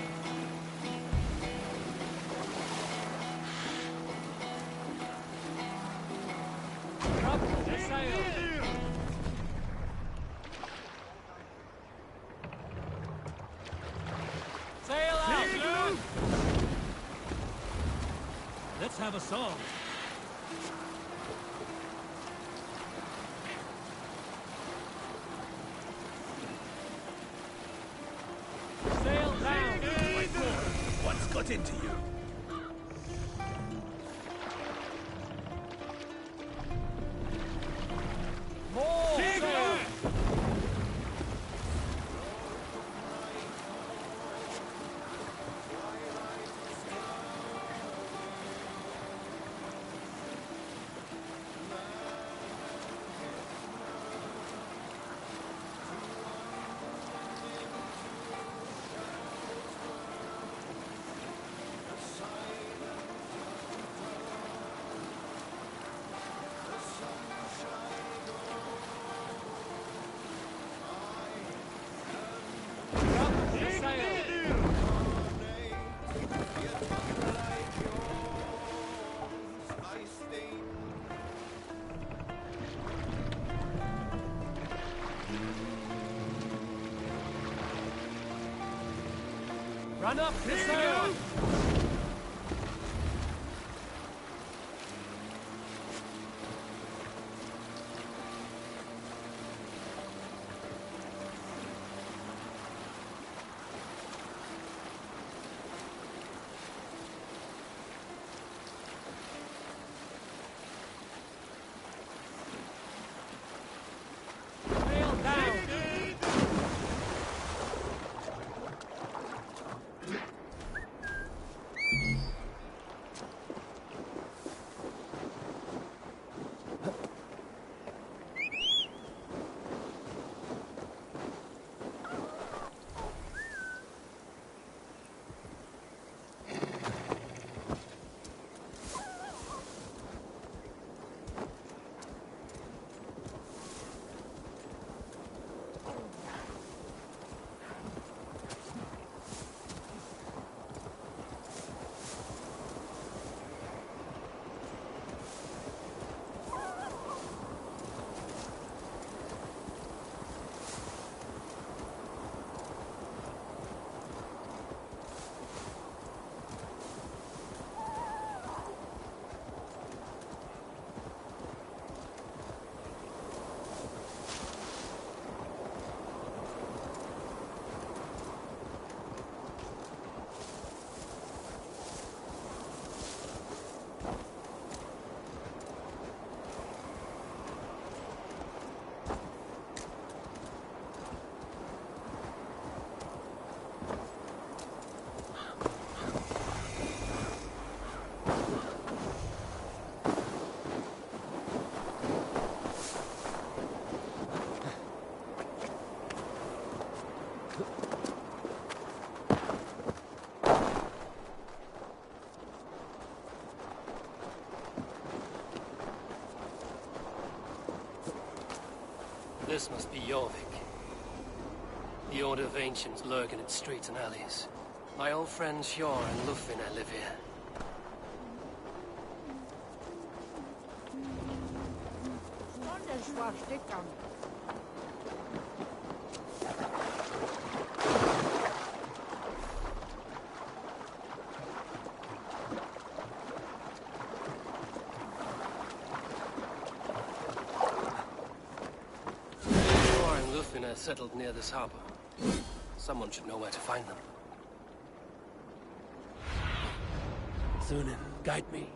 Sail out! Let's have a song. Sail down! What's got into you? More sail! Run up the sail! Sail down! This must be Jorvik. The Order of Ancients lurk in its streets and alleys. My old friends Hjor and Lufvina live here. Hjor and Lufvina settled near this harbor. Someone should know where to find them. Thunin, guide me.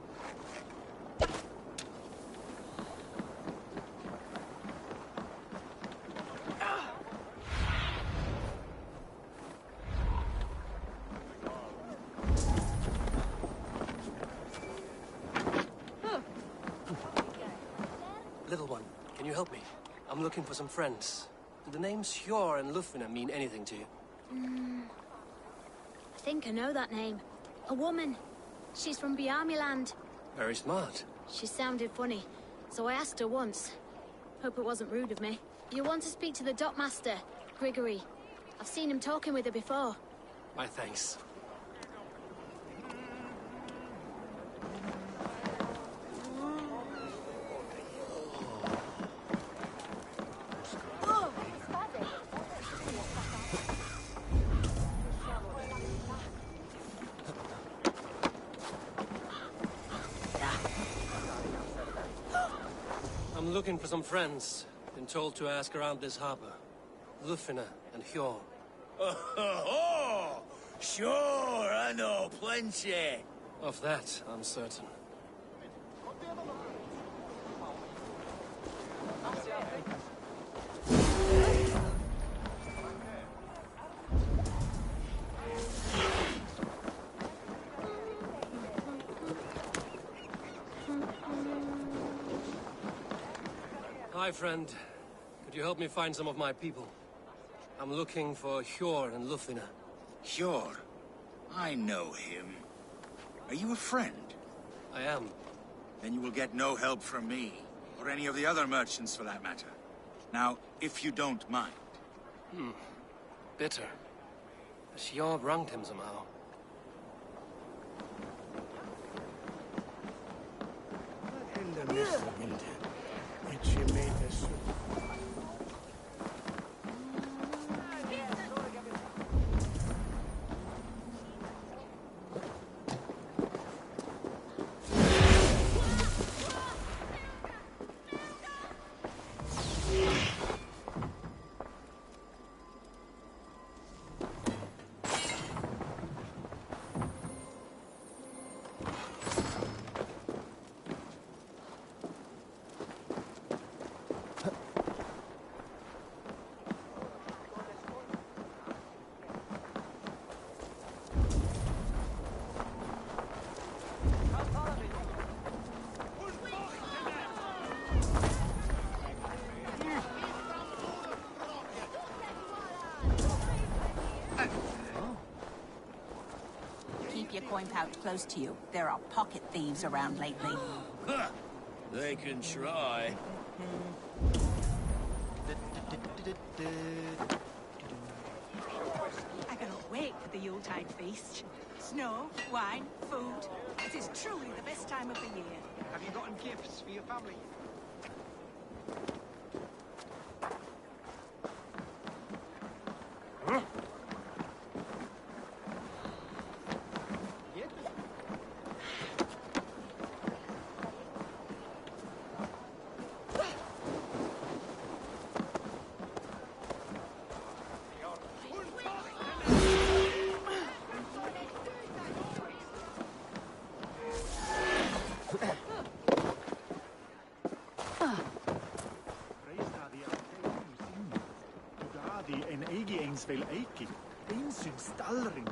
Little one, can you help me? I'm looking for some friends. Do the names Hjor and Lufvina mean anything to you? I think I know that name. A woman. She's from Biamiland. Very smart. She sounded funny, so I asked her once. Hope it wasn't rude of me. You want to speak to the dockmaster, Grigory. I've seen him talking with her before. My thanks. I'm looking for some friends. Been told to ask around this harbor. Lufvina and Hjor. Oh, sure, I know plenty. Of that, I'm certain. Hi, friend. Could you help me find some of my people? I'm looking for Hjor and Lufvina. Hjor? I know him. Are you a friend? I am. Then you will get no help from me, or any of the other merchants for that matter. Now, if you don't mind. Bitter. Has Hjor wronged him somehow? Keep your coin pouch close to you. There are pocket thieves around lately. Huh. They can try. I cannot wait for the Yuletide feast. Snow, wine, food. It is truly the best time of the year. Have you gotten gifts for your family? Vel Eiki, Insyn Stalring.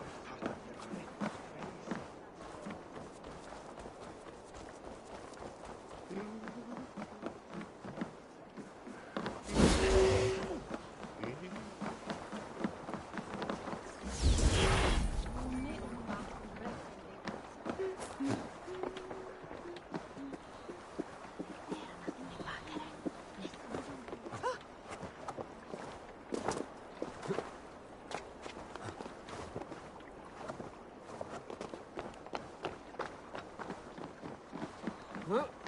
Huh?